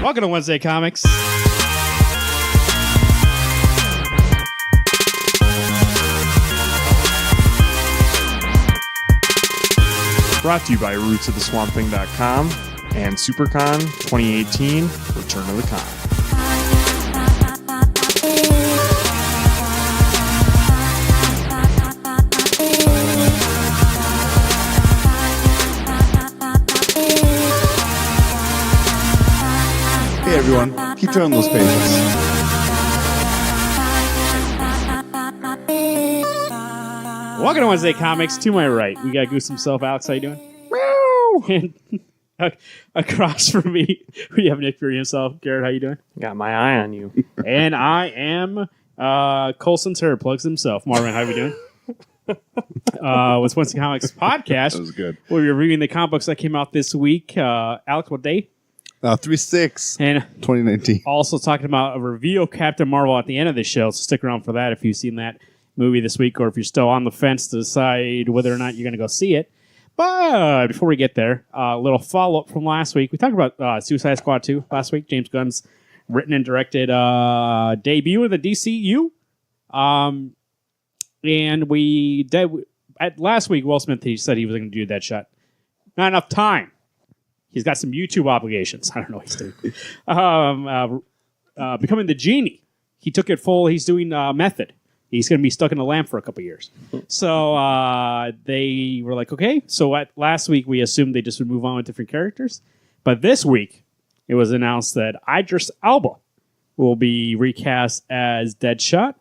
Welcome to Wednesday Comics. Brought to you by rootsoftheswampthing.com and SuperCon 2018 Return of the Con. Hey everyone, keep turning those pages. Welcome to Wednesday Comics. To my right, we got Goose himself. Alex, how you doing? And across from me, we have Nick Fury himself. Garrett, how you doing? Got my eye on you. And I am Colson's hair plugs himself. Marvin, how you doing? With Wednesday Comics podcast. That was good. We're reviewing the comic books that came out this week. Alex, what day? 3/6, And 2019. also talking about a review of Captain Marvel at the end of the show, so stick around for that if you've seen that movie this week or if you're still on the fence to decide whether or not you're going to go see it. But before we get there, a little follow-up from last week. We talked about Suicide Squad 2 last week, James Gunn's written and directed debut in the DCU. And last week, Will Smith, he said he was going to do Deadshot. Not enough time. He's got some YouTube obligations. I don't know what he's doing. Becoming the Genie. He took it full. He's doing Method. He's going to be stuck in a lamp for a couple years. So they were like, okay. So last week, we assumed they just would move on with different characters. But this week, it was announced that Idris Elba will be recast as Deadshot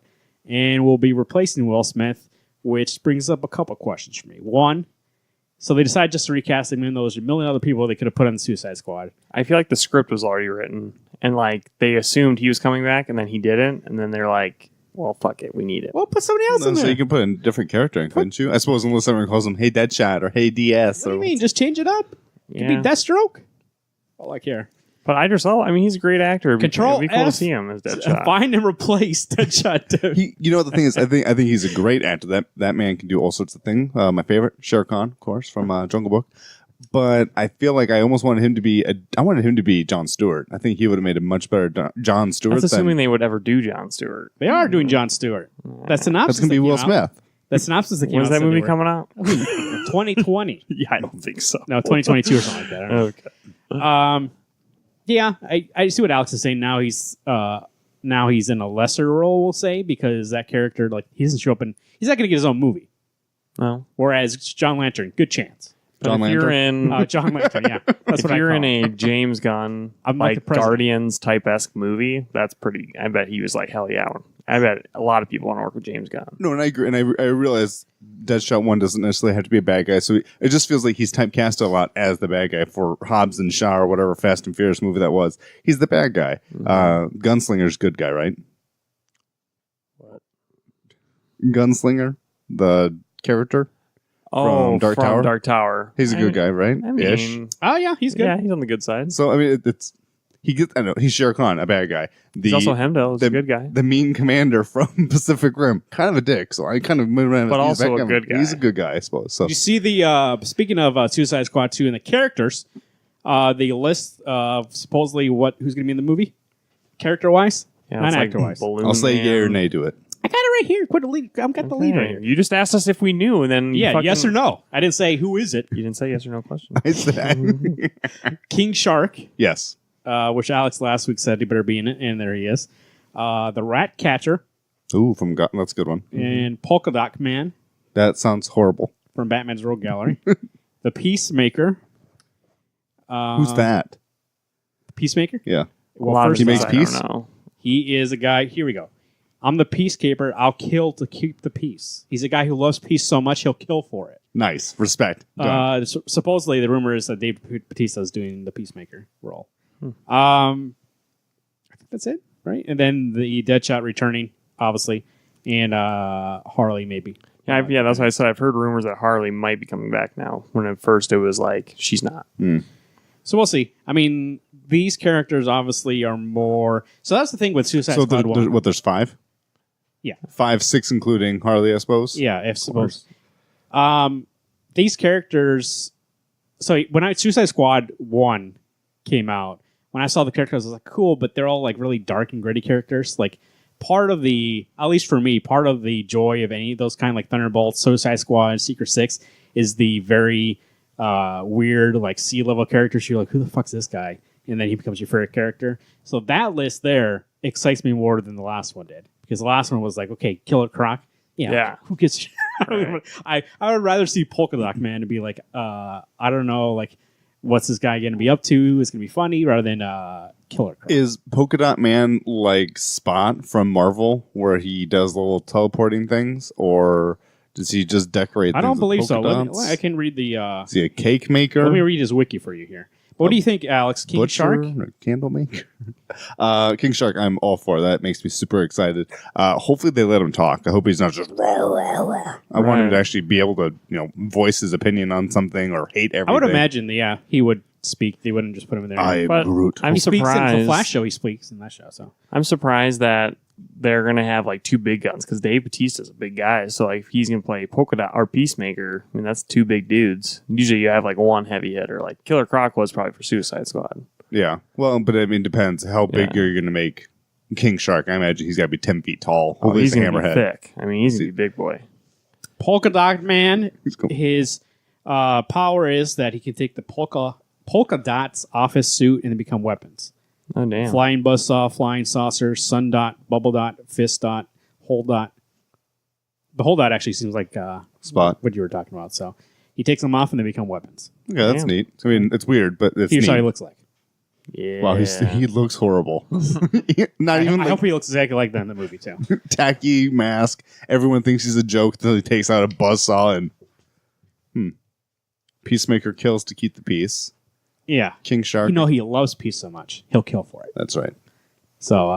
and will be replacing Will Smith, which brings up a couple questions for me. One, so they decided just to recast him, even though there's a million other people they could have put on the Suicide Squad. I feel like the script was already written, and like they assumed he was coming back, and then he didn't, and then they're like, well, fuck it, we need it. Well, put somebody else in there. So you can put a different character in, couldn't you? I suppose unless everyone calls him Hey Deadshot or Hey DS. What do you mean? Just change it up. It could be Deathstroke. All I care. But Idris Elba, I mean, he's a great actor. Control It'd be cool to F, see him as Deadshot. Find and replace Deadshot. You know what the thing is? I think he's a great actor. That man can do all sorts of things. My favorite, Shere Khan, of course, from Jungle Book. But I feel like I almost wanted him to be Jon Stewart. I think he would have made a much better Jon Stewart. That's assuming they would ever do Jon Stewart. They are doing Jon Stewart. That synopsis. That's gonna be Will Smith. That synopsis that came When's out. that movie coming out? 2020. Yeah, I don't think so. No, 2022 or something like that. I don't know. Okay. Yeah, I see what Alex is saying. Now he's in a lesser role, we'll say, because that character, like, he doesn't show up in. He's not going to get his own movie. No. Whereas John Lantern, good chance. John If you're Lantern? in, John Lantern, yeah, that's if what I you're call in him. a James Gunn I'm like the like president. Guardians type esque movie, that's pretty. I bet he was like, hell yeah. I bet a lot of people want to work with James Gunn. No, and I agree. And I realize Deadshot 1 doesn't necessarily have to be a bad guy. So it just feels like he's typecast a lot as the bad guy for Hobbs and Shaw or whatever Fast and Furious movie that was. He's the bad guy. Gunslinger's good guy, right? What? Gunslinger, the character. Oh, Dark Tower? Dark Tower. He's a good guy, right? I mean, Ish. Oh, yeah, he's good. yeah, he's on the good side. So, I mean, I know, he's Shere Khan, a bad guy. He's also Hemdell, he's a good guy. The mean commander from Pacific Rim. Kind of a dick, so I kind of moved around. But also a good guy. He's a good guy, I suppose. So. Did you see the, speaking of Suicide Squad 2 and the characters, the list of supposedly who's going to be in the movie, character-wise, Yeah, not it's like actor-wise. Balloon I'll say Man. yay or nay to it. I got it right here. Quit the lead. I've got the lead right here. You just asked us if we knew, and then Yeah, yes or no. I didn't say who is it. You didn't say yes or no question. I said King Shark, yes. which Alex last week said he better be in it, and there he is. The Rat Catcher Ooh, that's a good one. and Polka Dot Man That sounds horrible. from Batman's Rogue Gallery. The Peacemaker. Who's that? Peacemaker? Yeah. Well, A lot of first he things makes off, I don't peace? know. he is a guy. Here we go. I'm the peacekeeper. I'll kill to keep the peace. He's a guy who loves peace so much he'll kill for it. Nice. Respect. Done. Supposedly, the rumor is that Dave Bautista is doing the Peacemaker role. I think that's it, right? And then the Deadshot returning, obviously, and Harley maybe. Yeah, that's why I said I've heard rumors that Harley might be coming back now. When at first it was like, she's not. So we'll see. I mean, these characters obviously are more. So that's the thing with Suicide So Squad 1. there's 5? Yeah. 5, 6 including Harley, I suppose? Yeah, if suppose. These characters. So when Suicide Squad 1 came out, when I saw the characters, I was like, cool, but they're all like really dark and gritty characters. Like part of the, at least for me, part of the joy of any of those kind of like Thunderbolts, Suicide Squad, Secret Six is the very weird like C-level characters. You're like, who the fuck's this guy? And then he becomes your favorite character. So that list there excites me more than the last one did, because the last one was like, okay, Killer Croc. Yeah. Who gets? I would rather see Polka Dot Man to be like, I don't know, like, what's this guy going to be up to? It's going to be funny, rather than Killer Croc. Is Polka Dot Man like Spot from Marvel, where he does little teleporting things, or does he just decorate? I don't things with believe so. polka dots? I can read the. Is he a cake maker? Let me read his wiki for you here. What do you think, Alex? King Butcher Shark? or candle maker? King Shark, I'm all for that. Makes me super excited. Hopefully they let him talk. I hope he's not just rah, rah, rah. I want him to actually be able to, voice his opinion on something or hate everything. I would imagine, he would speak. They wouldn't just put him in there. I But Groot. I'm he speaks in surprised. the Flash show. He speaks in that show. So I'm surprised that they're gonna have like two big guns, because Dave Bautista's a big guy. So like if he's gonna play Polka Dot or Peacemaker, I mean that's two big dudes. Usually you have like one heavy hitter. Like Killer Croc was probably for Suicide Squad. Yeah. Well, but I mean, depends how big you're going to make King Shark. I imagine he's got to be 10 feet tall. Oh, he's a gonna be hammerhead. thick. I mean he's gonna be big boy. Polka Dot Man, He's cool. his power is that he can take the polka dots off his suit and then become weapons. Oh damn. Flying buzzsaw, flying saucer, sun dot, bubble dot, fist dot, hole dot. The hole dot actually seems like Spot. what you were talking about. So he takes them off and they become weapons. Yeah, that's Damn. neat. I mean, it's weird, but it's Here's neat. how he looks like. Yeah. Wow, he looks horrible. Not even I like hope he looks exactly like that in the movie too. tacky mask. Everyone thinks he's a joke until he takes out a buzzsaw and Peacemaker kills to keep the peace. Yeah. King Shark. He loves peace so much. He'll kill for it. That's right. So,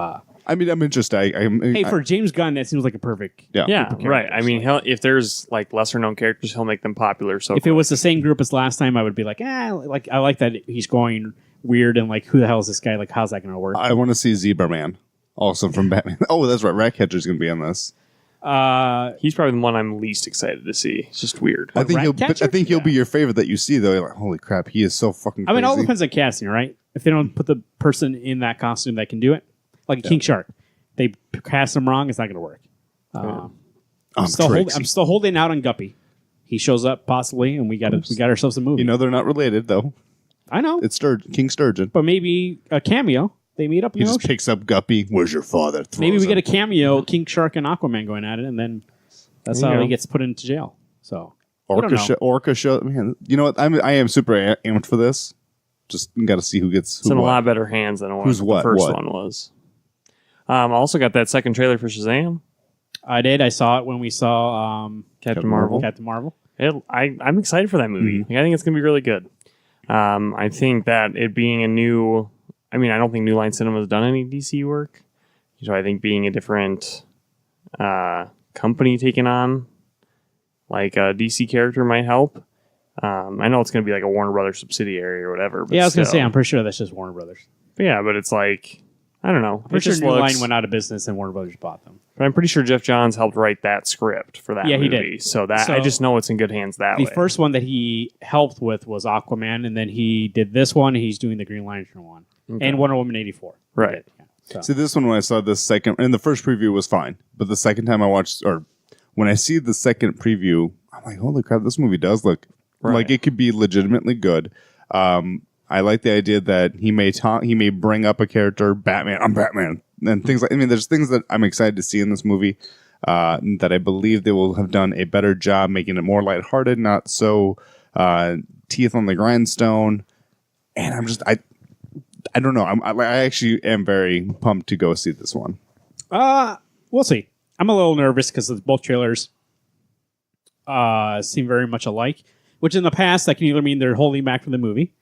I mean, I'm interested. hey, for James Gunn, that seems like a perfect. yeah. Yeah, Group of right. I characters, mean, if there's like lesser known characters, he'll make them popular. So If it was the same group as last time, I would be like, I like that he's going weird and like, who the hell is this guy? Like, how's that going to work? I want to see Zebra Man, also from Batman. Oh, that's right. Ratcatcher's going to be on this. he's probably the one I'm least excited to see. It's just weird. I think Ratcatcher? he'll be your favorite that you see though. You're like, holy crap, he is so fucking I crazy. mean, it all depends on casting, right? If they don't put the person in that costume that can do it, like King Shark, they cast him wrong, it's not going to work. I'm still holding out on Guppy. He shows up possibly, and we got ourselves a movie. they're not related though. I know, It's King Sturgeon. but maybe a cameo. They meet up in He the just ocean. picks up Guppy. Where's your father? Maybe we Throws get a him. cameo, King Shark and Aquaman going at it, and then that's There you how go. he gets put into jail. So I don't know. Orca show. Man, you know what? I am super amped for this. Just got to see who gets It's who in a what. lot better hands than Who's the what, first what? one was. I also got that second trailer for Shazam. I did. I saw it when we saw Captain Marvel. Captain Marvel. I'm excited for that movie. Mm-hmm. Like, I think it's going to be really good. I think that it being a new... I mean, I don't think New Line Cinema has done any DC work. So I think being a different company taking on like a DC character might help. I know it's going to be like a Warner Brothers subsidiary or whatever. But Yeah, I was going to still. say, I'm pretty sure that's just Warner Brothers. But yeah, but it's like... I don't know. I'm pretty sure just New looks- Line went out of business and Warner Brothers bought them. But I'm pretty sure Jeff Johns helped write that script for that Yeah, he movie. did. So that I So, just know it's in good hands that The way. first one that he helped with was Aquaman, and then he did this one. He's doing the Green Lantern one and Wonder Woman 84. Right. Yeah, so. See, this one when I saw this second, and the first preview was fine, but the second time I watched, or when I see the second preview, I'm like, holy crap, this movie does look like it could be legitimately good. I like the idea that he may bring up a character, Batman, I'm Batman, and things like. I mean, there's things that I'm excited to see in this movie that I believe they will have done a better job making it more lighthearted, not so teeth on the grindstone. And I don't know. I actually am very pumped to go see this one. We'll see. I'm a little nervous because both trailers seem very much alike, which in the past that can either mean they're holding back from the movie,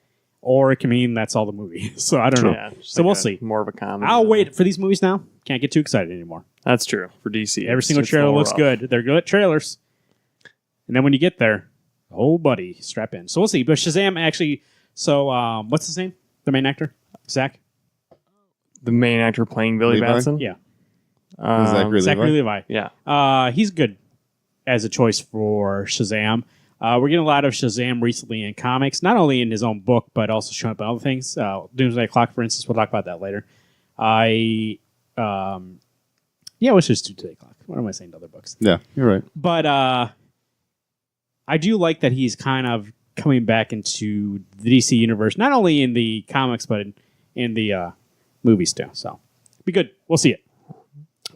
or it can mean that's all the movie. So I don't know. Yeah, just So like we'll a- see. More of a comedy. I'll wait for these movies now. Can't get too excited anymore. That's true for DC. Every single It's a trailer little looks rough. good. They're good trailers. And then when you get there, oh, buddy, strap in. So we'll see. But Shazam actually, so what's his name? The main actor? Zach? The main actor playing Billy Levi? Batson. Yeah. Zachary Zachary Levi. Yeah. He's good as a choice for Shazam. We're getting a lot of Shazam recently in comics, not only in his own book, but also showing up in other things. Doomsday Clock, for instance, we'll talk about that later. Yeah, it was just Doomsday Clock. What am I saying to other books? Yeah, you're right. But I do like that he's kind of coming back into the DC universe, not only in the comics, but in the movies too. So, be good. We'll see it.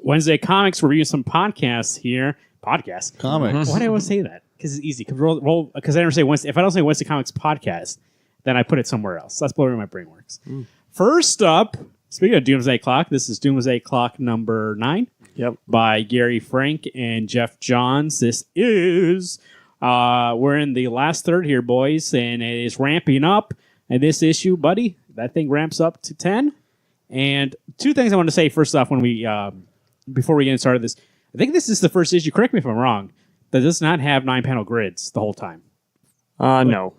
Wednesday Comics, we're reviewing some podcasts here. Comics. Why do I always say that? Because it's easy. Because I never say Wednesday. If I don't say Wednesday Comics podcast, then I put it somewhere else. That's the way my brain works. First up, speaking of Doomsday Clock, this is Doomsday Clock number 9. Yep. By Gary Frank and Jeff Johns. This is we're in the last third here, boys, and it is ramping up. And this issue, buddy, that thing ramps up to 10. And two things I want to say first off when we before we get started this. I think this is the first issue, correct me if I'm wrong, that does not have 9-panel grids the whole time. No.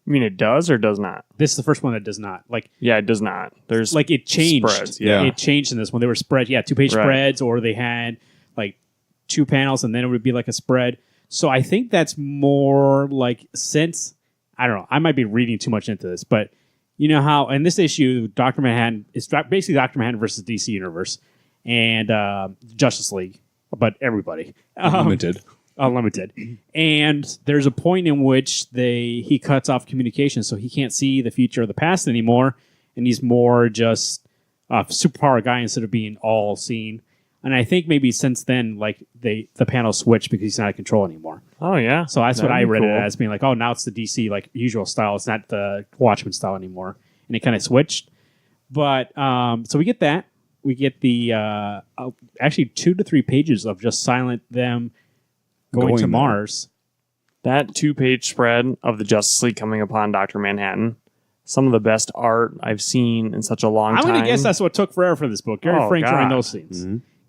I mean, it does or does not? This is the first one that does not. Yeah, it does not. There's like it changed. Spreads, yeah. It changed in this one. They were spread, 2-page spreads, or they had like 2 panels, and then it would be like a spread. So I think that's more like since, I don't know, I might be reading too much into this, but you know how in this issue, Dr. Manhattan is basically Dr. Manhattan versus DC Universe and Justice League, but everybody. Unlimited. And there's a point in which he cuts off communication, so he can't see the future or the past anymore, and he's more just a superpower guy instead of being all seen. And I think maybe since then, like the panel switched because he's not in control anymore. Oh yeah. So that's what I read it as, being like, oh, now it's the DC like usual style. It's not the Watchmen style anymore, and it kind of switched. But so we get that. We get the actually 2 to 3 pages of just silent them going to Mars. That 2-page spread of the Justice League coming upon Dr. Manhattan. Some of the best art I've seen in such a long time. I'm going to guess that's what took forever for this book. Gary Frank drawing those scenes.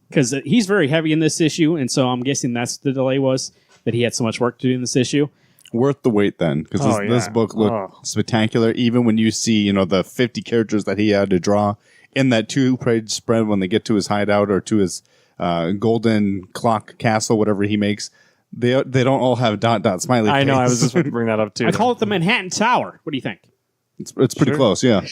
Because he's very heavy in this issue, and so I'm guessing that's the delay was, that he had so much work to do in this issue. Worth the wait then, because this book looked spectacular, even when you see, the 50 characters that he had to draw in that 2-page spread when they get to his hideout or to his golden clock castle, whatever he makes. They don't all have ... smiley face. I know, I was just about to bring that up too. I call it the Manhattan Tower. What do you think? It's pretty close, yeah.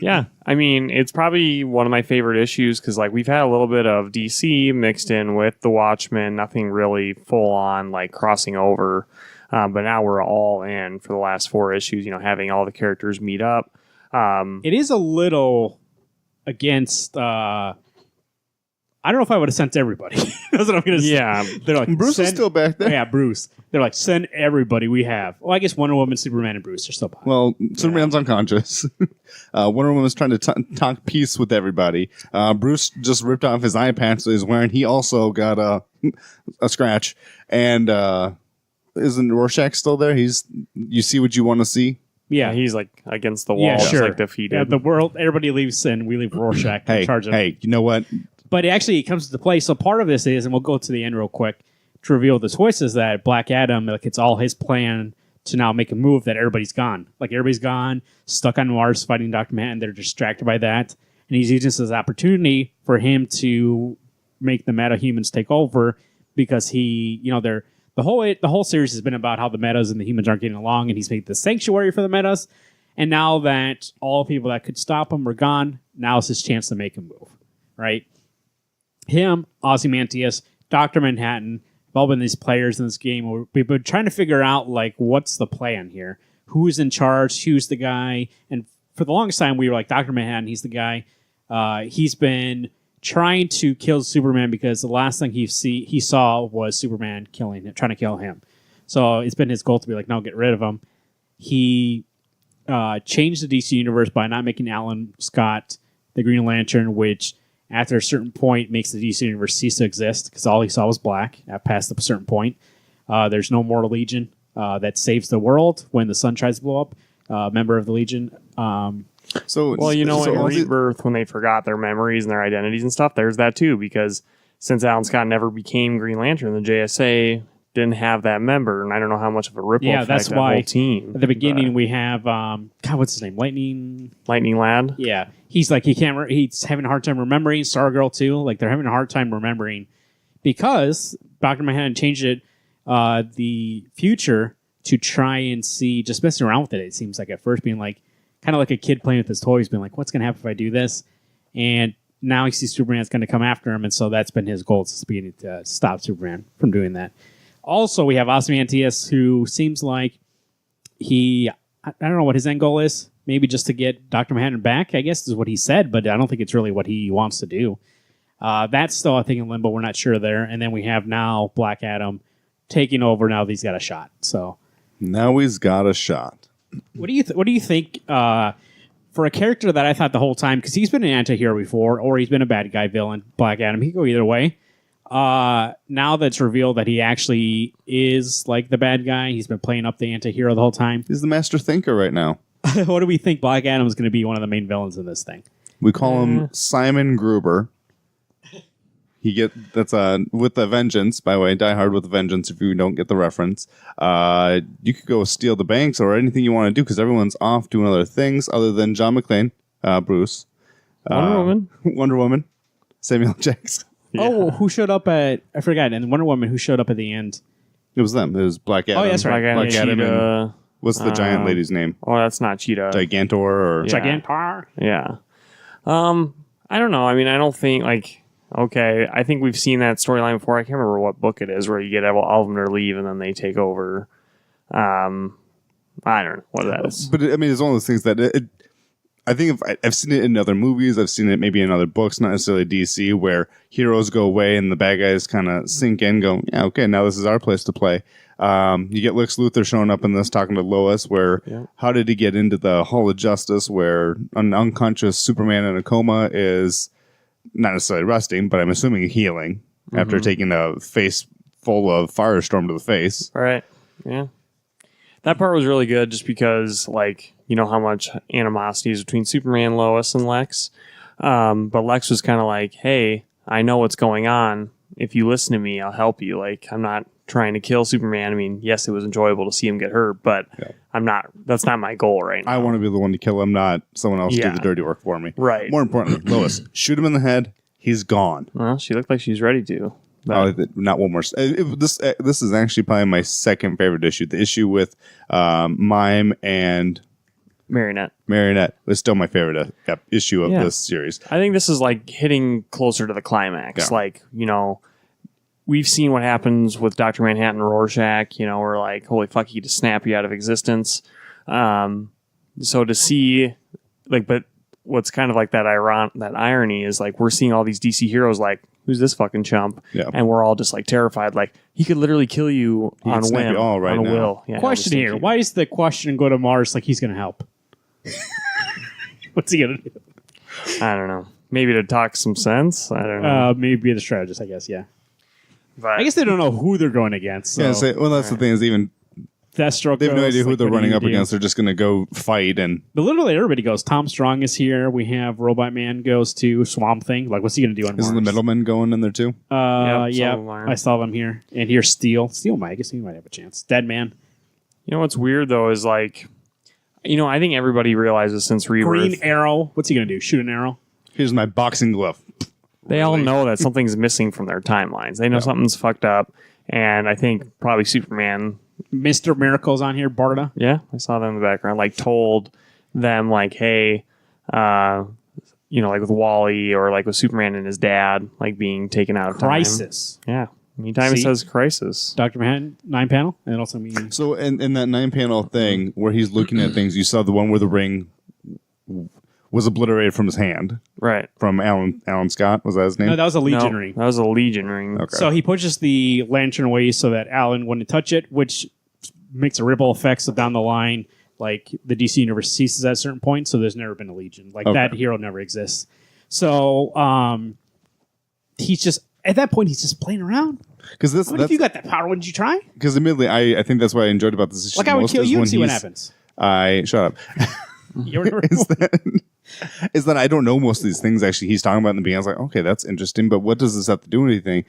Yeah, I mean, it's probably one of my favorite issues because, we've had a little bit of DC mixed in with the Watchmen, nothing really full on, crossing over. But now we're all in for the last 4 issues, having all the characters meet up. It is a little against... I don't know if I would have sent everybody. That's what I'm going to say. Yeah. They're like, Bruce is still back there. Yeah, Bruce. They're like, send everybody we have. Well, I guess Wonder Woman, Superman, and Bruce are still behind. Well, Superman's unconscious. Wonder Woman was trying to talk peace with everybody. Bruce just ripped off his eye patch that he's wearing. He also got a scratch. And isn't Rorschach still there? You see what you want to see? Yeah, he's against the wall, just defeated. Yeah, the world, everybody leaves and we leave Rorschach in charge of it. Hey, you know what? But it comes into play. So part of this is, and we'll go to the end real quick, to reveal the twist is that Black Adam, it's all his plan to now make a move that everybody's gone. Everybody's gone, stuck on Mars fighting Dr. Manhattan. They're distracted by that. And he's using this as an opportunity for him to make the meta-humans take over because the whole series has been about how the metas and the humans aren't getting along, and he's made the sanctuary for the metas. And now that all the people that could stop him are gone, now is his chance to make a move, right? Him, Ozymandias, Dr. Manhattan, have all been these players in this game. We've been trying to figure out, what's the plan here? Who's in charge? Who's the guy? And for the longest time, we were like, Dr. Manhattan, he's the guy. He's been trying to kill Superman because the last thing he saw was Superman trying to kill him. So it's been his goal to be like, no, get rid of him. He changed the DC universe by not making Alan Scott the Green Lantern, which after a certain point makes the DC universe cease to exist because all he saw was black past a certain point. There's no Mortal Legion that saves the world when the sun tries to blow up. Member of the Legion. In Rebirth, when they forgot their memories and their identities and stuff, there's that too, because since Alan Scott never became Green Lantern, the JSA didn't have that member, and I don't know how much of a ripple effect that's that why whole team. At the beginning, we have what's his name? Lightning Lad. Yeah, he's he's having a hard time remembering. Stargirl too. They're having a hard time remembering because Dr. Manhattan changed it. the future to try and see, just messing around with it. It seems like at first being like, kind of like a kid playing with his toys, being like, what's going to happen if I do this? And now he sees Superman's going to come after him. And so that's been his goal, to stop Superman from doing that. Also, we have Ozymandias, who seems like I don't know what his end goal is. Maybe just to get Dr. Manhattan back, I guess is what he said, but I don't think it's really what he wants to do. That's still, I think, in limbo. We're not sure there. And then we have now Black Adam taking over now that he's got a shot. So now he's got a shot. what do you think for a character that I thought the whole time, because he's been an anti-hero before, or he's been a bad guy villain, Black Adam, he can go either way. Now that it's revealed that he actually is like the bad guy, he's been playing up the anti-hero the whole time. He's the master thinker right now. What do we think Black Adam is going to be one of the main villains in this thing? We call him Simon Gruber. That's with a vengeance, by the way. Die Hard with a vengeance. If you don't get the reference, you could go steal the banks or anything you want to do because everyone's off doing other things other than John McClane, Bruce, Wonder Woman, Samuel Jackson. Yeah. Oh, who showed up at? I forgot. And Wonder Woman, who showed up at the end? It was them. It was Black Adam. Oh, that's right. Black Adam. And what's the giant lady's name? Oh, that's not Cheetah. Gigantor or Gigantor. Yeah. I don't know. I mean, I don't think okay. I think we've seen that storyline before. I can't remember what book it is where you get all of them to leave and then they take over. I don't know what that is. But I mean, it's one of those things that I think I've seen it in other movies. I've seen it maybe in other books, not necessarily DC, where heroes go away and the bad guys kind of sink in, go, yeah, okay, now this is our place to play. You get Lex Luthor showing up in this, talking to Lois, where how did he get into the Hall of Justice, where an unconscious Superman in a coma is not necessarily resting, but I'm assuming healing after taking a face full of firestorm to the face. Right. Yeah. That part was really good just because, you know how much animosity is between Superman, Lois, and Lex. But Lex was kind of like, hey, I know what's going on. If you listen to me, I'll help you. I'm not trying to kill Superman. I mean, yes, it was enjoyable to see him get hurt, but that's not my goal right now. I want to be the one to kill him, not someone else do the dirty work for me. Right. More importantly, Lois, shoot him in the head. He's gone. Well, she looked like she's ready to. Not one more. This is actually probably my second favorite issue. The issue with Mime and Marionette was still my favorite issue of this series. I think this is hitting closer to the climax. Yeah. We've seen what happens with Dr. Manhattan and Rorschach. We're like, holy fuck, he just snap you out of existence. So to see, but what's kind of that irony is we're seeing all these DC heroes who's this fucking chump? Yeah. And we're all just terrified. He could literally kill you on a whim, on a will. Yeah, question here. Why does the question go to Mars he's going to help? What's he going to do? I don't know. Maybe to talk some sense? I don't know. Maybe be the strategist, I guess, yeah. But I guess they don't know who they're going against. So. Yeah, that's the thing is even Deathstroke. They have no idea who they're running up against. They're just going to go fight. But literally everybody goes. Tom Strong is here. We have Robot Man goes to Swamp Thing. What's he going to do on Mars? Isn't the Middleman going in there too? Yeah. I saw them here. And here's Steel. I guess he might have a chance. Dead Man. You know what's weird though is I think everybody realizes since Rebirth. Green Arrow. What's he going to do? Shoot an arrow? Here's my boxing glove. They all know that something's missing from their timelines. They know something's fucked up. And I think probably Superman... Mr. Miracle's on here, Barda. Yeah, I saw them in the background. Told them, hey, with Wally or with Superman and his dad, being taken out of Crisis. Time. Yeah. Anytime it says crisis. Dr. Manhattan, 9-panel. And it also means... So in that 9-panel thing where he's looking at things, you saw the one where the ring was obliterated from his hand. Right. From Alan Scott. Was that his name? No, that was a Legion ring. That was a Legion ring. Okay. So he pushes the lantern away so that Alan wouldn't touch it, which makes a ripple effect. So down the line, the DC universe ceases at a certain point. So there's never been a Legion. That hero never exists. So he's just, at that point, he's just playing around. Because if you got that power, wouldn't you try? Because admittedly, I think that's what I enjoyed about this issue. I would kill you and see what happens. Shut up. Is that I don't know most of these things actually he's talking about in the beginning. I was like, okay, that's interesting, but what does this have to do with anything?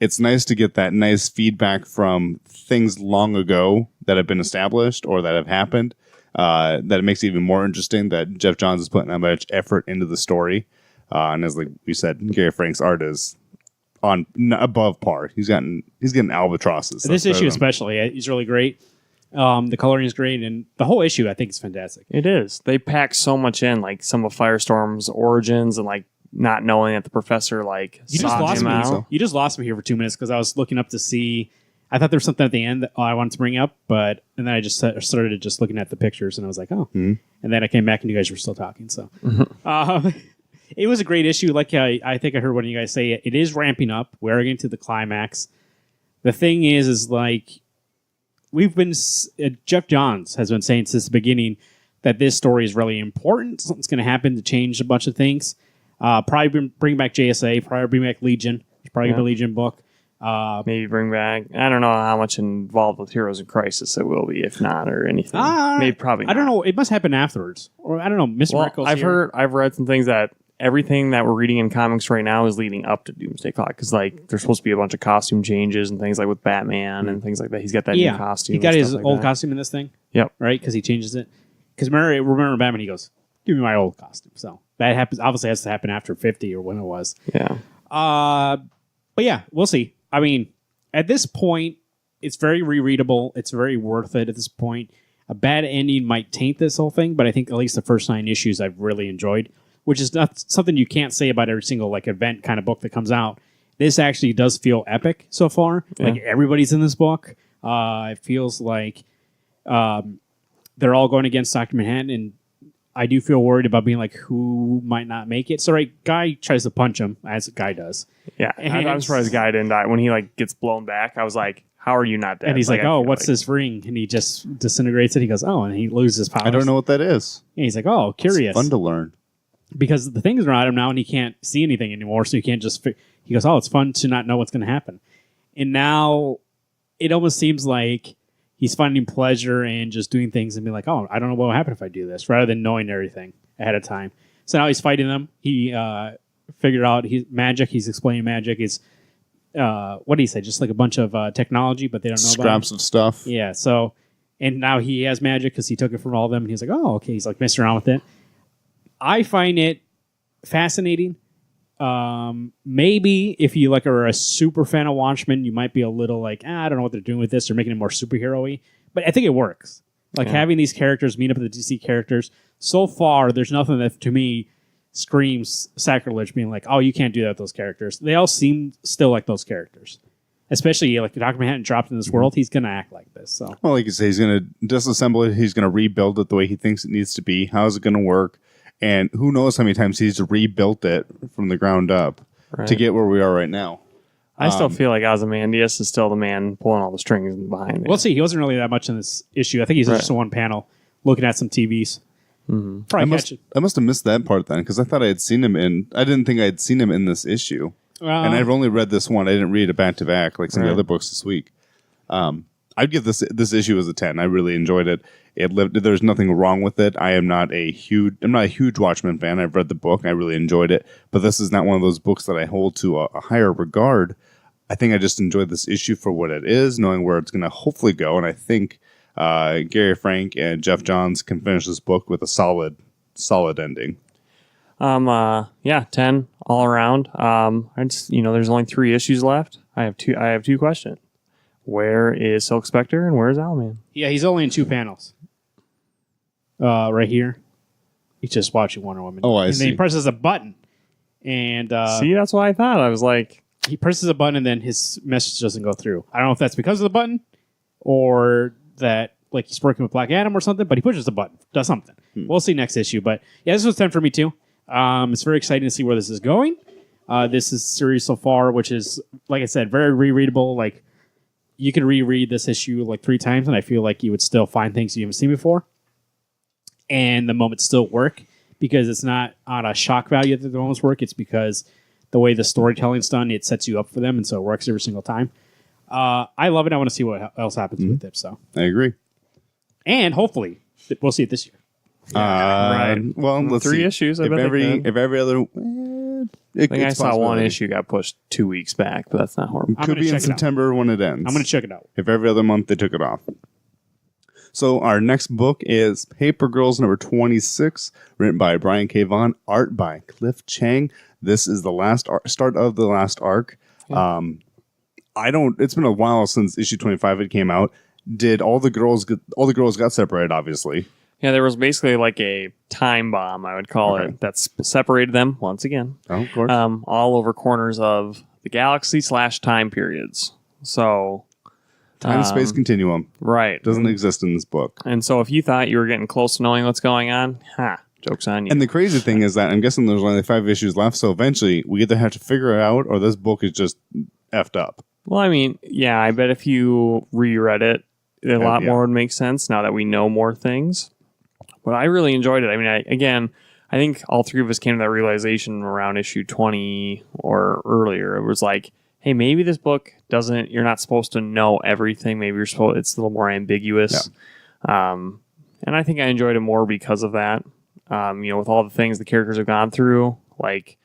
It's nice to get that nice feedback from things long ago that have been established or that have happened. That it makes it even more interesting that Jeff Johns is putting that much effort into the story. And as we said, Gary Frank's art is above par. He's getting albatrosses. This issue especially, is really great. The coloring is great, and the whole issue I think is fantastic. It is. They pack so much in, like some of Firestorm's origins, and like not knowing that the professor you just lost me. So. You just lost me here for 2 minutes because I was looking up to see. I thought there was something at the end that I wanted to bring up, and then I just started just looking at the pictures, and I was like, oh. Mm-hmm. And then I came back, and you guys were still talking. So it was a great issue. Like I think I heard one of you guys say, it is ramping up. We're getting to the climax. The thing is like we've been Jeff Johns has been saying since the beginning that this story is really important. Something's going to happen to change a bunch of things. Probably bring back JSA. Probably bring back Legion. It's probably going to be a Legion book. Maybe bring back. I don't know how much involved with Heroes in Crisis it will be, if not, or anything. Maybe probably. Not. I don't know. It must happen afterwards, or I don't know. Mr. Miracle's I've read some things that everything that we're reading in comics right now is leading up to Doomsday Clock because like there's supposed to be a bunch of costume changes and things like with Batman and things like that. He's got that new costume. He got his old costume in this thing. Yep. Right, because he changes it. Because remember Batman? He goes, "Give me my old costume." So that happens. Obviously, has to happen after 50 or when it was. Yeah. But yeah, we'll see. I mean, at this point, it's very rereadable. It's very worth it at this point. A bad ending might taint this whole thing, but I think at least the first 9 issues I've really enjoyed, which is not something you can't say about every single like event kind of book that comes out. This actually does feel epic so far. Yeah. Like everybody's in this book. It feels like they're all going against Dr. Manhattan, and I do feel worried about being like, who might not make it. So, right, Guy tries to punch him, as Guy does. Yeah, I'm surprised Guy didn't die. When he like gets blown back, I was like, how are you not dead? And he's like, oh, what's this ring? And he just disintegrates it. He goes, oh, and he loses powers. I don't know what that is. And he's like, oh, curious. It's fun to learn. Because the things are on him now, and he can't see anything anymore, so you can't just... He goes, oh, it's fun to not know what's going to happen. And now it almost seems like he's finding pleasure in just doing things and being like, oh, I don't know what will happen if I do this, rather than knowing everything ahead of time. So now he's fighting them. He figured out magic. He's explaining magic. It's, what did he say? Just like a bunch of technology, but they don't know about scraps of stuff. Yeah, so... And now he has magic because he took it from all of them, and he's like, oh, okay. He's like messing around with it. I find it fascinating. Maybe if you like are a super fan of Watchmen, you might be a little like, I don't know what they're doing with this. They're making it more superhero-y. But I think it works. Like having these characters meet up with the DC characters. So far, there's nothing that to me screams sacrilege, being like, oh, you can't do that with those characters. They all seem still like those characters. Especially like Dr. Manhattan dropped in this world, he's going to act like this. So, well, like you say, he's going to disassemble it. He's going to rebuild it the way he thinks it needs to be. How is it going to work? And who knows how many times he's rebuilt it from the ground up to get where we are right now. I still feel like Ozymandias is still the man pulling all the strings behind it. We'll see. He wasn't really that much in this issue. I think he's just in one panel looking at some TVs. Mm-hmm. I must have missed that part then because I thought I had seen him in. I didn't think I had seen him in this issue. And I've only read this one. I didn't read it back to back like some of the other books this week. I'd give this issue as a 10. I really enjoyed it. There's nothing wrong with it. I'm not a huge Watchmen fan. I've read the book. I really enjoyed it. But this is not one of those books that I hold to a higher regard. I think I just enjoyed this issue for what it is, knowing where it's going to hopefully go. And I think Gary Frank and Jeff Johns can finish this book with a solid ending. 10 all around. There's only 3 issues left. I have 2 questions. Where is Silk Spectre and where is Owlman? Yeah, he's only in 2 panels. Right here. He's just watching Wonder Woman. Oh, I see. And then he presses a button. And see, that's what I thought. I was like, he presses a button and then his message doesn't go through. I don't know if that's because of the button or that like he's working with Black Adam or something, but he pushes the button, does something. We'll see next issue. But yeah, this was 10 for me too. It's very exciting to see where this is going. This is series so far, which is, like I said, very rereadable. Like you could reread this issue like 3 times, and I feel like you would still find things you haven't seen before, and the moments still work because it's not on a shock value that the moments work. It's because the way the storytelling's done, it sets you up for them, and so it works every single time. I love it. I want to see what else happens with it. So I agree, and hopefully we'll see it this year. Right. Well, let's 3 see. issues. If every other, I think I saw one issue got pushed 2 weeks back, but that's not horrible. Could be in September when it ends. I'm going to check it out. If every other month they took it off. So our next book is Paper Girls number 26, written by Brian K. Vaughan, art by Cliff Chang. This is the last start of the last arc. Yeah. It's been a while since issue 25 it came out. Did all the girls got separated, obviously. Yeah, there was basically like a time bomb, I would call Okay. it, that separated them once again, Oh, of course. all over corners of the galaxy / time periods. So, Time and space continuum right, doesn't exist in this book. And so, if you thought you were getting close to knowing what's going on, joke's on you. And the crazy thing is that I'm guessing there's only 5 issues left, so eventually we either have to figure it out or this book is just effed up. Well, I mean, yeah, I bet if you reread it, a lot yeah. more would make sense now that we know more things. But I really enjoyed it. I mean, I think all three of us came to that realization around issue 20 or earlier. It was like, hey, maybe this book you're not supposed to know everything. Maybe it's a little more ambiguous. Yeah. And I think I enjoyed it more because of that. With all the things the characters have gone through, like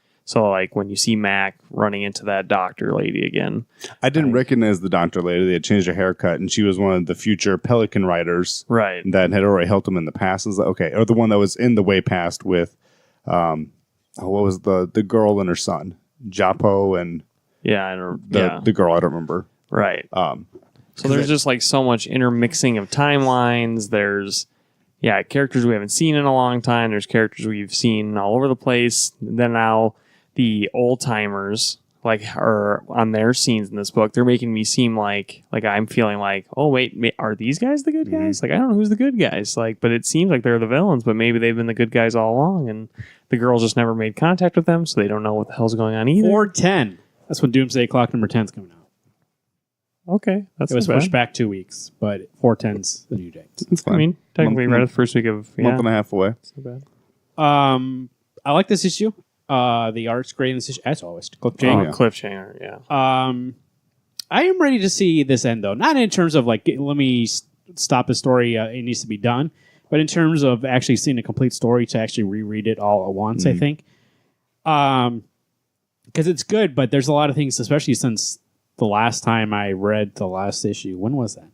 when you see Mac running into that doctor lady again. I didn't recognize the doctor lady. They had changed her haircut, and she was one of the future Pelican riders, right? That had already helped him in the past. I was like, okay, or the one that was in the way past with, what was the girl and her son, Japo, and the girl I don't remember. Right. So there's just like so much intermixing of timelines. There's characters we haven't seen in a long time. There's characters we've seen all over the place. Then now the old timers are on their scenes in this book. They're making me seem like I'm feeling like, oh wait, are these guys the good guys? Like I don't know who's the good guys. But it seems like they're the villains. But maybe they've been the good guys all along, and the girls just never made contact with them, so they don't know what the hell's going on either. 410. That's when Doomsday Clock number 10 is coming out. Okay, that's it was not pushed bad. back 2 weeks, but 410's the new date. It's fine. I mean, technically, right at the first week of month and a half away. It's not bad. I like this issue. The art's great in this issue, as always. Cliffhanger. yeah. Cliffhanger, yeah. I am ready to see this end, though. Not in terms of let me stop the story. It needs to be done, but in terms of actually seeing a complete story to actually reread it all at once. I think, because it's good, but there's a lot of things, especially since the last time I read the last issue. When was that?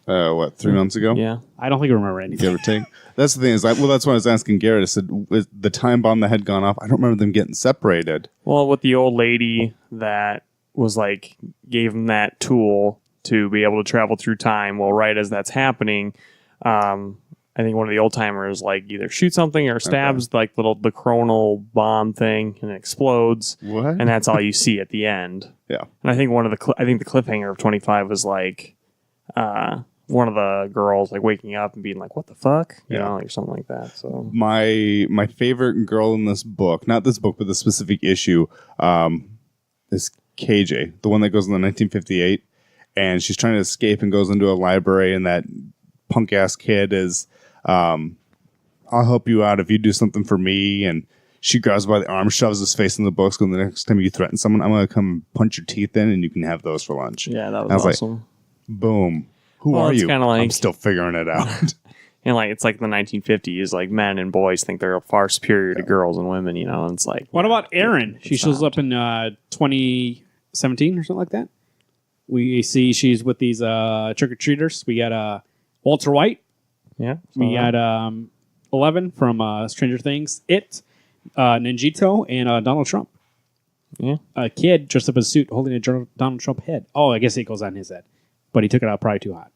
3 months ago? Yeah. I don't think I remember anything. Give or take. That's the thing is, that's what I was asking Garrett. I said, with the time bomb that had gone off, I don't remember them getting separated. Well, with the old lady that was gave him that tool to be able to travel through time. Well, right as that's happening, I think one of the old timers either shoots something or stabs the chronal bomb thing and it explodes. What? And that's all you see at the end. Yeah. And I think the cliffhanger of 25 was one of the girls waking up and being like, "What the fuck?" You know, or something like that. So my favorite girl in this book, not this book, but the specific issue, is KJ, the one that goes in the 1958, and she's trying to escape and goes into a library, and that punk ass kid is, "I'll help you out if you do something for me," and she grabs by the arm, shoves his face in the books, and the next time you threaten someone, I'm going to come punch your teeth in, and you can have those for lunch. yeah, that I was awesome. like, boom. Who Well, are it's you? kinda I'm still figuring it out. And it's like the 1950s, men and boys think they're far superior to girls and women, and it's like. What about Erin? She shows not. up in 2017 or something like that. We see she's with these trick-or-treaters. We got Walter White. Yeah. We got 11 from Stranger Things. Ninjito, and Donald Trump. Yeah. A kid dressed up as a suit holding a Donald Trump head. Oh, I guess it goes on his head. But he took it out probably too hot.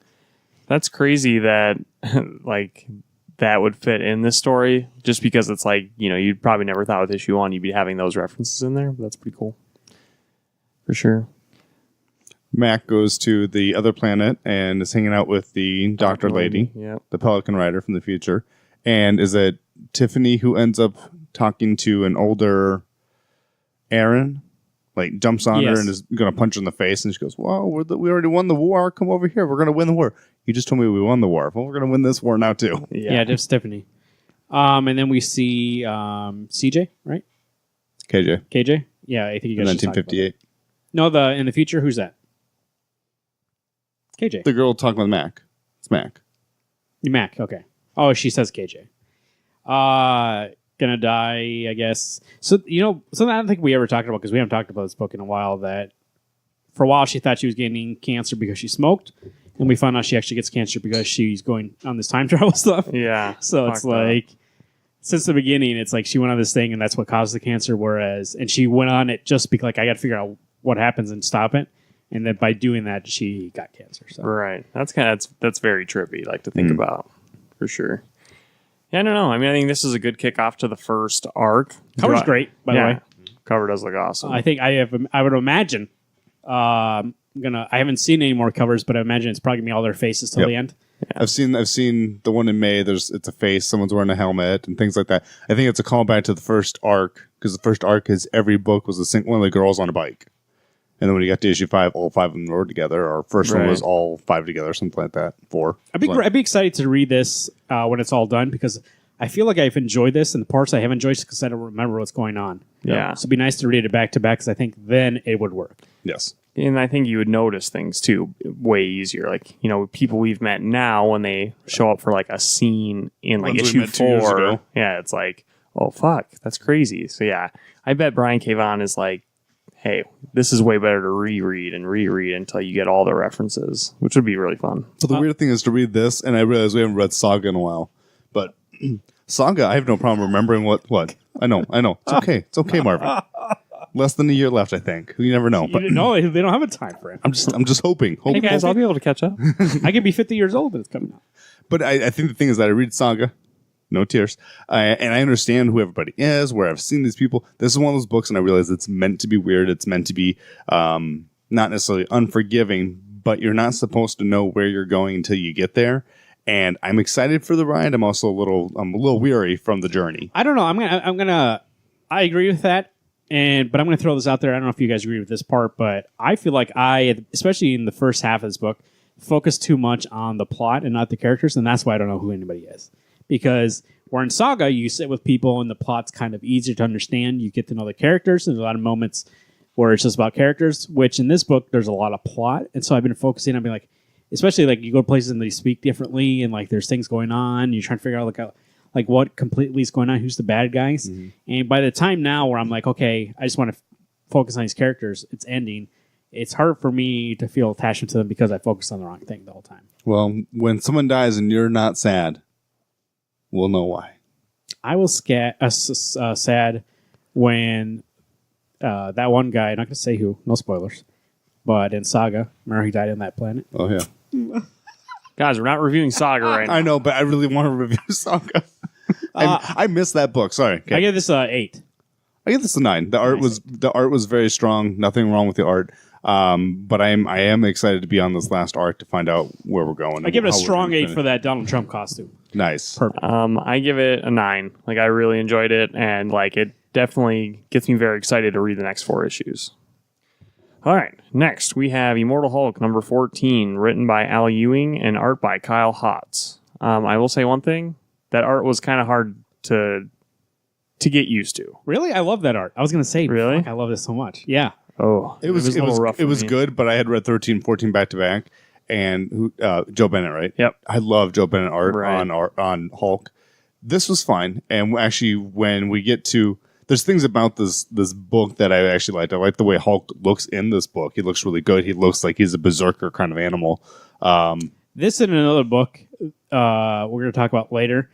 That's crazy that that would fit in this story, just because it's you'd probably never thought with issue 1 you'd be having those references in there, but that's pretty cool. For sure. Mac goes to the other planet and is hanging out with the doctor lady, Yep. the Pelican Rider from the future. And is it Tiffany who ends up talking to an older Aaron? Jumps on her and is going to punch her in the face. And she goes, "Well, we already won the war. Come over here. We're going to win the war." You just told me we won the war. Well, we're going to win this war now, too. Yeah, just Stephanie. And then we see CJ, right? KJ. KJ? Yeah, I think you guys just talked about 1958. that. No, in the future, who's that? KJ. The girl talking with Mac. It's Mac. Mac, okay. Oh, she says KJ. Gonna die, I guess. So, something I don't think we ever talked about, because we haven't talked about this book in a while, that for a while she thought she was getting cancer because she smoked, and we found out she actually gets cancer because she's going on this time travel stuff. Yeah. So it's since the beginning, it's she went on this thing, and that's what caused the cancer, and she went on it just because, I got to figure out what happens and stop it. And then by doing that, she got cancer. So. Right. That's very trippy, like to think about, for sure. Yeah, I don't know. I mean, I think this is a good kickoff to the first arc. Cover's great, by the way. Cover does look awesome. I think I would imagine. I haven't seen any more covers, but I imagine it's probably gonna be all their faces till the end. I've seen the one in May. It's a face, someone's wearing a helmet, and things like that. I think it's a callback to the first arc because the first arc is every book was one of the girls on a bike, and then when you got to issue 5, all 5 of them were together. Our first one was all 5 together, something like that. 4. I'd be excited to read this when it's all done because I feel like I've enjoyed this, and the parts I haven't enjoyed because I don't remember what's going on. Yeah. So it'd be nice to read it back to back because I think then it would work. Yes. And I think you would notice things too way easier. Like, people we've met now when they show up for like a scene in like Ones we issue met 2 years 4. ago. Yeah, it's like, oh fuck, that's crazy. So yeah, I bet Brian K. Vaughan is like, hey, this is way better to reread until you get all the references, which would be really fun. So the weird thing is to read this, and I realize we haven't read Saga in a while, but Saga, I have no problem remembering what. I know. It's okay, Marvin. Less than a year left, I think. You never know. But No, they don't have a time frame. I'm just hoping. Hey guys, I'll be able to catch up. I could be 50 years old, but it's coming out. But I think the thing is that I read Saga, no tears, and I understand who everybody is, where I've seen these people. This is one of those books, and I realize it's meant to be weird. It's meant to be not necessarily unforgiving, but you're not supposed to know where you're going until you get there. And I'm excited for the ride. I'm also a little weary from the journey. I don't know. I agree with that. But I'm going to throw this out there. I don't know if you guys agree with this part, but I feel like especially in the first half of this book, focus too much on the plot and not the characters, and that's why I don't know who anybody is. Because where in Saga, you sit with people and the plot's kind of easier to understand. You get to know the characters, and there's a lot of moments where it's just about characters, which in this book, there's a lot of plot. And so I've been focusing on being like, especially like you go to places and they speak differently, and like there's things going on. You're trying to figure out like what completely is going on, who's the bad guys. Mm-hmm. And by the time now where I'm like, okay, I just want to focus on these characters, it's ending. It's hard for me to feel attachment to them because I focused on the wrong thing the whole time. Well, when someone dies and you're not sad, we'll know why. I was sad when that one guy, I'm not going to say who, no spoilers, but in Saga, remember he died on that planet? Oh, yeah. Guys, we're not reviewing Saga right now. I know, but I really want to review Saga. I missed that book. Sorry. Okay. I give this 8. I give this a 9. The art was very strong. Nothing wrong with the art. But I am excited to be on this last arc to find out where we're going. I give it a strong 8 for that Donald Trump costume. Nice. Perfect. I give it a 9. Like, I really enjoyed it, and like it definitely gets me very excited to read the next 4 issues. All right, next we have Immortal Hulk number 14, written by Al Ewing and art by Kyle Hotz. I will say one thing: that art was kind of hard to get used to. Really, I love that art. I was going to say, really, fuck, I love this so much. Yeah. Oh, it was a little rough. It was good, but I had read 13, 14 back to back, and Joe Bennett, right? Yep. I love Joe Bennett art on Hulk. This was fine, and actually, when we get to there's things about this book that I actually liked. I like the way Hulk looks in this book. He looks really good. He looks like he's a berserker kind of animal. This and another book we're going to talk about later.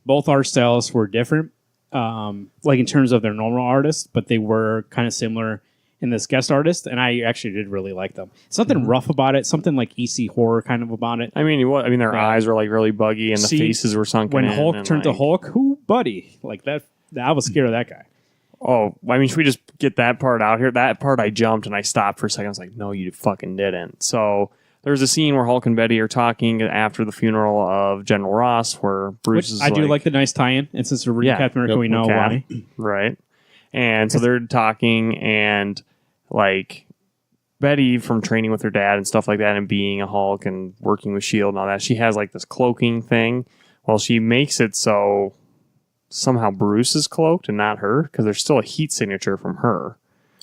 Both art styles were different, like in terms of their normal artists, but they were kind of similar in this guest artist, and I actually did really like them. Something rough about it, something like EC horror kind of about it. I mean, their eyes were like really buggy, and the faces were sunken. When in Hulk turned to Hulk, who buddy? Like that, I was scared of that guy. Oh, I mean, should we just get that part out here? That part I jumped and I stopped for a second. I was like, no, you fucking didn't. So there's a scene where Hulk and Betty are talking after the funeral of General Ross, where Bruce is I do like the nice tie-in, and since we're reading Captain America, we know why. Right. And so they're talking, and like Betty, from training with her dad and stuff like that, and being a Hulk and working with S.H.I.E.L.D. and all that, she has like this cloaking thing. Well, she makes it so somehow Bruce is cloaked and not her, because there's still a heat signature from her.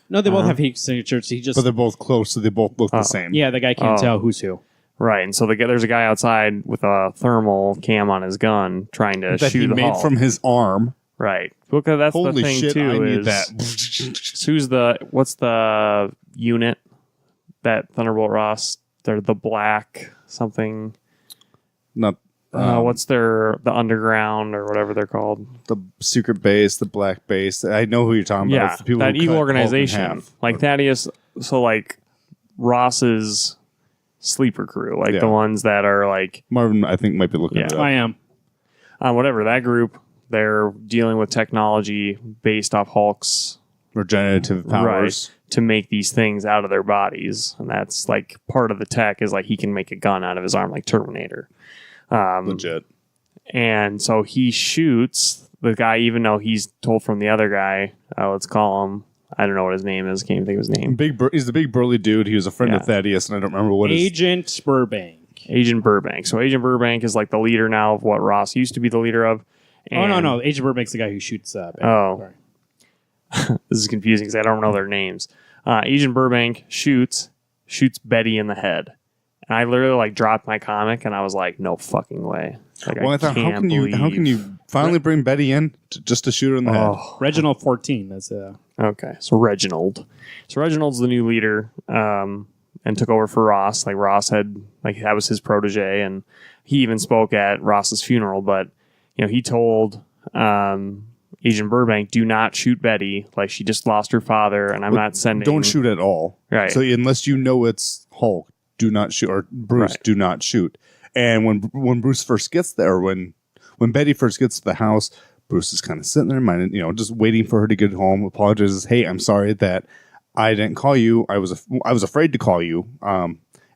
No, they both have heat signatures. But they're both close, so they both look the same. Yeah, the guy can't tell who's who. Right, and so there's a guy outside with a thermal cam on his gun trying to that shoot he made Hulk from his arm. Right. Because that's Holy the thing shit, too. I need that. What's the unit that Thunderbolt Ross? They're the black something. Not. What's the underground or whatever they're called? The secret base, the black base. I know who you're talking about. Yeah, It's the people that who evil cut organization. Hulk in half. Like Thaddeus So like Ross's sleeper crew, like the ones that are like Marvin, I think, might be looking at it. I am. Whatever, that group, they're dealing with technology based off Hulk's Regenerative powers. right, to make these things out of their bodies. And that's like part of the tech is like he can make a gun out of his arm like Terminator. Legit. And so he shoots the guy, even though he's told from the other guy, let's call him, I don't know what his name is. Can't even think of his name. He's the big burly dude. He was a friend of Thaddeus, and I don't remember what Agent Burbank. Agent Burbank. So Agent Burbank is like the leader now of what Ross used to be the leader of. And no. Agent Burbank's the guy who shoots up. Sorry. This is confusing because I don't know their names. Agent Burbank shoots Betty in the head. And I literally like dropped my comic and I was like, no fucking way. Like, I thought, how can you finally bring Betty in just to shoot her in the head? Reginald 14. That's okay. So Reginald. So Reginald's the new leader, and took over for Ross. Like Ross had that was his protege, and he even spoke at Ross's funeral. But he told Agent Burbank, do not shoot Betty. Like she just lost her father, and I'm not sending. Don't shoot at all. Right. So unless you know it's Hulk, do not shoot, or Bruce, do not shoot. And when Bruce first gets there, when Betty first gets to the house, Bruce is kind of sitting there, just waiting for her to get home. Apologizes, hey, I'm sorry that I didn't call you. I was afraid to call you.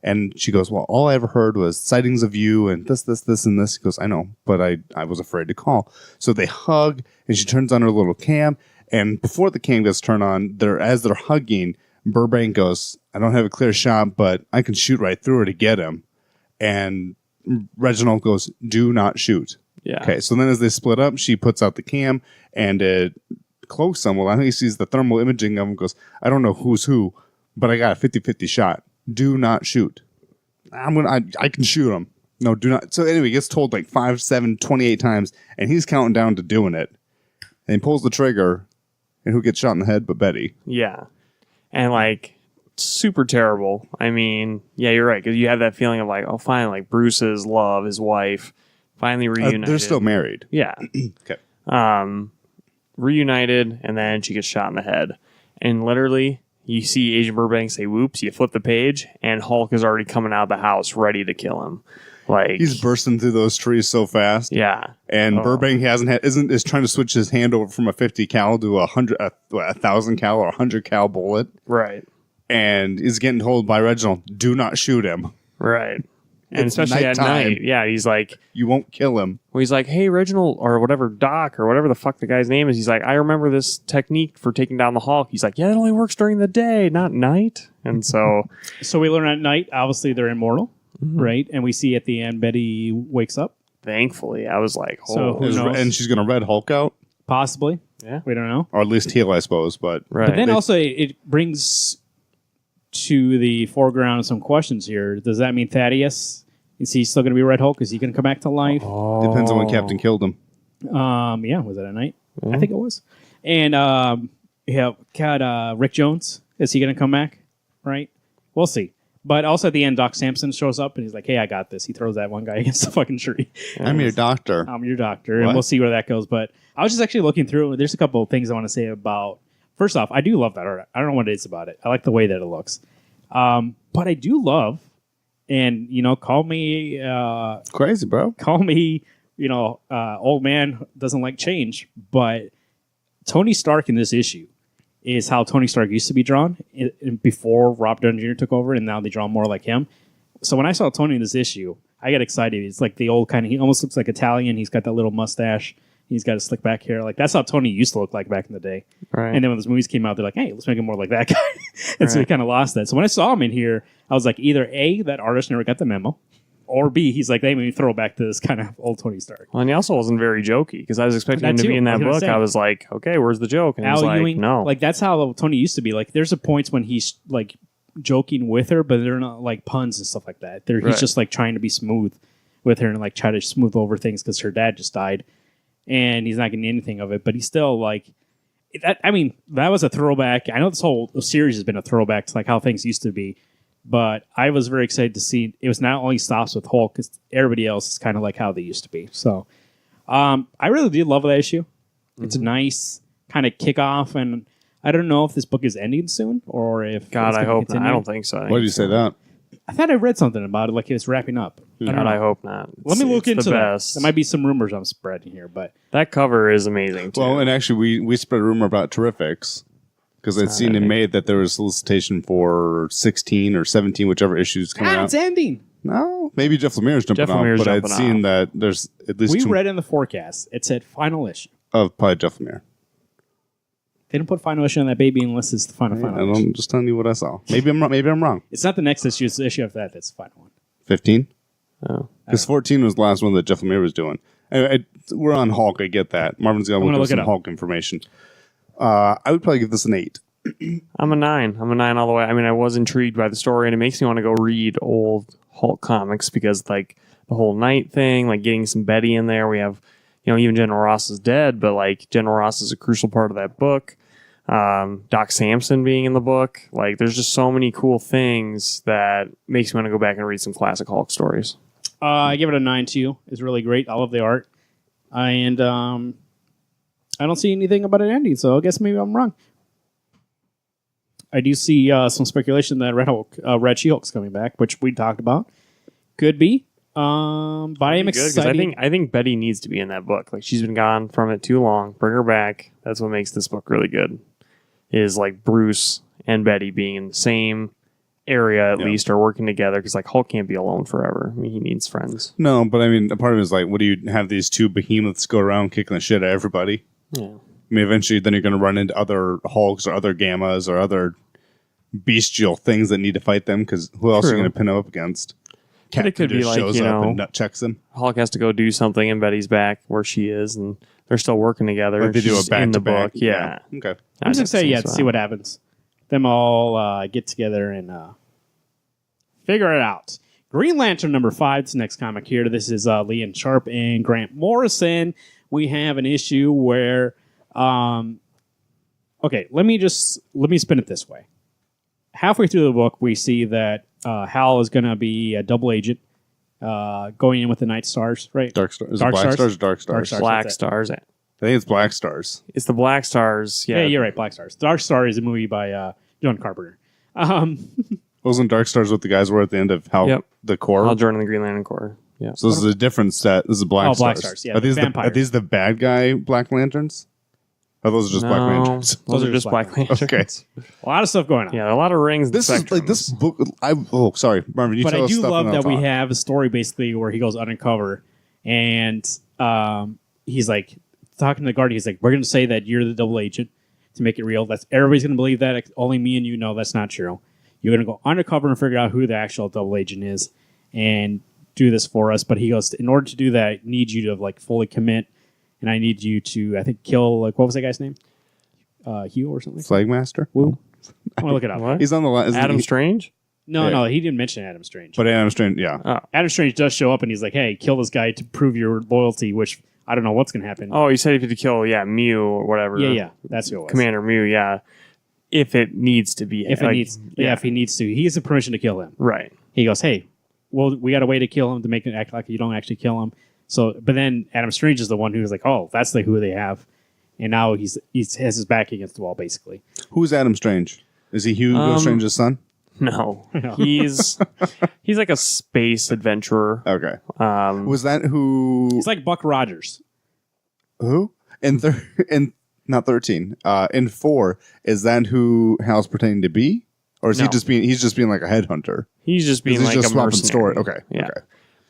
And she goes, well, all I ever heard was sightings of you and this, and this. He goes, I know, but I was afraid to call. So they hug, and she turns on her little cam. And before the cam gets turned on, as they're hugging, Burbank goes, I don't have a clear shot, but I can shoot right through her to get him. And Reginald goes, do not shoot. Yeah. Okay, so then as they split up, she puts out the cam and it cloaks him. Well, I think he sees the thermal imaging of him and goes, I don't know who's who, but I got a 50-50 shot. Do not shoot. I can shoot him. No, do not. So anyway, he gets told like 5, 7, 28 times, and he's counting down to doing it. And he pulls the trigger, and who gets shot in the head but Betty? Yeah. And like super terrible. I mean, yeah, you're right, because you have that feeling of like, oh, fine, like Bruce's love, his wife, finally reunited. They're still married. Yeah. Okay. Reunited, and then she gets shot in the head. And literally, you see Agent Burbank say, whoops, you flip the page, and Hulk is already coming out of the house ready to kill him. Like he's bursting through those trees so fast. Yeah. And Burbank is trying to switch his hand over from a 50 cal to a 1,000 cal or 100 cal bullet. Right. And is getting told by Reginald, do not shoot him. Right. And It's especially nighttime. at night. Yeah, he's like, you won't kill him. well, he's like, hey, Reginald, or whatever, Doc, or whatever the fuck the guy's name is. He's like, I remember this technique for taking down the Hulk. He's like, yeah, it only works during the day, not night. And so we learn at night, obviously, they're immortal, right? And we see at the end, Betty wakes up. thankfully, I was like, So oh, who knows? And she's going to Red Hulk out, Possibly. yeah. We don't know. or at least heal, I suppose. But Right. But then also, it brings to the foreground some questions here. Does that mean Thaddeus, is he still going to be Red Hulk? Is he going to come back to life? depends on when Captain killed him. Yeah, was that at night? I think it was. And got Rick Jones. Is he going to come back? Right? We'll see. But also at the end, Doc Samson shows up and he's like, hey, I got this. He throws that one guy against the fucking tree. I'm your doctor. I'm your doctor. What? And we'll see where that goes. But I was just actually looking through. There's a couple of things I want to say about. First off, I do love that art. I don't know what it is about it. I like the way that it looks. But I do love, and, call me... Crazy, bro. call me, old man doesn't like change, but Tony Stark in this issue is how Tony Stark used to be drawn before Rob Downey Jr. took over, and now they draw more like him. So when I saw Tony in this issue, I got excited. It's like the old kind of, he almost looks like Italian. He's got that little mustache. He's got a slick back hair. Like, that's how Tony used to look like back in the day. Right. And then when those movies came out, they're like, hey, let's make him more like that guy. And so he kind of lost that. So when I saw him in here, I was like, either A, that artist never got the memo, or B, he's like, they made me throw back to this kind of old Tony Stark. Well, and he also wasn't very jokey because I was expecting him to be in that book. I was like, okay, where's the joke? And he's like, Ewing, no. like, that's how Tony used to be. Like, there's a points when he's like joking with her, but they're not like puns and stuff like that. He's just like trying to be smooth with her and like try to smooth over things because her dad just died. And he's not getting anything of it, but he's still like that. I mean, that was a throwback. I know this whole series has been a throwback to like how things used to be, but I was very excited to see it was not only stops with Hulk, because everybody else is kind of like how they used to be. So I really did love that issue. It's a nice kind of kickoff, and I don't know if this book is ending soon or if God, it's I gonna hope not. continue. I don't think so. Why did you say that? I thought I read something about it, like it's wrapping up. I don't God, know. I hope not. Let me look It's into the that. best. There might be some rumors I'm spreading here, but That cover is amazing too. Well, and actually, we spread a rumor about Terrifics because I'd seen in May that there was a solicitation for 16 or 17, whichever issues coming out. it's ending. No, maybe Jeff Lemire's jumping Jeff off, Lemire's but I'd jumping seen off. that there's at least We two read in the forecast. It said final issue. of probably Jeff Lemire. They didn't put final issue on that baby unless it's the final issue. I'm just telling you what I saw. Maybe I'm wrong. Maybe I'm wrong. It's not the next issue. It's the issue after that. That's the final one. 15? Oh. Because 14 was the last one that Jeff Lemire was doing. We're on Hulk. I get that. Marvin's got to gonna look look up some it up. Hulk information. I would probably give this an 8. I'm a 9. I'm a 9 all the way. I mean, I was intrigued by the story, and it makes me want to go read old Hulk comics because, like, the whole night thing, like getting some Betty in there. We have, even General Ross is dead, but like General Ross is a crucial part of that book. Doc Samson being in the book, like, there's just so many cool things that makes me want to go back and read some classic Hulk stories. I give it a 9 too. It's really great. I love the art, and I don't see anything about it ending. So I guess maybe I'm wrong. I do see some speculation that Red She-Hulk's coming back, which we talked about. Could be. But I am Good, 'cause excited. I think Betty needs to be in that book. Like, she's been gone from it too long. Bring her back. That's what makes this book really good. Is like Bruce and Betty being in the same area at least, or working together, because like Hulk can't be alone forever. I mean, he needs friends. No, but I mean, a part of it is like, what do you have these two behemoths go around kicking the shit out of everybody? Yeah. I mean, eventually, then you're going to run into other Hulks or other Gammas or other bestial things that need to fight them, because who else are you True. going to pin them up against? But it could be just like, shows up and nut checks him. Hulk has to go do something, and Betty's back where she is, and they're still working together. Like they do a She's in the back-to-back. book. Yeah. Okay. I'm just excited, That to seems see what happens. Them all get together and figure it out. Green Lantern number 5. It's the next comic here. This is Liam Sharp and Grant Morrison. We have an issue where, okay, let me spin it this way. Halfway through the book, we see that Hal is going to be a double agent, going in with the Night Stars, right? Dark Stars. Is Dark it Black Stars? Stars or Dark Stars? Dark Stars. Black that's it. Stars. I think it's Black Stars. It's the Black Stars. Yeah, Yeah, you're right. Black Stars. Dark Star is a movie by John Carpenter. Wasn't Dark Stars what the guys were at the end of how Yep. the core? Hal Jordan and the Green Lantern Corps. Yeah. So this is a different set. This is Black Oh, Stars. Black Stars, yeah, Are these vampires. are these the bad guy Black Lanterns? Or those are just Black Lanterns? Those are just Black Lanterns. Okay. A lot of stuff going on. Yeah, a lot of rings. This is like this book. Sorry, Marvin. You But tell I us do stuff love and I'll that we talk. have a story basically where he goes undercover and he's like talking to the guard. He's like, "We're going to say that you're the double agent to make it real. That's everybody's going to believe that. Only me and you know that's not true. You're going to go undercover and figure out who the actual double agent is and do this for us." But he goes, "In order to do that, I need you to like fully commit, and I need you to, I think, kill like what was that guy's name? Hugh or something. Flagmaster. Woo. I'm gonna look it up. What? He's on the line. Adam Strange? No, Yeah. no, he didn't mention Adam Strange. But Adam Strange, yeah. Oh. Adam Strange does show up and he's like, "Hey, kill this guy to prove your loyalty," which I don't know what's going to happen. Oh, you said if you had to kill, Mew or whatever. yeah, that's who it was. Commander Mew, yeah. If it needs to be. If it needs, if he needs to, he has the permission to kill him. Right. He goes, "Hey, well, we got a way to kill him to make it act like you don't actually kill him." So, but then Adam Strange is the one who's like, "Oh, that's who they have," and now he has his back against the wall, basically. Who's Adam Strange? Is he Hugo Strange's son? No. He's like a space adventurer. Okay. Um, Was that who? It's like Buck Rogers. Who? In not 13. In 4, is that who Hal's pretending to be? Or is he No. just being? He's just being like a headhunter. he's just being He's like just a swapping mercenary. story. Okay. Yeah. Okay.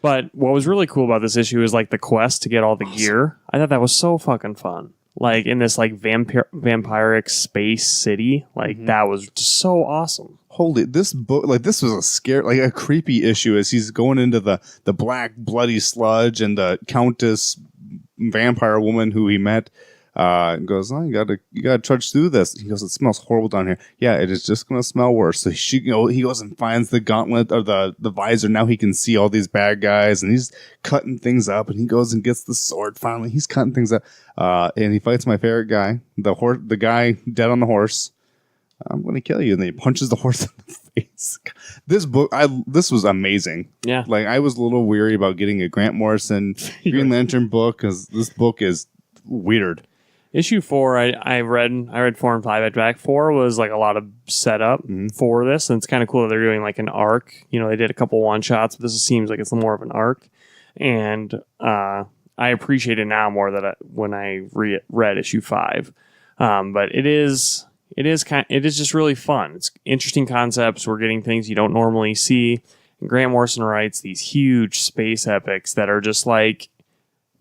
But what was really cool about this issue is like the quest to get all the gear. I thought that was so fucking fun. Like in this like vampiric space city. Like that was just so awesome. Holy, this book, like this was a creepy issue as he's going into the black bloody sludge and the countess vampire woman who he met goes, "Oh, you gotta trudge through this." He goes, "It smells horrible down here." Yeah, it is just gonna smell worse. So he goes and finds the gauntlet or the visor. Now he can see all these bad guys and he's cutting things up, and he goes and gets the sword. Finally, he's cutting things up, and he fights my favorite guy, the guy dead on the horse. "I'm going to kill you," and then he punches the horse in the face. This was amazing. Yeah. Like I was a little weary about getting a Grant Morrison Green Lantern book because this book is weird. Issue 4, I read 4 and 5 at back. 4 was like a lot of setup for this, and it's kind of cool that they're doing like an arc. You know, they did a couple one shots, but this seems like it's more of an arc, and I appreciate it now more than when I read issue 5. But it is just really fun. It's interesting concepts. We're getting things you don't normally see. And Grant Morrison writes these huge space epics that are just like,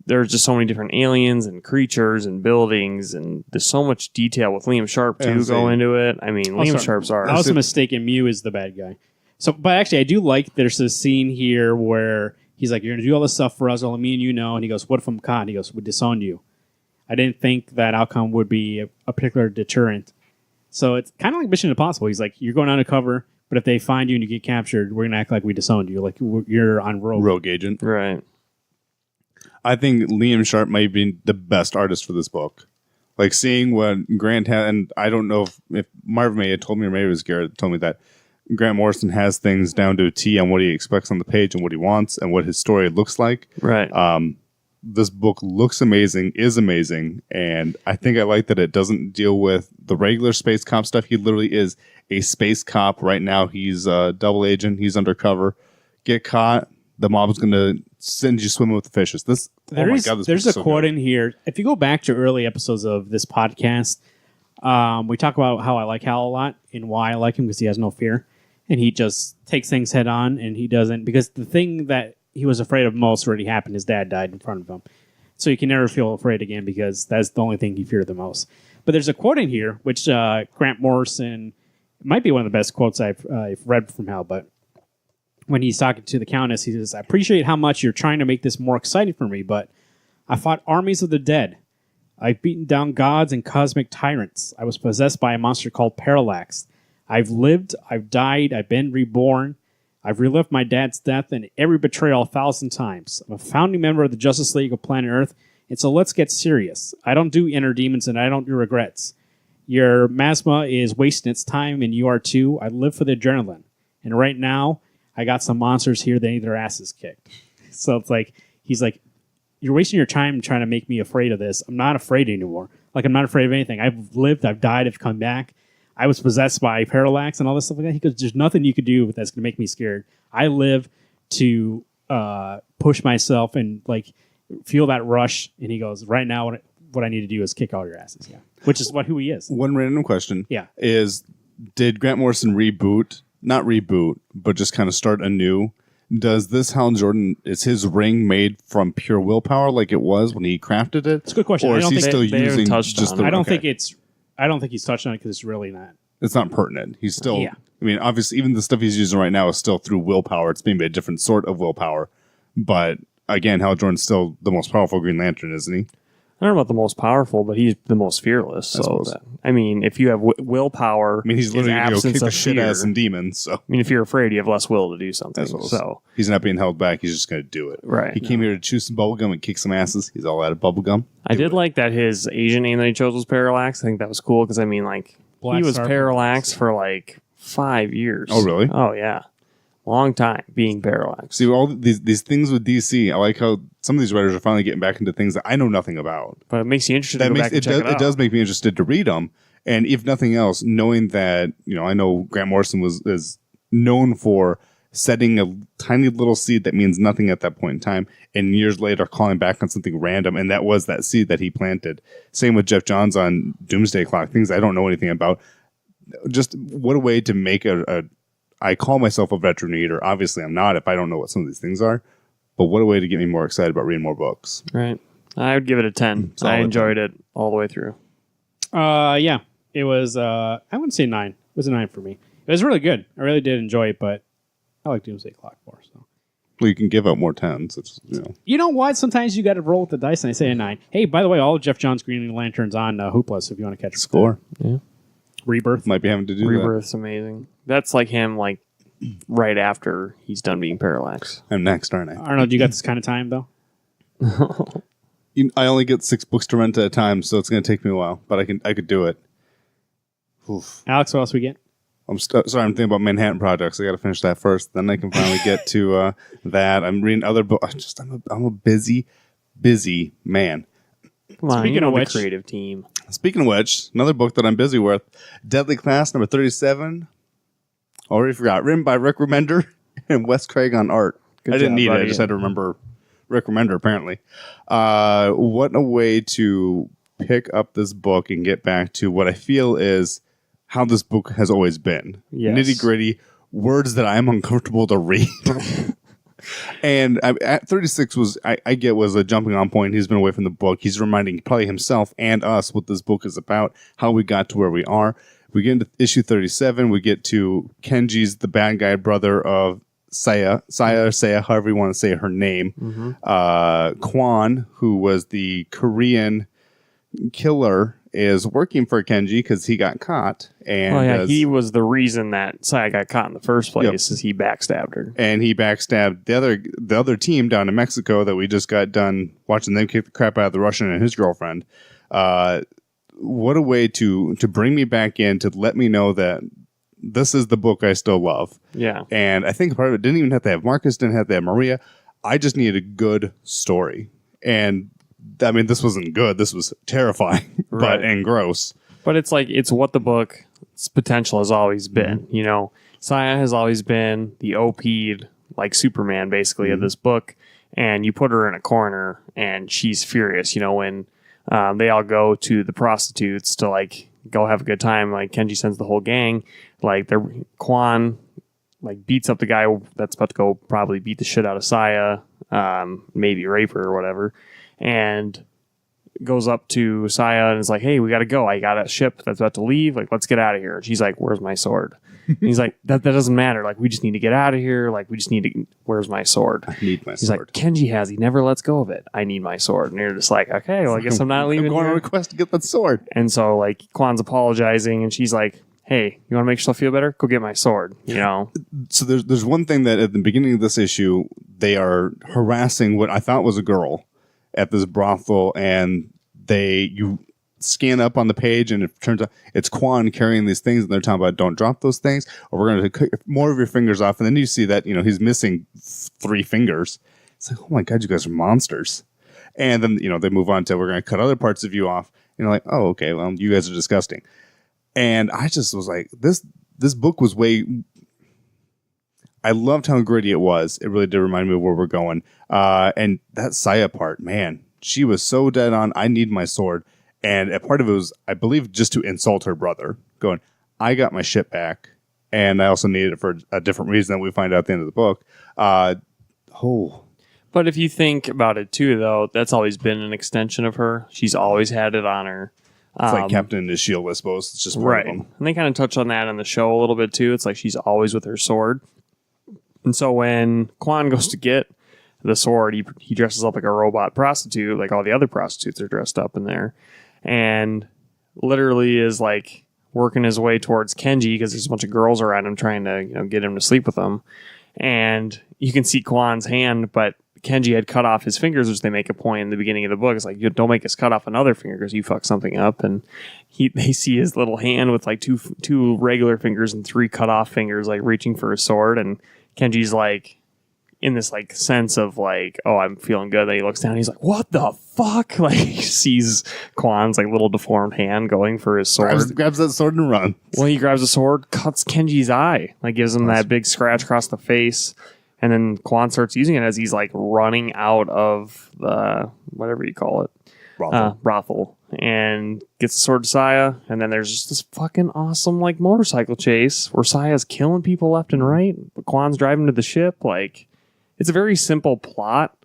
there's just so many different aliens and creatures and buildings, and there's so much detail with Liam Sharp too go into it. I mean, Liam Sharp's art. I was mistaken. Mew is the bad guy. So, but actually, I do like there's a scene here where he's like, "You're going to do all this stuff for us, only me and you know." And he goes, "What if I'm caught?" He goes, "We disown you." I didn't think that outcome would be a particular deterrent. So it's kind of like Mission Impossible. He's like, "You're going undercover, but if they find you and you get captured, we're going to act like we disowned you, like you're on rogue agent." Right. I think Liam Sharp might be the best artist for this book. Like seeing what Grant had, and I don't know if Marv may have told me, or maybe it was Garrett that told me that Grant Morrison has things down to a T on what he expects on the page and what he wants and what his story looks like. Right. This book looks amazing, is amazing, and I think I like that it doesn't deal with the regular space cop stuff. He literally is a space cop right now. He's a double agent. He's undercover. Get caught. The mob's going to send you swimming with the fishes. This there's a quote in here. If you go back to early episodes of this podcast, we talk about how I like Hal a lot and why I like him, because he has no fear and he just takes things head on, and he doesn't, because the thing that he was afraid of most already happened. His dad died in front of him. So you can never feel afraid again, because that's the only thing he feared the most. But there's a quote in here, which Grant Morrison, might be one of the best quotes I've read from Hal, but when he's talking to the Countess, he says, "I appreciate how much you're trying to make this more exciting for me, but I fought armies of the dead. I've beaten down gods and cosmic tyrants. I was possessed by a monster called Parallax. I've lived, I've died, I've been reborn. I've relived my dad's death and every betrayal 1,000 times. I'm a founding member of the Justice League of Planet Earth, and so let's get serious. I don't do inner demons, and I don't do regrets. Your Masma is wasting its time, and you are too. I live for the adrenaline. And right now, I got some monsters here that need their asses kicked." So it's like, he's like, "You're wasting your time trying to make me afraid of this. I'm not afraid anymore. Like, I'm not afraid of anything. I've lived, I've died, I've come back. I was possessed by Parallax and all this stuff like that." He goes, "There's nothing you could do that's going to make me scared. I live to push myself and like feel that rush." And he goes, "Right now, what I need to do is kick all your asses." Yeah, which is who he is. One random question. Yeah. Is, did Grant Morrison not reboot, but just kind of start anew? Does this Hal Jordan, is his ring made from pure willpower like it was when he crafted it? It's a good question. Or is he still they using touched just on the... it. I don't think he's touched on it, because it's really not. It's not pertinent. He's still... Yeah. I mean, obviously, even the stuff he's using right now is still through willpower. It's maybe a different sort of willpower. But, again, Hal Jordan's still the most powerful Green Lantern, isn't he? I don't know about the most powerful, but he's the most fearless. I mean, if you have willpower, I mean, he's literally going to go kick the shit fear. out of some demons. So. I mean, if you're afraid, you have less will to do something. So he's not being held back. He's just going to do it. Right. He came here to chew some bubblegum and kick some asses. He's all out of bubblegum. I did like that his Asian name that he chose was Parallax. I think that was cool, because, I mean, like, Black he was Star Parallax for like 5 years. Oh, really? Oh, yeah. Long time being Parallax. See, all these things with DC, I like how some of these writers are finally getting back into things that I know nothing about. But it makes you interested to go back and check it out. It does make me interested to read them. And if nothing else, knowing that, I know Grant Morrison is known for setting a tiny little seed that means nothing at that point in time, and years later calling back on something random, and that was that seed that he planted. Same with Jeff Johns on Doomsday Clock, things I don't know anything about. Just what a way to make I call myself a veteran reader. Obviously, I'm not if I don't know what some of these things are. But what a way to get me more excited about reading more books. Right. I would give it a 10. I enjoyed it all the way through. Yeah. It was, I wouldn't say 9. It was a 9 for me. It was really good. I really did enjoy it, but I like Doomsday Clock more. So. Well, you can give out more 10s. It's, You know what? Sometimes you got to roll with the dice, and I say a 9. Hey, by the way, all of Jeff John's Green Lantern's on Hoopla, so if you want to catch a score. Yeah. Rebirth. Might be having to do Rebirth's amazing. That's like him, like, right after he's done being Parallax. I'm next, aren't I? Arnold, you got this kind of time, though? I only get 6 books to rent at a time, so it's going to take me a while, but I could do it. Oof. Alex, what else we get? Sorry, I'm thinking about Manhattan Projects. I got to finish that first. Then I can finally get to that. I'm reading other books. I'm a busy man. Come on, Speaking you know of the which- creative team. Speaking of which, another book that I'm busy with, Deadly Class number 37. Already forgot. Written by Rick Remender and Wes Craig on art. Good I didn't job, need it. I buddy. just had to remember Rick Remender, apparently. What a way to pick up this book and get back to what I feel is how this book has always been. Yes. Nitty gritty, words that I'm uncomfortable to read. And at 36 I get was a jumping on point. He's been away from the book. He's reminding probably himself and us what this book is about, how we got to where we are. We get into issue 37. We get to Kenji's the bad guy brother of Saya, however you want to say her name. Kwan, who was the Korean killer, is working for Kenji because he got caught. And he was the reason that Saya got caught in the first place. Yep. Is he backstabbed her? And he backstabbed the other team down in Mexico that we just got done watching them kick the crap out of the Russian and his girlfriend. What a way to bring me back in, to let me know that this is the book I still love. Yeah. And I think part of it didn't even have to have Marcus, didn't have to have Maria. I just needed a good story. And I mean, this wasn't good. This was terrifying, Right. and gross. But it's like, it's what the book's potential has always been. You know, Saya has always been the OP'd, like Superman, basically, of this book. And you put her in a corner and she's furious. You know, when they all go to the prostitutes to like go have a good time, like Kenji sends the whole gang, like Kwan like beats up the guy that's about to go probably beat the shit out of Saya, maybe rape her or whatever, and goes up to Saya and is like, hey, we gotta go. I got a ship that's about to leave. Like, let's get out of here. And she's like, where's my sword? And he's like, that doesn't matter. Like, we just need to get out of here. Like, we just need to, where's my sword? I need my He's sword. like, Kenji has. He never lets go of it. I need my sword. And you're just like, okay, well, I guess I'm not leaving I'm going on here. a quest to get that sword. And so, like, Kwan's apologizing, and she's like, hey, you want to make yourself feel better? Go get my sword, you know? So there's one thing that at the beginning of this issue, they are harassing what I thought was a girl at this brothel, and you scan up on the page, and it turns out it's Kwan carrying these things, and they're talking about don't drop those things, or we're going to cut more of your fingers off. And then you see that, you know, he's missing 3 fingers. It's like, oh my God, you guys are monsters. And then, you know, they move on to, we're going to cut other parts of you off. And you're like, oh, okay, well, you guys are disgusting. And I just was like, this book was I loved how gritty it was. It really did remind me of where we're going. And that Saya part, man, she was so dead on. I need my sword. And a part of it was, I believe, just to insult her brother, going, I got my shit back. And I also needed it for a different reason that we find out at the end of the book. But if you think about it too, though, that's always been an extension of her. She's always had it on her. It's like Captain and his shield, I suppose. It's just part Right. of them. And they kind of touch on that in the show a little bit too. It's like she's always with her sword. And so when Kwan goes to get the sword, he dresses up like a robot prostitute, like all the other prostitutes are dressed up in there, and literally is like working his way towards Kenji because there's a bunch of girls around him trying to, you know, get him to sleep with them. And you can see Kwan's hand, but Kenji had cut off his fingers, which they make a point in the beginning of the book. It's like, you don't make us cut off another finger because you fucked something up. And they see his little hand with like two regular fingers and 3 cut off fingers, like reaching for his sword. And Kenji's like in this like sense of like, oh, I'm feeling good. Then he looks down and he's like, what the fuck? Like he sees Kwan's like little deformed hand going for his sword. Grabs that sword and runs. Well, he grabs the sword, cuts Kenji's eye, like gives him that big scratch across the face. And then Kwan starts using it as he's like running out of the, whatever you call it, brothel, and gets the sword to Saya. And then there's just this fucking awesome like motorcycle chase where Saya's killing people left and right, but Kwan's driving to the ship. Like, it's a very simple plot,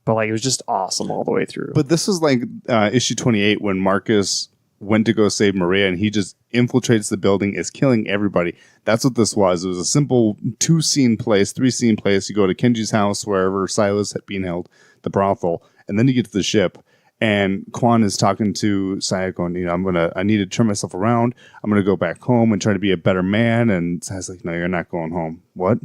but like it was just awesome all the way through. But this is like issue 28 when Marcus went to go save Maria, and he just infiltrates the building, is killing everybody. That's what this was. It was a simple 2-scene place, 3-scene place. You go to Kenji's house, wherever Silas had been held, the brothel, and then you get to the ship. And Kwan is talking to Saya, going, you know, I need to turn myself around. I'm gonna go back home and try to be a better man. And Saya's like, no, you're not going home. What?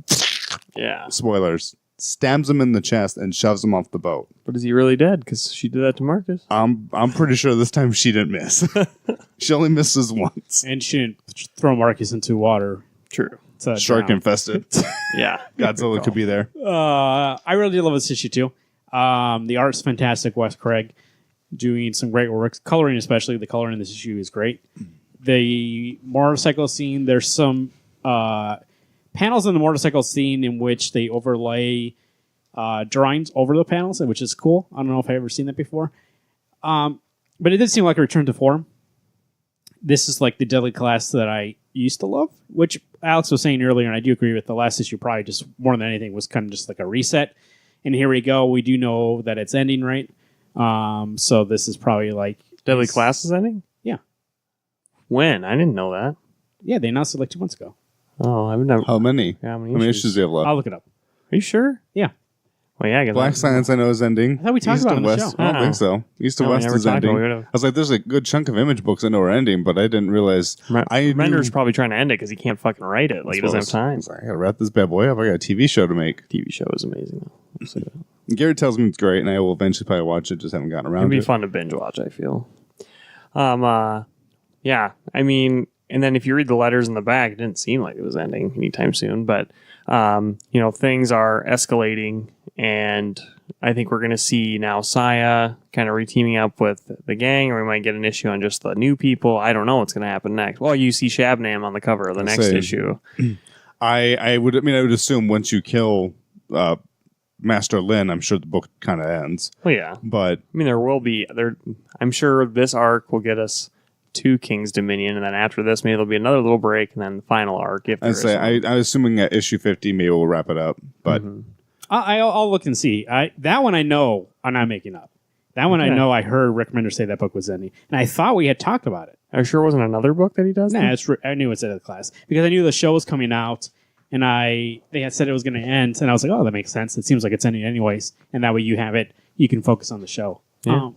Yeah. Spoilers. Stabs him in the chest and shoves him off the boat. But is he really dead? Because she did that to Marcus. I'm pretty sure this time she didn't miss. She only misses once. And she didn't throw Marcus into water. True. Shark infested. Yeah. Godzilla could be there. I really love this issue too. The art's fantastic, Wes Craig. doing some great work. Coloring, especially the coloring in this issue, is great. The motorcycle scene, there's some panels in the motorcycle scene in which they overlay drawings over the panels, which is cool. I don't know if I've ever seen that before. But it did seem like a return to form. This is like the Deadly Class that I used to love, which Alex was saying earlier, and I do agree with the last issue probably just more than anything was kind of just like a reset. And here we go. We do know that it's ending, right? So this is probably like... Deadly Class is ending? Yeah. When? I didn't know that. Yeah, they announced it like 2 months ago. Oh, I've never... How many? Yeah, how many issues do you have left? I'll look it up. Are you sure? Yeah. Well, yeah, I guess Black Science, I know, is ending. I thought we talked East about it and on the West. show. I don't think so. East and No, we West never is talked ending. about it. I was like, there's a good chunk of Image books I know are ending, but I didn't realize. Remender's probably trying to end it because he can't fucking write it. Like, he doesn't have time. I was like, I gotta wrap this bad boy up. I got a TV show to make. TV show is amazing, though. Gary tells me it's great, and I will eventually probably watch it. Just haven't gotten around It'd be to it. fun to binge watch, I feel. Yeah, I mean, and then if you read the letters in the back, it didn't seem like it was ending anytime soon, but things are escalating, and I think we're going to see now Saya kind of reteaming up with the gang, or we might get an issue on just the new people. I don't know what's going to happen next. Well, you see Shabnam on the cover of the next issue. I would assume once you kill Master Lin, I'm sure the book kind of ends. Well, yeah. But I mean, there will be I'm sure this arc will get us to King's Dominion, and then after this, maybe there'll be another little break, and then the final arc. If I'd say I'm assuming at issue 50, maybe we'll wrap it up. But I'll look and see. That one I know I'm not making up. That one I know I heard Rick Remender say that book was ending, and I thought we had talked about it. Are you sure it wasn't another book that he does? Nah, I knew it's Deadly Class because I knew the show was coming out, and they had said it was going to end, and I was like, oh, that makes sense. It seems like it's ending anyways, and that way you have it. You can focus on the show. Yeah.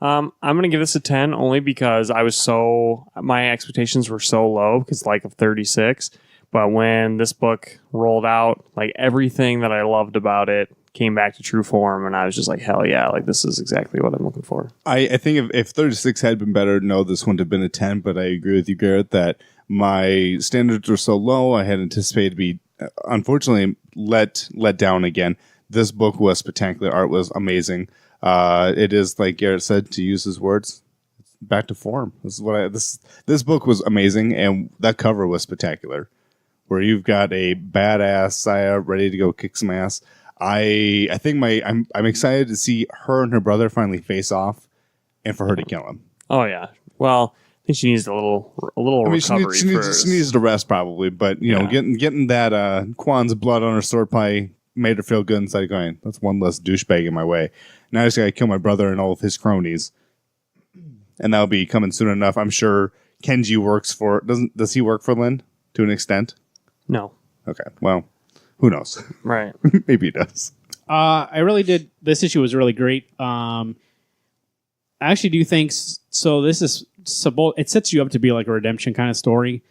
I'm going to give this a 10 only because my expectations were so low because like of 36. But when this book rolled out, like everything that I loved about it came back to true form. And I was just like, hell yeah, like this is exactly what I'm looking for. I think if 36 had been better, no, this wouldn't have been a 10. But I agree with you, Garrett, that my standards were so low. I had anticipated to be, unfortunately, let down again. This book was spectacular. Art was amazing. It is, like Garrett said, to use his words, back to form. This is what this book was amazing, and that cover was spectacular. Where you've got a badass Saya ready to go kick some ass. I think I'm excited to see her and her brother finally face off, and for her to kill him. Oh yeah. Well, I think she needs a little recovery. She needs to rest probably, but getting that Kwan's blood on her sword probably made her feel good inside, going, that's one less douchebag in my way. Now I just gotta kill my brother and all of his cronies, and that'll be coming soon enough. I'm sure Kenji works for. Does he work for Lin to an extent? No. Okay. Well, who knows? Right. Maybe he does. I really did. This issue was really great. I actually do think so. This is it sets you up to be like a redemption kind of story,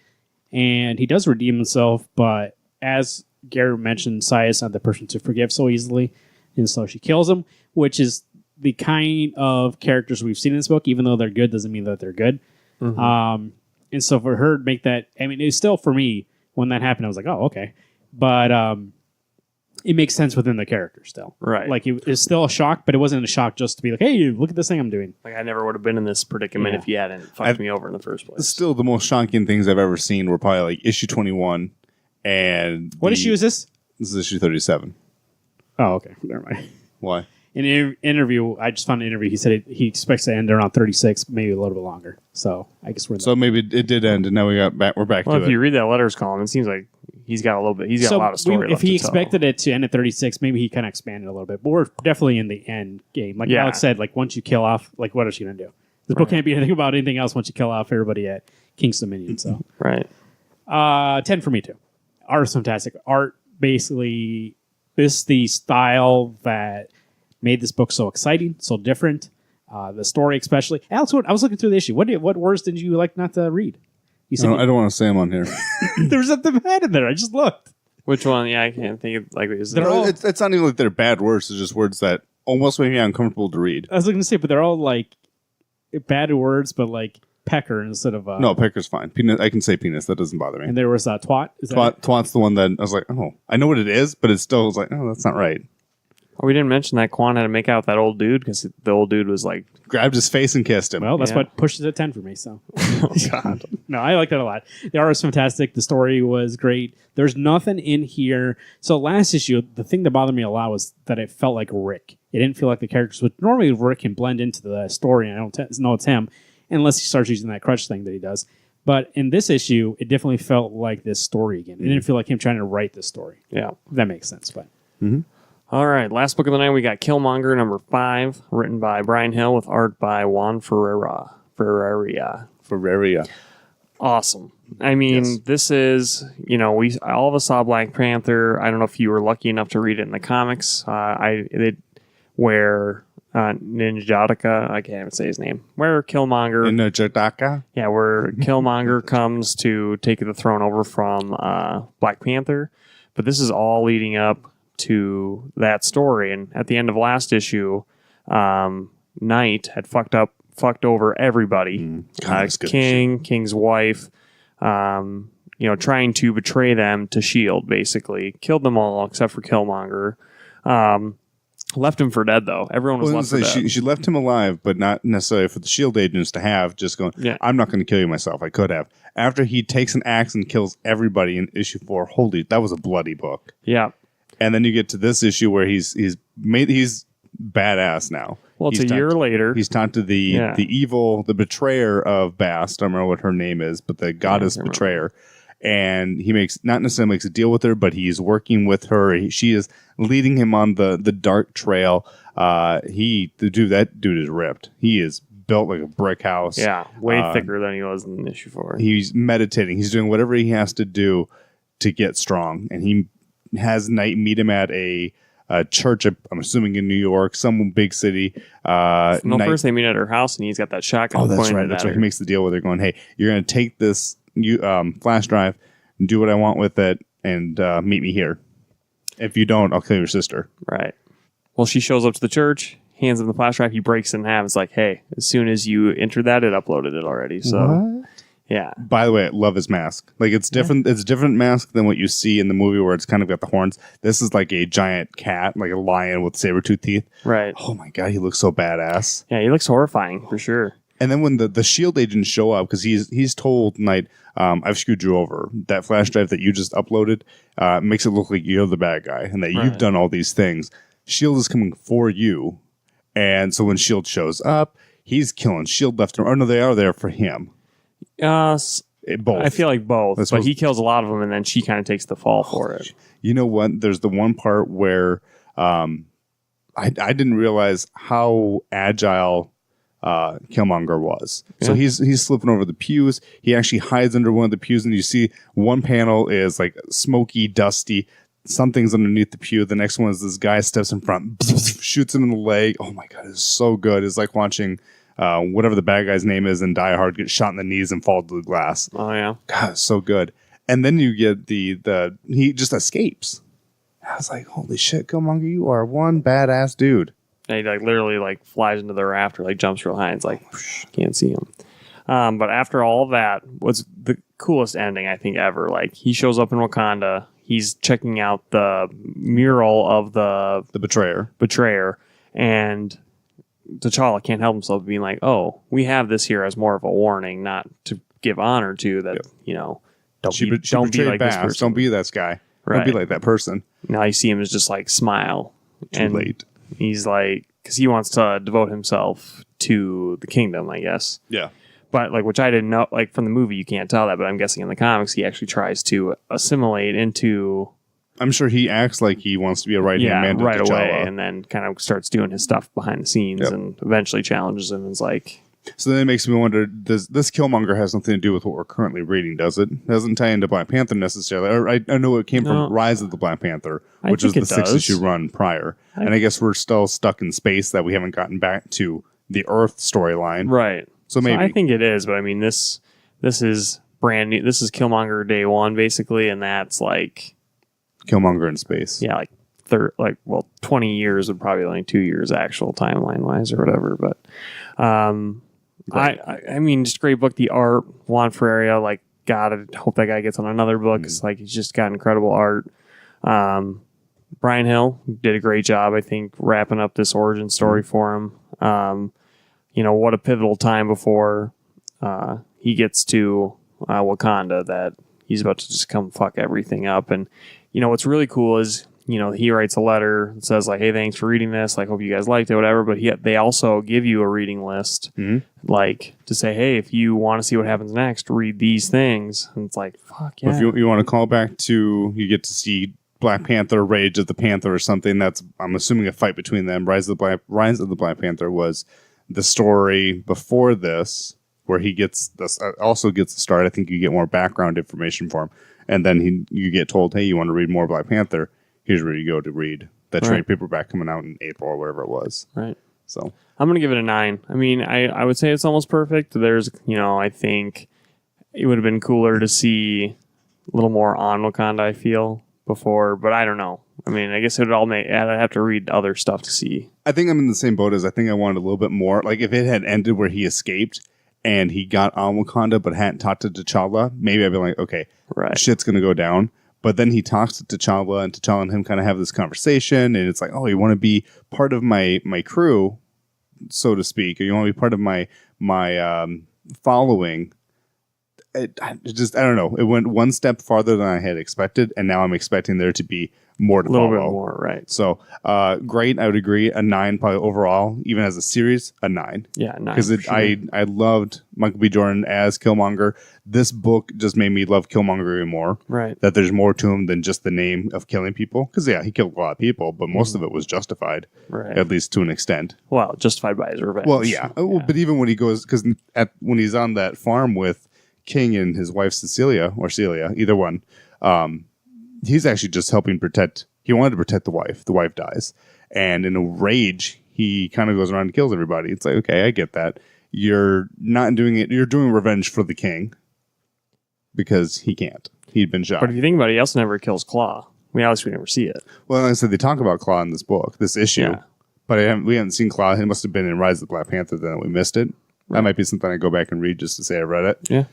and he does redeem himself. But as Gary mentioned, Saya's not the person to forgive so easily, and so she kills him, which is the kind of characters we've seen in this book. Even though they're good, doesn't mean that they're good. Mm-hmm. And so for her to make that, I mean, it's still for me. When that happened, I was like, oh, okay. But it makes sense within the character still. Right. Like, it was still a shock, but it wasn't a shock just to be like, hey, look at this thing I'm doing. Like, I never would have been in this predicament if you hadn't fucked me over in the first place. Still, the most shocking things I've ever seen were probably like issue 21 and... What issue is this? This is issue 37. Oh, okay. Never mind. Why? In an interview, I just found an interview. He said he expects to end around 36, maybe a little bit longer. So I guess we're so maybe it did end, and now we're back well, to it. If you read that letters column, it seems like he's got a little bit. He's got a lot of story. If he left expected it to end at 36, maybe he kind of expanded a little bit. But we're definitely in the end game. Like Alex said, like once you kill off, like what is she gonna do? This book can't be anything about anything else once you kill off everybody at King's Dominion. So right, 10 for me too. Art is fantastic. Art basically is the style that made this book so exciting, so different. The story, especially. Alex, I was looking through the issue. What words did you like not to read? You said I don't want to say them on here. There's something bad in there. I just looked. Which one? Yeah, I can't think of. Like, is it's not even like they're bad words. It's just words that almost make me uncomfortable to read. I was looking to say, but they're all like bad words, but like pecker instead of no, pecker's fine. Penis, I can say penis. That doesn't bother me. And there was twat. Is that twat's the one that I was like, oh, I know what it is, but it still was like, oh, that's not right. Oh, we didn't mention that Quan had to make out with that old dude because the old dude was like, Grabbed his face and kissed him. Well, that's Yeah. what pushes it 10 for me. So, God. no, I like that a lot. The art was fantastic. The story was great. There's nothing in here. So, last issue, the thing that bothered me a lot was that it felt like Rick. It didn't feel like the characters would. Normally, Rick can blend into the story, and I don't know it's him, unless he starts using that crutch thing that he does. But in this issue, it definitely felt like this story again. It didn't feel like him trying to write this story. yeah. If that makes sense. But All right, last book of the night, we got Killmonger number 5, written by Brian Hill with art by Juan Ferreira. Ferreria. Awesome. I mean, Yes. this is, we all of us saw Black Panther. I don't know if you were lucky enough to read it in the comics. Where Ninjatica, I can't even say his name, where Killmonger, In Jadaka. where Killmonger comes to take the throne over from Black Panther. But this is all leading up to that story. And at the end of last issue, Knight had fucked over everybody. God, that's good King's wife, trying to betray them to S.H.I.E.L.D., basically. Killed them all except for Killmonger. Left him for dead, though. Everyone was left for dead. She left him alive, but not necessarily for the S.H.I.E.L.D. agents to have, just going, Yeah. I'm not going to kill you myself. I could have. After he takes an axe and kills everybody in issue 4, holy, that was a bloody book. Yeah. And then you get to this issue where he's badass now. Well, it's He's a year later. He's talked to the evil, the betrayer of Bast. I don't remember what her name is, but the goddess betrayer. And he not necessarily makes a deal with her, but he's working with her. She is leading him on the dark trail. That dude is ripped. He is built like a brick house. Yeah, way thicker than he was in issue 4. He's meditating. He's doing whatever he has to do to get strong. And he has Knight meet him at a church, I'm assuming in New York, some big city. First they meet at her house, and he's got that shotgun. Oh, that's pointed right. at That's her. right. He makes the deal with her, going, "Hey, you're going to take this flash drive and do what I want with it, and meet me here. If you don't, I'll kill your sister." Right. Well, she shows up to the church, hands him the flash drive. He breaks it in half. It's like, hey, as soon as you entered that, it uploaded it already. So, yeah. By the way, I love his mask. Like, it's different. It's a different mask than what you see in the movie, where it's kind of got the horns. This is like a giant cat, like a lion with saber-tooth teeth. Right. Oh my god, he looks so badass. Yeah, he looks horrifying for sure. And then when the S.H.I.E.L.D. agents show up, because he's told Knight, I've screwed you over. That flash drive that you just uploaded makes it look like you're the bad guy and that you've done all these things. S.H.I.E.L.D. is coming for you. And so when S.H.I.E.L.D. shows up, he's killing S.H.I.E.L.D. left and right. Oh, no, they are there for him. Both. I feel like both. But he kills a lot of them, and then she kind of takes the fall for it. You know what? There's the one part where I didn't realize how agile Killmonger was. Yeah. So he's slipping over the pews. He actually hides under one of the pews, and you see one panel is like smoky, dusty. Something's underneath the pew. The next one is this guy steps in front, shoots him in the leg. Oh my god, it's so good. It's like watching whatever the bad guy's name is in Die Hard get shot in the knees and fall to the glass. Oh yeah, God, it's so good. And then you get he just escapes. I was like, holy shit, Killmonger, you are one badass dude. And he literally flies into the rafter, jumps real high. And it's like, can't see him. But after all of that, was the coolest ending I think ever. He shows up in Wakanda. He's checking out the mural of the betrayer, and T'Challa can't help himself being like, "Oh, we have this here as more of a warning, not to give honor to that. Don't be like this person. Don't be that guy. Right. Don't be like that person." Now you see him as just smile. Too late. He's because he wants to devote himself to the kingdom, I guess. Yeah. But which I didn't know, from the movie, you can't tell that, but I'm guessing in the comics, he actually tries to assimilate into. I'm sure he acts like he wants to be a right-hand man to right T'Challa. away, and then kind of starts doing his stuff behind the scenes, and eventually challenges him and is like. So then it makes me wonder, does this Killmonger has nothing to do with what we're currently reading, does it? It doesn't tie into Black Panther necessarily. Or I know it came from Rise of the Black Panther, which was the 6-issue run prior. And I guess we're still stuck in space that we haven't gotten back to the Earth storyline. Right. So maybe. I think it is, but I mean, this is brand new. This is Killmonger Day 1, basically, and that's Killmonger in space. Yeah, 20 years would probably only 2 years actual timeline-wise or whatever, but... I mean, just great book. The art, Juan Ferreira, God, I hope that guy gets on another book. It's he's just got incredible art. Brian Hill did a great job, I think, wrapping up this origin story for him. What a pivotal time before he gets to Wakanda that he's about to just come fuck everything up. And, what's really cool is, he writes a letter that says, like, hey, thanks for reading this. Like, hope you guys liked it, whatever. But they also give you a reading list, like, to say, hey, if you want to see what happens next, read these things. And it's like, fuck yeah. If you want to call back to, you get to see Black Panther, Rage of the Panther or something. That's, I'm assuming, a fight between them. Rise of the Black Panther was the story before this, where he gets this, also gets the start. I think you get more background information for him. And then you get told, hey, you want to read more Black Panther? Here's where you go to read that trade paperback coming out in April or whatever it was. Right. So I'm going to give it a 9. I mean, I would say it's almost perfect. There's, I think it would have been cooler to see a little more on Wakanda, I feel, before, but I don't know. I mean, I guess it would all I'd have to read other stuff to see. I think I'm in the same boat as I think I wanted a little bit more. Like, if it had ended where he escaped and he got on Wakanda but hadn't talked to T'Challa, maybe I'd be like, okay, shit's going to go down. But then he talks to T'Challa, and T'Challa and him kind of have this conversation, and it's like, oh, you want to be part of my crew, so to speak, or you want to be part of my following. I don't know. It went one step farther than I had expected, and now I'm expecting there to be more to follow. A little bit more, right. So, great. I would agree. A 9 probably overall. Even as a series, a 9. Yeah, 9. Because I loved Michael B. Jordan as Killmonger. This book just made me love Killmonger even more. Right. That there's more to him than just the name of killing people. Because, yeah, he killed a lot of people, but most of it was justified. Right. At least to an extent. Well, justified by his revenge. Well, yeah. But even when he goes, because when he's on that farm with King and his wife Celia, either one, he's actually just helping protect. He wanted to protect the wife. The wife dies, and in a rage, he kind of goes around and kills everybody. It's like, okay, I get that. You're not doing it. You're doing revenge for the king because he can't. He'd been shot. But if you think about it, he also never kills Claw. I mean, obviously we never see it. Well, like I said, they talk about Claw in this book, this issue, Yeah. but we haven't seen Claw. It must have been in Rise of the Black Panther. Then we missed it. That might be something I go back and read just to say I read it. Yeah.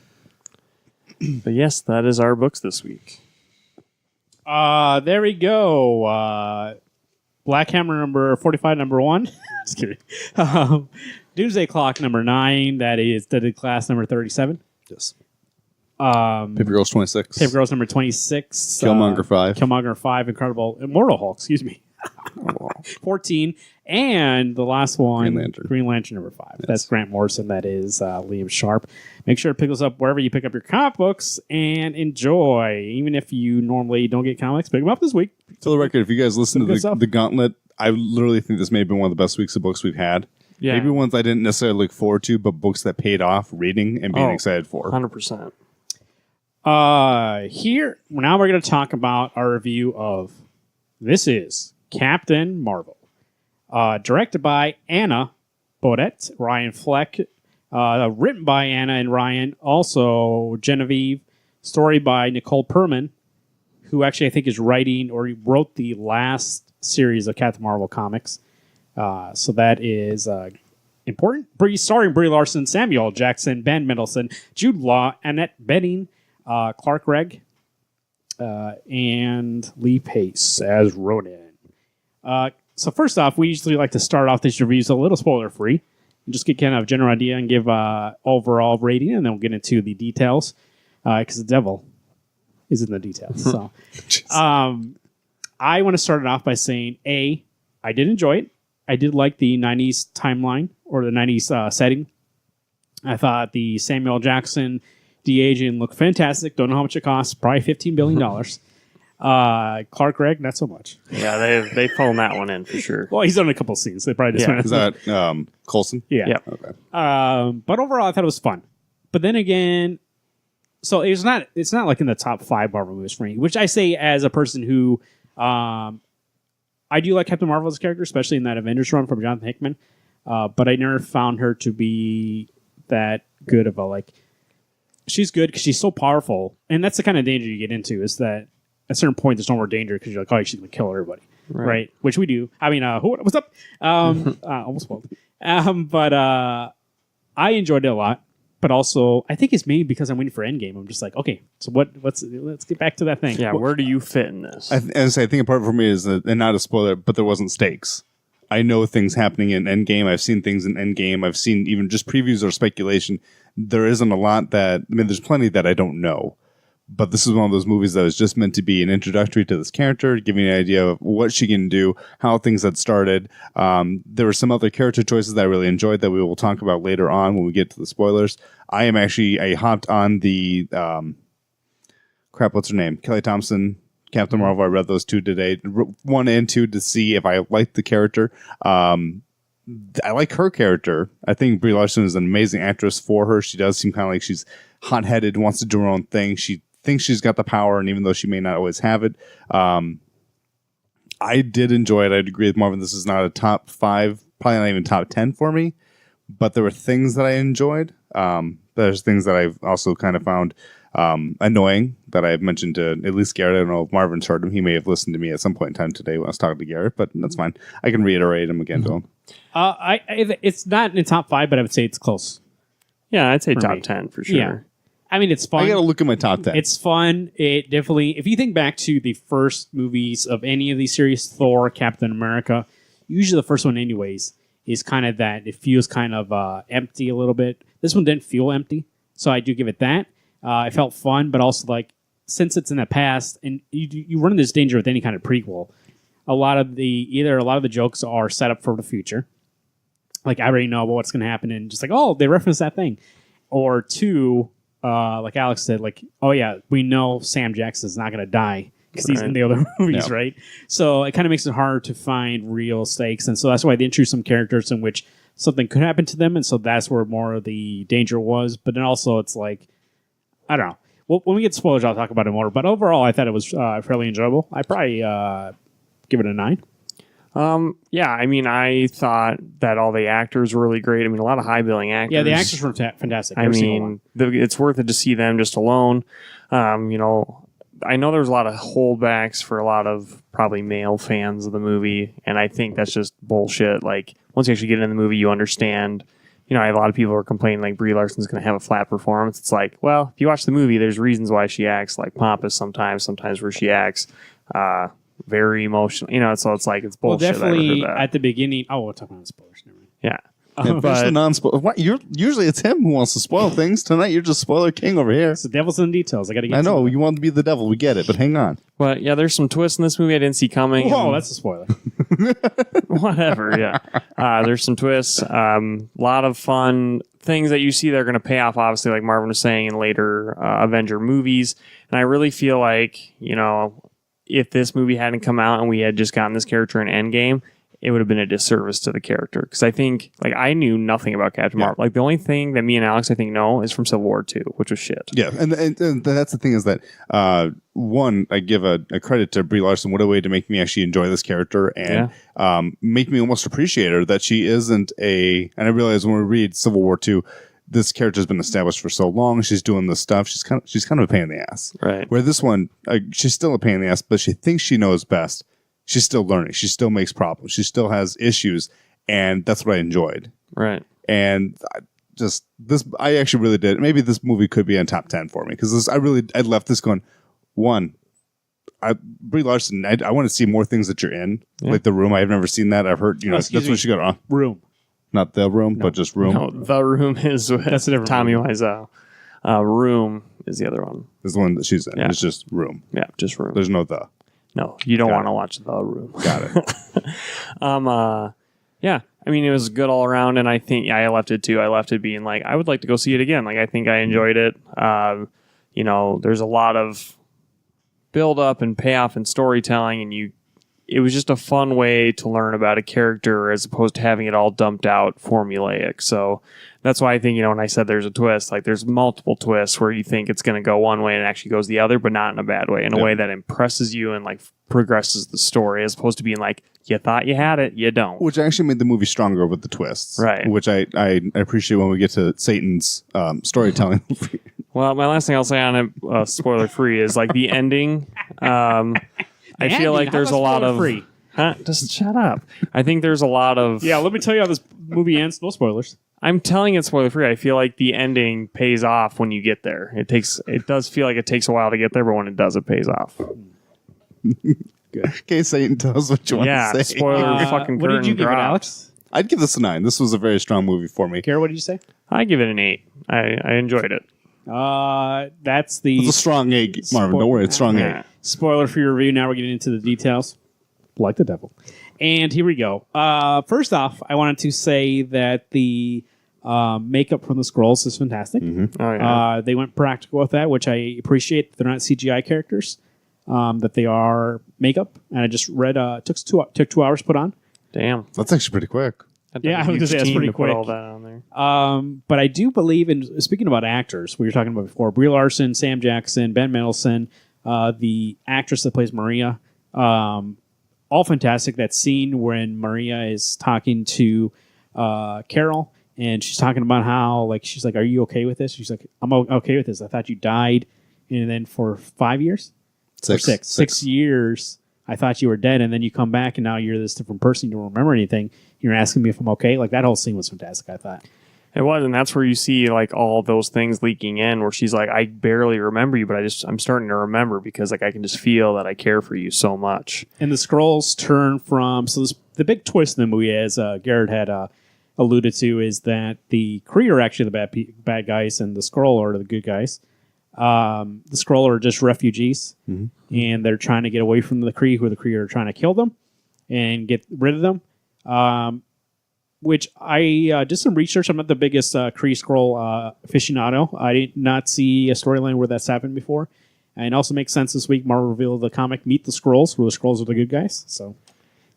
But yes, that is our books this week. There we go. Black Hammer number 45, number 1. Just kidding. Doomsday Clock number 9. That is Deadly Class number 37. Yes. Paper Girls 26. Paper Girls number 26. Killmonger 5. Killmonger 5. Incredible. Immortal Hulk, excuse me. 14. And the last one, Green Lantern number 5. Yes. That's Grant Morrison. That is Liam Sharp. Make sure to pick those up wherever you pick up your comic books and enjoy. Even if you normally don't get comics, pick them up this week. For the record, if you guys listen to the Gauntlet, I literally think this may have been one of the best weeks of books we've had. Yeah. Maybe ones I didn't necessarily look forward to, but books that paid off reading and being excited for. 100%. Here, now we're going to talk about our review of This is Captain Marvel. Directed by Anna Bodett, Ryan Fleck. Written by Anna and Ryan. Also Genevieve. Story by Nicole Perman, who actually I think is writing or wrote the last series of Captain Marvel comics. So that is important. Starring Brie Larson, Samuel Jackson, Ben Mendelsohn, Jude Law, Annette Bening, Clark Gregg, and Lee Pace as Ronan. So first off, we usually like to start off these reviews a little spoiler-free. And just get kind of a general idea and give overall rating, and then we'll get into the details. Because the devil is in the details. So I want to start it off by saying, I did enjoy it. I did like the 90s timeline or the 90s setting. I thought the Samuel Jackson de-aging looked fantastic. Don't know how much it costs. Probably $15 billion. Clark Gregg, not so much. Yeah, they phoned that one in for sure. Well, he's done a couple scenes. They probably just went. Is that Coulson? Yeah. Yep. Okay. But overall, I thought it was fun. But then again, so it's not like in the top 5 Marvel movies for me, which I say as a person who I do like Captain Marvel as a character, especially in that Avengers run from Jonathan Hickman. But I never found her to be that good of a she's good because she's so powerful, and that's the kind of danger you get into. Is that at a certain point there's no more danger because you're like, oh, she's gonna kill everybody, right? Which we do. I mean, what's up? Almost spoiled. But I enjoyed it a lot. but also I think it's maybe because I'm waiting for Endgame. I'm just like, okay, so let's get back to that thing. Yeah, where do you fit in this? I think a part for me is that, and not a spoiler, but there wasn't stakes. I know things happening in Endgame. I've seen things in Endgame. I've seen even just previews or speculation. There isn't a lot there's plenty that I don't know. But this is one of those movies that was just meant to be an introductory to this character, giving an idea of what she can do, how things had started. There were some other character choices that I really enjoyed that we will talk about later on when we get to the spoilers. I hopped on the, what's her name? Kelly Thompson, Captain Marvel. I read those 2 today, 1 and 2, to see if I liked the character. I like her character. I think Brie Larson is an amazing actress for her. She does seem kind of like she's hot-headed, wants to do her own thing. She thinks she's got the power, and even though she may not always have it, I did enjoy it. I'd agree with Marvin. This is not a top 5, probably not even top 10 for me, but there were things that I enjoyed. There's things that I've also kind of found annoying that I've mentioned to at least Garrett. I don't know if Marvin's heard him. He may have listened to me at some point in time today when I was talking to Garrett, but that's fine. I can reiterate him again to him. It's not in the top 5, but I would say it's close. Yeah, I'd say For top me. 10 for sure. Yeah. I mean, it's fun. I got to look at my top 10. It's fun. It definitely, if you think back to the first movies of any of these series, Thor, Captain America, usually the first one anyways, is kind of that. It feels kind of empty a little bit. This one didn't feel empty, so I do give it that. It felt fun, but also like, since it's in the past, and you run into this danger with any kind of prequel, a lot of the jokes are set up for the future. Like, I already know what's going to happen, and just like, oh, they reference that thing. Or 2, like Alex said, like, oh yeah, we know Sam Jackson's not going to die because he's in the other movies, Yeah. right? So it kind of makes it hard to find real stakes, and so that's why they introduce some characters in which something could happen to them, and so that's where more of the danger was. But then also, it's like, I don't know. Well, when we get spoilers, I'll talk about it more. But overall, I thought it was fairly enjoyable. I probably give it a 9. Yeah, I mean, I thought that all the actors were really great. I mean, a lot of high-billing actors. Yeah, the actors were fantastic. I mean, it's worth it to see them just alone. I know there's a lot of holdbacks for a lot of probably male fans of the movie, and I think that's just bullshit. Like, once you actually get in the movie, you understand. A lot of people are complaining like Brie Larson's going to have a flat performance. It's like, well, if you watch the movie, there's reasons why she acts like pompous sometimes where she acts very emotional. So it's like, it's bullshit. Well, definitely at the beginning. Oh, we're talking about spoilers. Never mind. Yeah. But the non-spoiler. Usually it's him who wants to spoil things. Tonight you're just spoiler king over here. It's the devil's in the details. I got to get. I know you want to be the devil. We get it, but hang on. But yeah, there's some twists in this movie I didn't see coming. Whoa, that's a spoiler. Whatever. Yeah. There's some twists. A lot of fun things that you see that are going to pay off, obviously, like Marvin was saying, in later Avenger movies. And I really feel like, if this movie hadn't come out and we had just gotten this character in Endgame, it would have been a disservice to the character. Because I think, like, I knew nothing about Captain Marvel. Like, the only thing that me and Alex, I think, know is from Civil War 2, which was shit. Yeah, and that's the thing is that, one, I give a credit to Brie Larson. What a way to make me actually enjoy this character and make me almost appreciate her, that she isn't and I realize when we read Civil War 2, this character's been established for so long. She's doing this stuff. She's kind of a pain in the ass. Right. Where this one, she's still a pain in the ass, but she thinks she knows best. She's still learning. She still makes problems. She still has issues, and that's what I enjoyed. Right. And I actually really did. Maybe this movie could be in top 10 for me because I left this going, one, Brie Larson. I want to see more things that you're in, like The Room. I've never seen that. I've heard that's when she got on Room, not The Room, but just Room. No, The Room is that's a different Tommy Wiseau. Room is the other one. Is the one that she's in. Yeah. It's just Room. Yeah, just Room. There's no The. No, you don't Got want to it. watch The Room. Got it. Yeah, I mean, it was good all around, and I think I left it too. I left it being like, I would like to go see it again. Like, I think I enjoyed it. There's a lot of build up and payoff and storytelling, and it was just a fun way to learn about a character as opposed to having it all dumped out formulaic. So that's why I think, when I said there's a twist, like there's multiple twists where you think it's going to go one way and it actually goes the other, but not in a bad way, in a way that impresses you and like progresses the story, as opposed to being like, you thought you had it, you don't. Which actually made the movie stronger with the twists. Right. Which I appreciate when we get to Satan's storytelling. Well, my last thing I'll say on it, spoiler free, is like the ending. I feel like there's a lot of... free. Huh? Just shut up. I think there's a lot of... Yeah, let me tell you how this movie ends. No spoilers. I'm telling it spoiler free. I feel like the ending pays off when you get there. It does feel like it takes a while to get there, but when it does, it pays off. Good. Okay, Satan, tell us what you want Yeah, to say. spoiler fucking What did you curtain give it, dropped. Alex? I'd give this a 9. This was a very strong movie for me. Kara, what did you say? I give it an 8. I enjoyed it. That's the It's a strong 8, Marvin. Don't worry, it's strong 8. Yeah. spoiler for your review. Now we're getting into the details. Like the devil. And here we go. First off, I wanted to say that the makeup from the Skrulls is fantastic. Oh, yeah. They went practical with that, which I appreciate. They're not CGI characters, that they are makeup. And I just read took 2 hours to put on. Damn. That's actually pretty quick. Yeah, I was gonna say that's pretty to put quick. all that on there. But I do believe in speaking about actors, we were talking about before, Brie Larson, Sam Jackson, Ben Mendelsohn, the actress that plays Maria, all fantastic. That scene when Maria is talking to Carol and she's talking about how she's like, "Are you okay with this?" She's like, "I'm okay with this. I thought you died, and then for 5 years, or 6 years, I thought you were dead, and then you come back and now you're this different person. You don't remember anything. You're asking me if I'm okay." Like that whole scene was fantastic. I thought. It was, and that's where you see all those things leaking in, where she's like, "I barely remember you, but I'm starting to remember because I can just feel that I care for you so much." And the Skrulls turn from the big twist in the movie, as Garrett had alluded to, is that the Kree are actually the bad guys, and the Skrull are the good guys. The Skrull are just refugees, and they're trying to get away from the Kree, who the Kree are trying to kill them and get rid of them. Which I did some research. I'm not the biggest Kree Skrull aficionado. I did not see a storyline where that's happened before. And it also makes sense this week. Marvel revealed the comic Meet the Skrulls, where the Skrulls are the good guys. So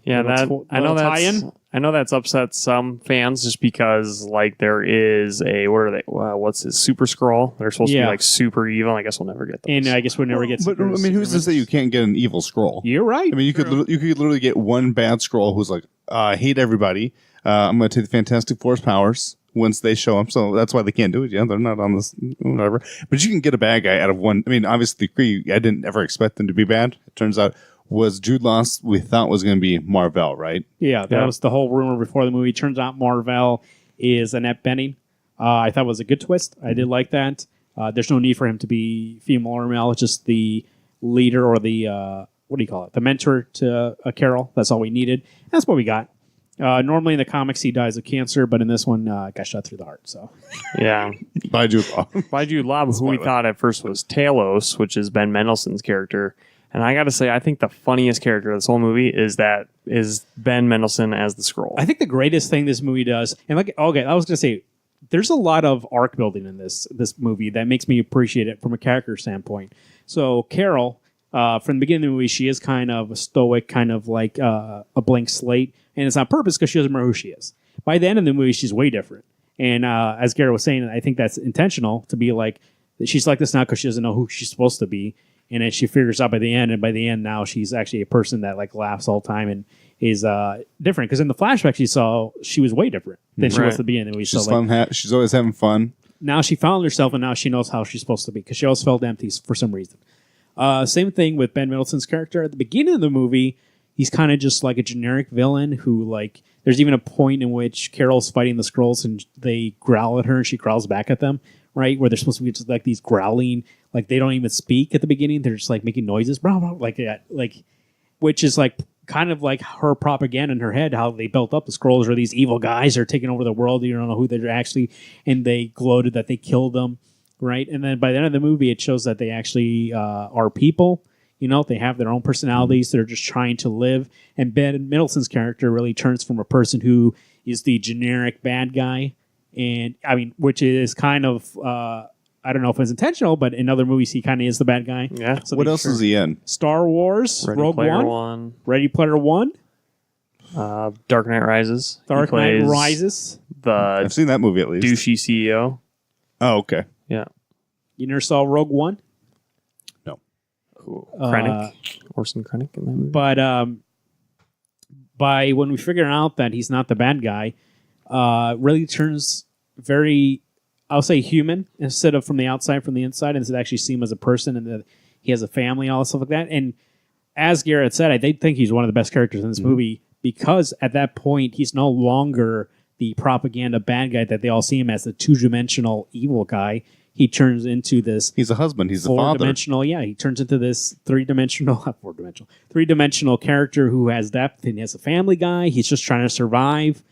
Yeah, tie-in. I know that's upset some fans just because there is a what's his Super Skrull? They're supposed to be super evil. I guess we'll never get those. And I guess we'll never get. But I mean, who's to say you can't get an evil Skrull? You're right. I mean, you could literally get one bad Skrull who's like, I hate everybody. I'm going to take the Fantastic Four's powers once they show up. So that's why they can't do it. Yeah, they're not on this, whatever. But you can get a bad guy out of one. I mean, obviously, the Kree, I didn't ever expect them to be bad. It turns out was Jude Law we thought was going to be Marvel, right? Yeah, that was the whole rumor before the movie. Turns out Marvel is Annette Bening. I thought it was a good twist. I did like that. There's no need for him to be female or male. It's just the leader or the, what do you call it? The mentor to Carol. That's all we needed. That's what we got. Normally in the comics he dies of cancer, but in this one got shot through the heart. So yeah, by Jude Law. By Jude Law, who we thought at first was Talos, which is Ben Mendelsohn's character. And I got to say, I think the funniest character of this whole movie is Ben Mendelsohn as the Skrull. I think the greatest thing this movie does, and I was gonna say, there's a lot of arc building in this movie that makes me appreciate it from a character standpoint. So Carol, from the beginning of the movie, she is kind of a stoic, kind of like a blank slate, and it's on purpose because she doesn't remember who she is. By the end of the movie, she's way different. And as Garrett was saying, I think that's intentional to be like, she's like this now because she doesn't know who she's supposed to be. And then she figures out by the end, and by the end now she's actually a person that laughs all the time and is different. Because in the flashback she saw, she was way different than she was at the beginning of the movie. She's fun. She's always having fun. Now she found herself, and now she knows how she's supposed to be because she always felt empty for some reason. Same thing with Ben Mendelsohn's character. At the beginning of the movie, he's kind of just like a generic villain who, there's even a point in which Carol's fighting the Skrulls and they growl at her and she growls back at them, right? Where they're supposed to be just these growling, they don't even speak at the beginning. They're just making noises, blah, blah, like that. Which is kind of like her propaganda in her head, how they built up the Skrulls are these evil guys that are taking over the world. You don't know who they're actually, and they gloated that they killed them, right? And then by the end of the movie, it shows that they actually are people. They have their own personalities. They're just trying to live. And Ben Mendelsohn's character really turns from a person who is the generic bad guy, and which is kind of I don't know if it's intentional, but in other movies he kind of is the bad guy. Yeah. So what else is he in? Star Wars, Rogue One, Ready Player One, Dark Knight Rises. Dark Knight Rises. I've seen that movie at least. Douchey CEO. Oh, okay. Yeah. You never saw Rogue One? No. Krennic. Orson Krennic in that movie. But by when we figure out that he's not the bad guy, really turns very, I'll say, human instead of from the outside, from the inside, and instead actually see him as a person and that he has a family, all that stuff like that. And as Garrett said, I think he's one of the best characters in this movie because at that point he's no longer the propaganda bad guy that they all see him as the two-dimensional evil guy. He turns into this. He's a husband. He's a father. Four-dimensional. Yeah, he turns into this three-dimensional character who has depth and he has a family guy. He's just trying to survive.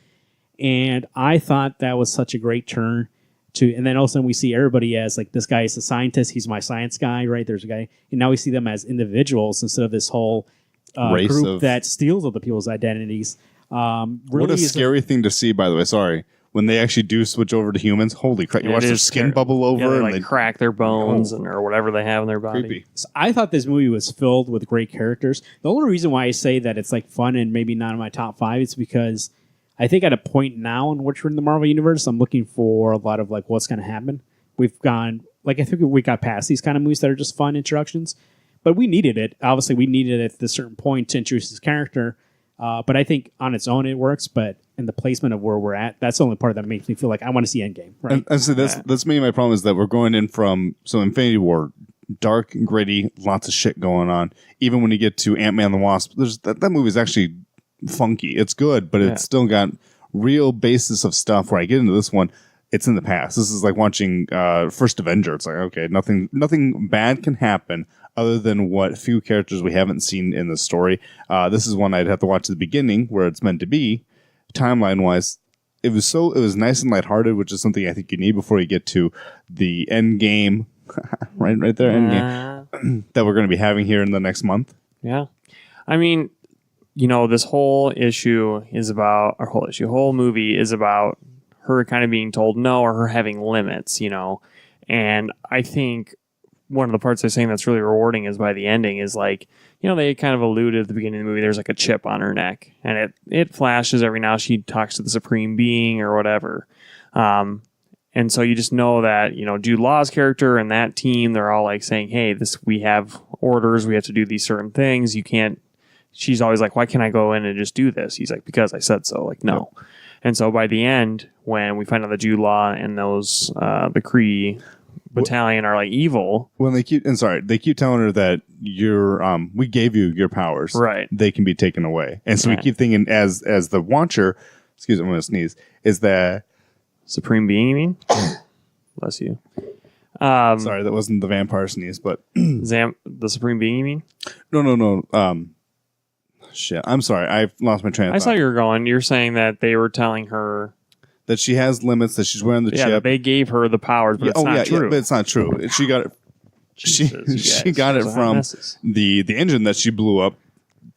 And I thought that was such a great turn to, and then all of a sudden we see everybody as like, this guy is a scientist. He's my science guy, right? There's a guy. And now we see them as individuals instead of this whole group that steals other people's identities. Really what a scary thing to see, by the way. Sorry. When they actually do switch over to humans, holy crap! You watch their skin bubble over, and and they crack their bones or whatever they have in their body. Creepy. So I thought this movie was filled with great characters. The only reason why I say that it's like fun and maybe not in my top 5 is because I think at a point now in which we're in the Marvel universe, I'm looking for a lot of like what's going to happen. We've gone like I think we got past these kind of movies that are just fun introductions, but we needed it. Obviously, we needed it at a certain point to introduce this character. But I think on its own it works. But in the placement of where we're at, that's the only part that makes me feel like I want to see Endgame. Right? And so that's maybe my problem is that we're going in from Infinity War, dark and gritty, lots of shit going on. Even when you get to Ant-Man and the Wasp, there's that movie is actually funky. It's good, but it's still got real basis of stuff. Where I get into this one, it's in the past. This is like watching First Avenger. It's like, okay, nothing bad can happen other than what few characters we haven't seen in the story. This is one I'd have to watch at the beginning where it's meant to be. Timeline wise, it was nice and lighthearted, which is something I think you need before you get to the end game. right there, end game that we're going to be having here in the next month. Yeah. I mean, this whole whole movie is about her kind of being told no or her having limits, and I think one of the parts they're saying that's really rewarding is by the ending is like, they kind of alluded at the beginning of the movie, there's like a chip on her neck and it flashes every now she talks to the Supreme Being or whatever. And so you just know that, Jude Law's character and that team, they're all like saying, hey, we have orders. We have to do these certain things. You can't, she's always like, why can't I go in and just do this? He's like, because I said so. Like, no. Yep. And so by the end, when we find out that Jude Law and those, the Kree battalion are like evil. When they keep telling her that we gave you your powers, right? They can be taken away, and so we keep thinking as the watcher. Excuse me, I'm going to sneeze. Is that Supreme Being? You mean? Bless you. Sorry, that wasn't the vampire sneeze, but the Supreme Being. You mean? No. Shit, I'm sorry. I've lost my train of thought. I saw you were going. You're saying that they were telling her that she has limits, that she's wearing the chip. They gave her the powers, but it's not true. But it's not true. She got it. She got it from the engine that she blew up,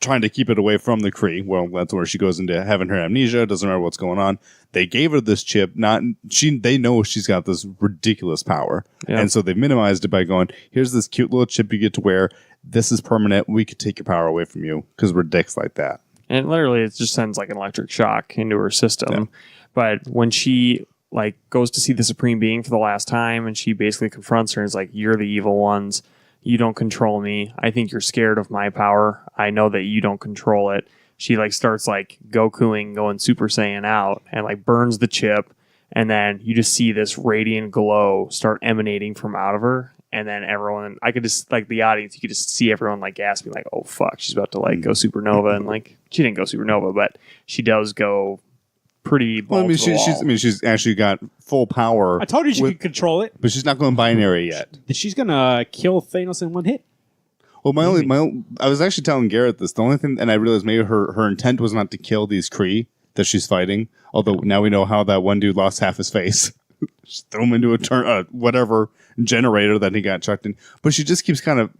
trying to keep it away from the Kree. Well, that's where she goes into having her amnesia. Doesn't remember what's going on. They gave her this chip. They know she's got this ridiculous power, and so they minimized it by going, "Here's this cute little chip you get to wear. This is permanent. We could take your power away from you because we're dicks like that." And literally, it just sends like an electric shock into her system. Yeah. But when she goes to see the Supreme Being for the last time, and she basically confronts her and is like, "You're the evil ones. You don't control me. I think you're scared of my power. I know that you don't control it." She starts Gokuing, going Super Saiyan out, and burns the chip, and then you just see this radiant glow start emanating from out of her. And then everyone, I could just, the audience, you could just see everyone, gasping, oh, fuck, she's about to, go supernova. And, she didn't go supernova, but she does go pretty balls to the wall. She's actually got full power. I told you she could control it. But she's not going binary yet. She's going to kill Thanos in one hit. Well, I was actually telling Garrett this. The only thing, and I realized maybe her intent was not to kill these Kree that she's fighting, although now we know how that one dude lost half his face. Just throw him into a whatever generator that he got chucked in. But she just keeps kind of,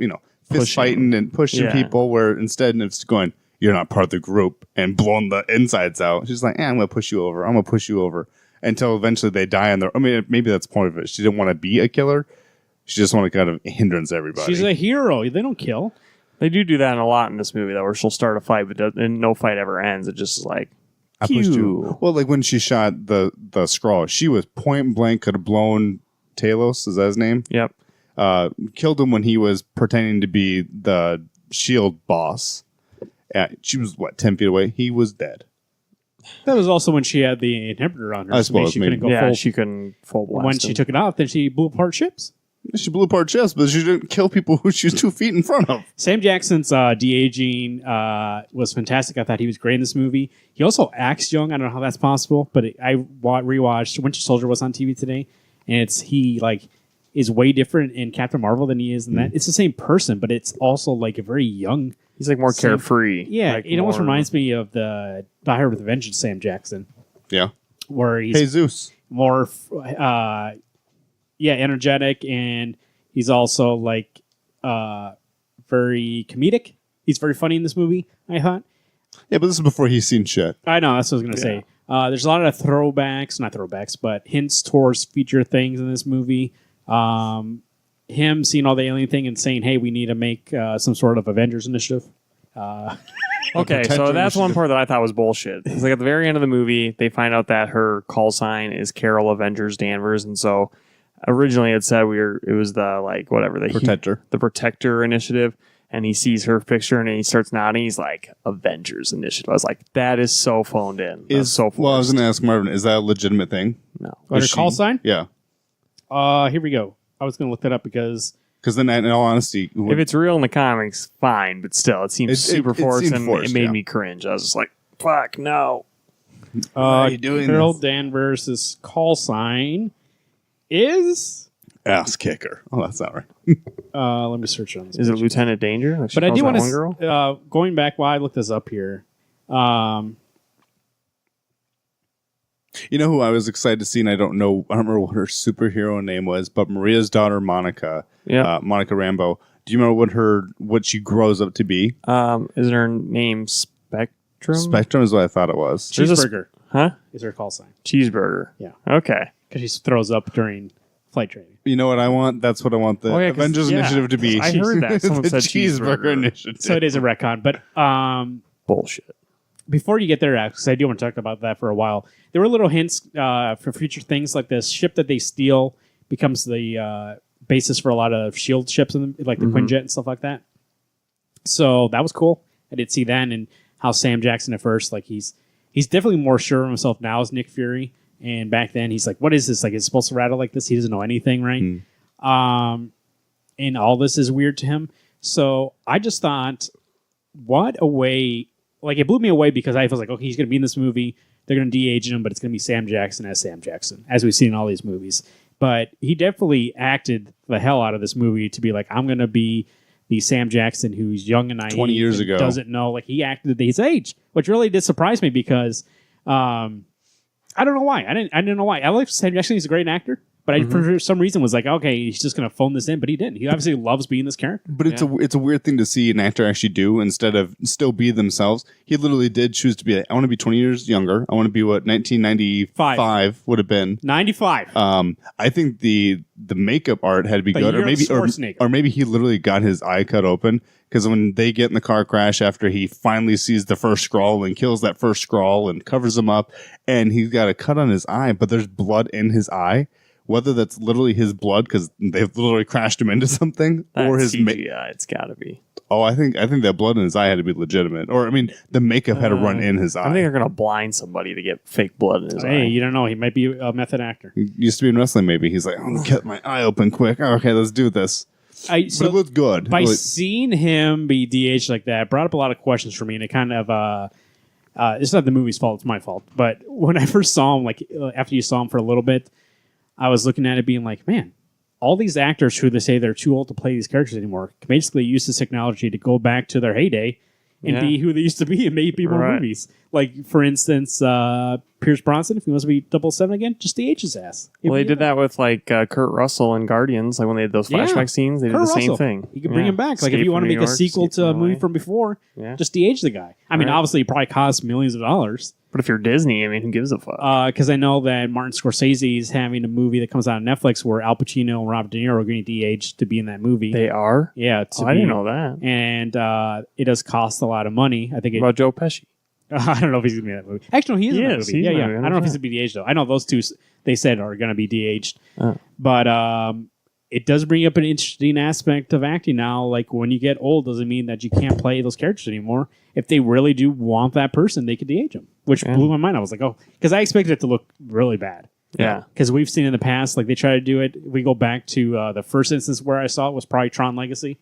fist fighting and pushing people where instead it's going, you're not part of the group, and blowing the insides out. She's like, I'm going to push you over. I'm going to push you over until eventually they die on their, maybe that's the point of it. She didn't want to be a killer. She just want to kind of hindrance everybody. She's a hero. They don't kill. They do that a lot in this movie, though, where she'll start a fight, but no fight ever ends. It just is like, I pushed you. Well, when she shot the Skrull, she was point blank, could have blown Talos, is that his name? Yep. Killed him when he was pretending to be the S.H.I.E.L.D. boss. She was, 10 feet away? He was dead. That was also when she had the inhibitor on her. I suppose, she couldn't go full. She couldn't full blast when she took it off, then she blew apart ships. She blew apart chests, but she didn't kill people who she was 2 feet in front of. Sam Jackson's de-aging was fantastic. I thought he was great in this movie. He also acts young. I don't know how that's possible, but I rewatched Winter Soldier was on TV today, and he is way different in Captain Marvel than he is in that. It's the same person, but it's also like a very young. He's like more carefree. Yeah, like it almost reminds me of the Die Hard with a Vengeance Sam Jackson, Yeah. where he's Jesus. more energetic, and he's also like very comedic. He's very funny in this movie, I thought. Yeah, but this is before he's seen shit. I know, that's what I was going to say. There's a lot of not throwbacks, but hints towards future things in this movie. Him seeing all the alien thing and saying, hey, we need to make some sort of Avengers initiative. Okay, so that's one part that I thought was bullshit. It's like at the very end of the movie, they find out that her call sign is Carol Avengers Danvers, and so originally it said it was the Protector. the Protector Initiative, and he sees her picture and he starts nodding. He's like, Avengers Initiative. I was like, that is so phoned in. That's so forced. Well, I was going to ask Marvin, is that a legitimate thing? No. What, her call sign? Yeah. Here we go. I was going to look that up because then, in all honesty, If it's real in the comics, fine, but still, it seems super forced, and it made me cringe. I was just like, fuck, no. are you doing Carol this? Danvers' call sign is... Ass kicker. Oh, that's not right. let me search on this. Is it Lieutenant Danger? Like she But I calls do that want one girl? to... going back, I looked this up here. You know who I was excited to see, and I don't remember what her superhero name was, but Maria's daughter, Monica. Yeah. Monica Rambeau. Do you remember what she grows up to be? Is her name Spectrum? Spectrum is what I thought it was. There's a Cheeseburger Huh? is her call sign. Cheeseburger. Yeah. Okay. Because she throws up during flight training. You know what I want? That's what I want the 'cause- Avengers Initiative to be. I heard that. Someone the said Cheeseburger Initiative. So it is a retcon. But Bullshit. before you get there, because I do want to talk about that for a while, there were little hints for future things, like this ship that they steal becomes the basis for a lot of shield ships, like the Quinjet and stuff like that. So that was cool. I did see that, and how Sam Jackson at first, like he's definitely more sure of himself now as Nick Fury, and back then he's like, what is this? Like, it's supposed to rattle like this? He doesn't know anything, right? And all this is weird to him. So I just thought, what a way. Like, it blew me away because I was like, okay, he's going to be in this movie. They're going to de-age him, but it's going to be Sam Jackson, as we've seen in all these movies. But he definitely acted the hell out of this movie to be like, I'm going to be the Sam Jackson who's young and naive. 20 years and ago. Doesn't know. Like, he acted at his age, which really did surprise me because I don't know why. I didn't know why. I like Sam Jackson. He's a great actor. But I, for some reason, was like, okay, he's just going to phone this in. But he didn't. He obviously loves being this character. But it's a weird thing to see an actor actually do instead of still be themselves. He literally did choose to be like, I want to be 20 years younger. I want to be what 1995 would have been. 95. I think the makeup art had to be The good, year of Schwarzenegger. or maybe he literally got his eye cut open because when they get in the car crash after he finally sees the first Skrull and kills that first Skrull and covers him up, and he's got a cut on his eye, but there's blood in his eye. Whether that's literally his blood because they've literally crashed him into something, or his CGI, it's got to be. I think that blood in his eye had to be legitimate, or I mean, the makeup had to run in his eye. I think they're gonna blind somebody to get fake blood in his eye. Hey, you don't know. He might be a method actor. He used to be in wrestling. Maybe he's like, I'm gonna get my eye open quick. Okay, let's do this. But it looked good. By seeing him be DH like that, brought up a lot of questions for me, and it kind of it's not the movie's fault; it's my fault. But when I first saw him, like after you saw him for a little bit, I was looking at it being like, man, all these actors who they say they're too old to play these characters anymore can basically use this technology to go back to their heyday and be who they used to be and maybe more movies. Like, for instance, Pierce Bronson, if he wants to be 007 again, just DH his ass. Well, they did that with like Kurt Russell in Guardians. Like when they had those flashback scenes, they did the same thing. You can bring him back. Like if you want to make a sequel to a movie from before, just DH the guy. I mean, obviously, it probably costs millions of dollars. But if you're Disney, I mean, who gives a fuck? Because I know that Martin Scorsese is having a movie that comes out on Netflix where Al Pacino and Robert De Niro are going to DH to be in that movie. They are? Yeah. I didn't know that. And it does cost a lot of money. I think What about Joe Pesci? I don't know if he's going to be in that movie. Actually, no, he is in that movie. Yeah. I don't know if he's going to be DH, though. I know those two, they said, are going to be DH'd. But it does bring up an interesting aspect of acting now. Like, when you get old, doesn't mean that you can't play those characters anymore. If they really do want that person, they could DH them, which blew my mind. I was like, oh, because I expected it to look really bad. Yeah. Because we've seen in the past, like they try to do it. We go back to the first instance where I saw it was probably Tron Legacy.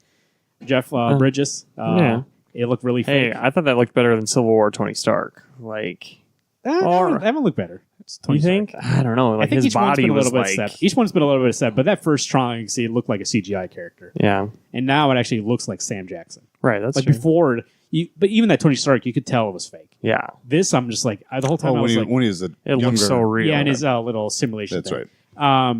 Jeff Bridges. Yeah. It looked really Hey, fake. I thought that looked better than Civil War Tony Stark. Like, That haven't looked better. It's Tony you Stark. think? I don't know. Like I think his each one's body been a was little like, bit set. Each one's been a little bit set, but that first Tron Legacy looked like a CGI character, yeah, and now it actually looks like Sam Jackson. right. That's Like true. before, but even that Tony Stark, you could tell it was fake. Yeah, This, I'm just like the whole time Oh, I was like, when he was a it younger, looks so real. yeah, in his little simulation. That's thing. right.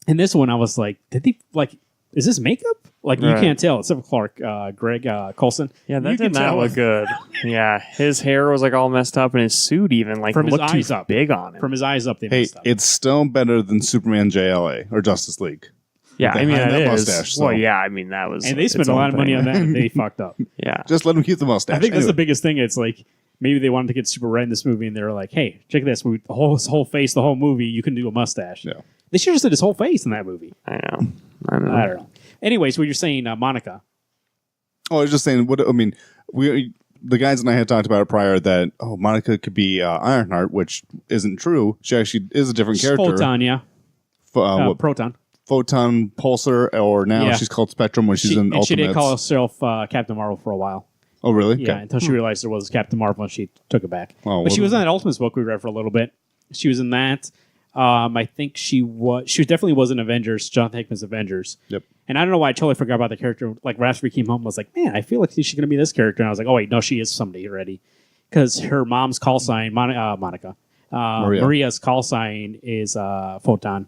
In this one, I was like, did they like? Is this makeup? Like you Right. can't tell. Except for Clark, Greg Coulson. Yeah, that You did can not tell look good. Yeah, his hair was like all messed up, and his suit even like From his looked eyes too up. big on him. From his eyes up, they Hey, messed up. it's still better than Superman JLA or Justice League. Yeah, I mean behind that that is. mustache, so- Well, yeah, I mean that was. And they spent its a lot own of money thing. on that, and they fucked up. Yeah, Just let him keep the mustache. I think that's the Anyway. biggest thing. It's like maybe they wanted to get super red in this movie, and they were like, "Hey, check this! The whole face, the whole movie, you can do a mustache." Yeah. They should have said his whole face in that movie. I know. I don't know. Anyways, what you're saying, Monica? Oh, I was just saying. What I mean, the guys and I had talked about it prior that Monica could be Ironheart, which isn't true. She actually is a different character. Photon, yeah. What Proton. Photon Pulsar, or now Yeah. she's called Spectrum when she's in And she did Ultimates. call herself Captain Marvel for a while. Oh, really? Yeah, Okay. until she realized there was Captain Marvel, and she took it back. Oh, But she well- was in that Ultimates book we read for a little bit. She was in that. I think she definitely was in Avengers, Jonathan Hickman's Avengers. Yep. And I don't know why I totally forgot about the character. Like, right after we came home, I was like, man, I feel like she's going to be this character. And I was like, oh, wait, no, she is somebody already. Because her mom's call sign, Monica, Maria's call sign is Photon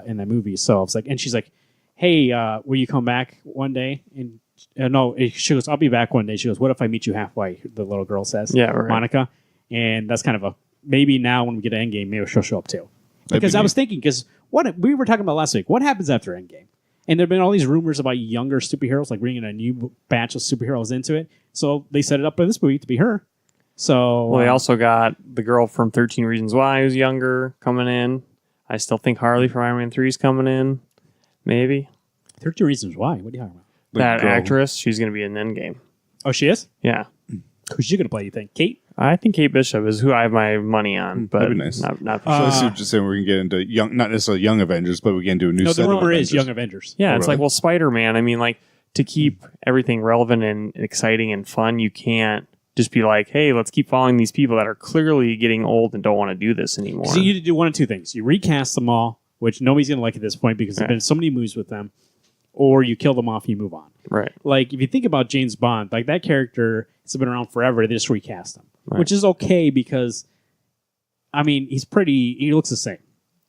in that movie. So I was like, and she's like, hey, will you come back one day? And no, she goes, I'll be back one day. She goes, what if I meet you halfway? The little girl says, Yeah, right. Monica. And that's kind of maybe now when we get to Endgame, maybe she'll show up too. Because I was thinking, because what we were talking about last week, what happens after Endgame? And there have been all these rumors about younger superheroes, like bringing a new batch of superheroes into it. So they set it up in this movie to be her. So Well, they also got the girl from 13 Reasons Why, who's younger, coming in. I still think Harley from Iron Man 3 is coming in. Maybe. 13 Reasons Why. What are you talking about? That girl. actress, she's going to be in Endgame. Oh, she is? Yeah. Who's she going to play, you think? Kate? I think Kate Bishop is who I have my money on, but that'd be nice. not for So sure. I see what you're saying. We can get into young, not necessarily young Avengers, but we can do a new. No, set the of rumor is Avengers. Young Avengers. Yeah, Oh, it's really? like, well, Spider-Man, I mean, like, to keep everything relevant and exciting and fun, you can't just be like, hey, let's keep following these people that are clearly getting old and don't want to do this anymore. So you do one of two things. You recast them all, which nobody's going to like at this point because there have been so many movies with them, or you kill them off and you move on. Right. Like, if you think about James Bond, like that character has been around forever. They just recast him, Right. which is okay because, I mean, he looks the same,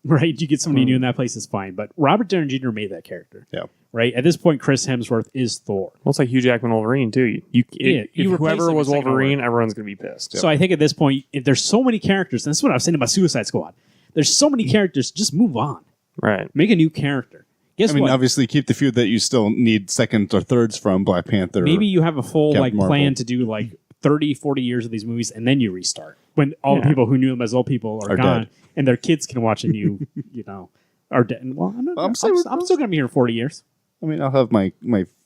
right? You get somebody new in that place, is fine. But Robert Downey Jr. made that character. Yeah. Right? At this point, Chris Hemsworth is Thor. Well, it's like Hugh Jackman Wolverine, too. You If replace whoever him was with second Wolverine, everyone's going to be pissed. So I think at this point, if there's so many characters, and this is what I was saying about Suicide Squad, there's so many characters, just move on. Right. Make a new character. Guess I mean, what? obviously, keep the few that you still need second or thirds from Black Panther. Maybe you have a full Captain like Marvel. plan to do like 30, 40 years of these movies, and then you restart. When all the Yeah. people who knew them as old people are gone, dead. and their kids can watch and you are dead. Well, I'm still going to be here in 40 years, I mean, I'll have my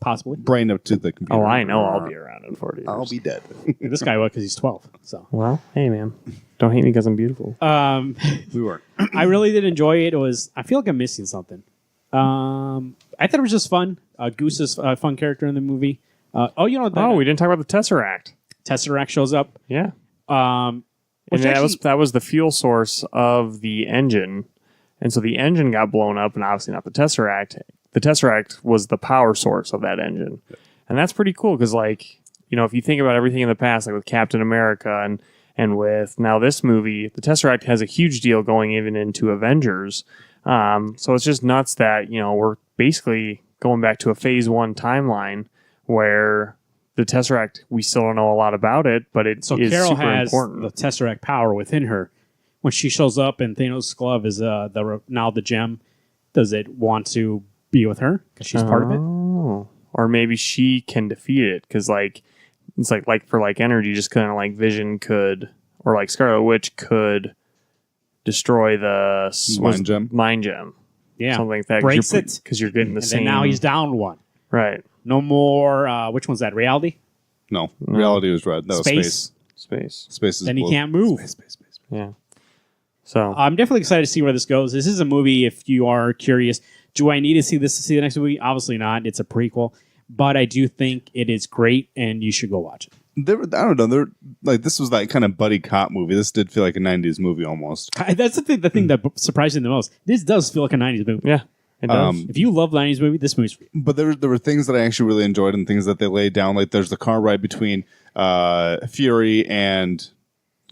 possibly. brain up to the computer. Oh, I know I'll be around in 40 years. I'll be dead. This guy will because he's 12. So Well, hey, man. Don't hate me because I'm beautiful. We weren't. I really did enjoy it. I feel like I'm missing something. I thought it was just fun. Goose is a fun character in the movie. We didn't talk about the Tesseract. Tesseract shows up. Yeah. And And that was the fuel source of the engine. And so the engine got blown up, and obviously not the Tesseract. The Tesseract was the power source of that engine. And that's pretty cool because, like, if you think about everything in the past, like with Captain America and with now this movie, the Tesseract has a huge deal going even into Avengers. So it's just nuts that, we're basically going back to a phase 1 timeline where the Tesseract, we still don't know a lot about it, but it So is Carol super has important. the Tesseract power within her. When she shows up and Thanos' glove is now the gem, does it want to be with her because she's part of it? Oh. Or maybe she can defeat it because, like, it's like for like energy, just kind of like Vision could, or like Scarlet Witch could destroy the Mind Gem. Yeah, Something like that. breaks it because you're getting the and same. then now he's down one. Right. No more. Which one's that? Reality. No, reality was red. That was Space. space. Space. Space is Then he blue. can't move. Space. Yeah. So I'm definitely excited to see where this goes. This is a movie, if you are curious, do I need to see this to see the next movie? Obviously not. It's a prequel. But I do think it is great, and you should go watch it. I don't know. This was that kind of buddy cop movie. This did feel like a 90s movie almost. That's the thing that surprised me the most. This does feel like a 90s movie. yeah, it does. If you love 90s movie, this movie's for you. But there were things that I actually really enjoyed and things that they laid down. Like there's the car ride between Fury and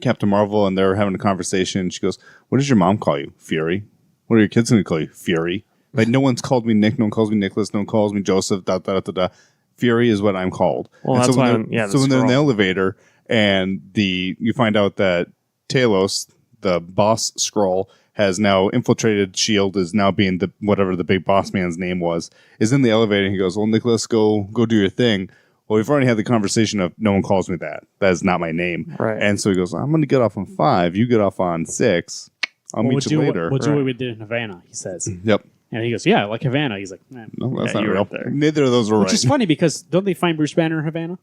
Captain Marvel, and they're having a conversation. She goes, "What does your mom call you? Fury? What are your kids going to call you? Fury? Like no one's called me Nick. No one calls me Nicholas. No one calls me Joseph. Da da da da. Fury is what I'm called." Well, and that's so why. so when they're in the elevator and you find out that Talos, the boss Skrull, has now infiltrated S.H.I.E.L.D., is now being whatever the big boss man's name was, is in the elevator, and he goes, "Well, Nicholas, go do your thing." Well, we've already had the conversation of no one calls me that. That is not my name. Right. And so he goes, "I'm going to get off on 5. You get off on 6. I'll meet you later." We'll do what we did in Havana, he says. Yep. And he goes, yeah, like Havana. He's like, nah. No, that's Yeah, not you were real. up there. Neither of those were Which right. is funny because don't they find Bruce Banner in Havana?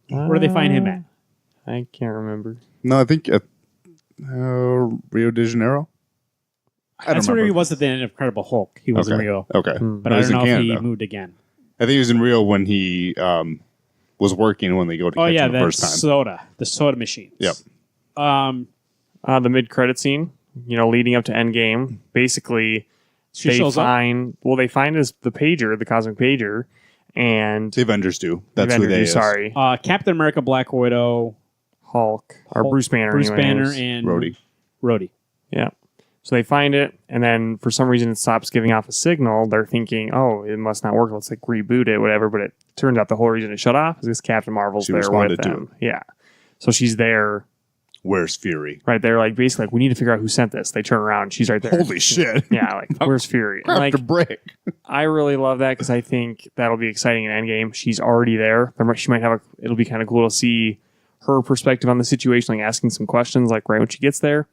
Where do they find him at? I can't remember. No, I think Rio de Janeiro. That's where he was at the end of Incredible Hulk. He was in Rio. Okay. But He I was don't know in if he Canada. moved again. I think he was in Rio when he was working when they go to Oh, catch yeah, him the that first time. soda. The soda machines. Yep. The mid-credit scene, leading up to Endgame, basically She they shows up. find the pager, the cosmic pager, and The Avengers do. That's who Avengers they do, is. sorry, Captain America, Black Widow, Hulk or Hulk, Bruce Banner, Bruce Banner, anyways. and Rhodey. Yeah. So they find it, and then for some reason it stops giving off a signal. They're thinking, oh, it must not work. Let's reboot it, whatever. But it turns out the whole reason it shut off is because Captain Marvel's She there with responded to them. Yeah. So she's there, Where's Fury? right there, basically we need to figure out who sent this. They turn around, she's right there. Holy shit. Yeah, where's Fury? And, After break. I really love that because I think that'll be exciting in Endgame. She's already there. She might have it'll be kind of cool to see her perspective on the situation, asking some questions, right when she gets there,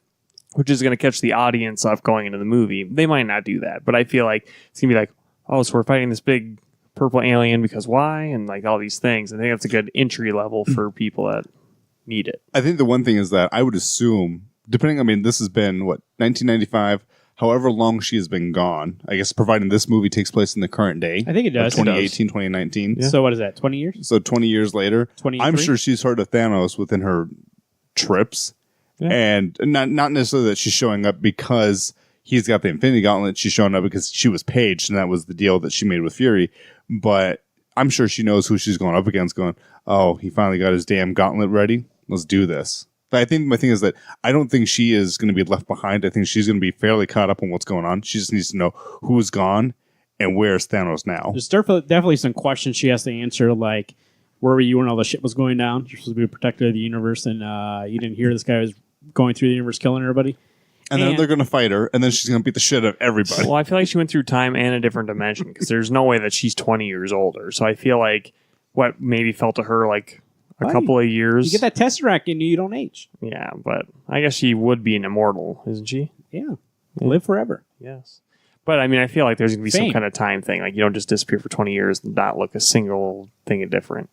which is going to catch the audience off going into the movie. They might not do that, but I feel like it's going to be oh, so we're fighting this big purple alien because why? And all these things. I think that's a good entry level for people that need it. I think the one thing is that I would assume, this has been, 1995, however long she has been gone, I guess, providing this movie takes place in the current day. I think it does. 2018, 2019. Yeah. So what is that, 20 years? So 20 years later, 23? I'm sure she's heard of Thanos within her trips. Yeah. And not necessarily that she's showing up because he's got the Infinity Gauntlet. She's showing up because she was paged, and that was the deal that she made with Fury. But I'm sure she knows who she's going up against, going, oh, he finally got his damn gauntlet ready. Let's do this. But I think my thing is that I don't think she is going to be left behind. I think she's going to be fairly caught up on what's going on. She just needs to know who's gone and where's Thanos now. There's definitely some questions she has to answer, like, where were you when all the shit was going down? You're supposed to be a protector of the universe, and you didn't hear this guy was going through the universe killing everybody. And then they're going to fight her, and then she's going to beat the shit out of everybody. Well, I feel like she went through time and a different dimension because there's no way that she's 20 years older. So I feel like what maybe felt to her a couple of years. You get that Tesseract and you don't age. Yeah, but I guess she would be an immortal, isn't she? Yeah. Live forever. Yes. But I feel like there's going to be some Fame. kind of time thing. You don't just disappear for 20 years and not look a single thing different.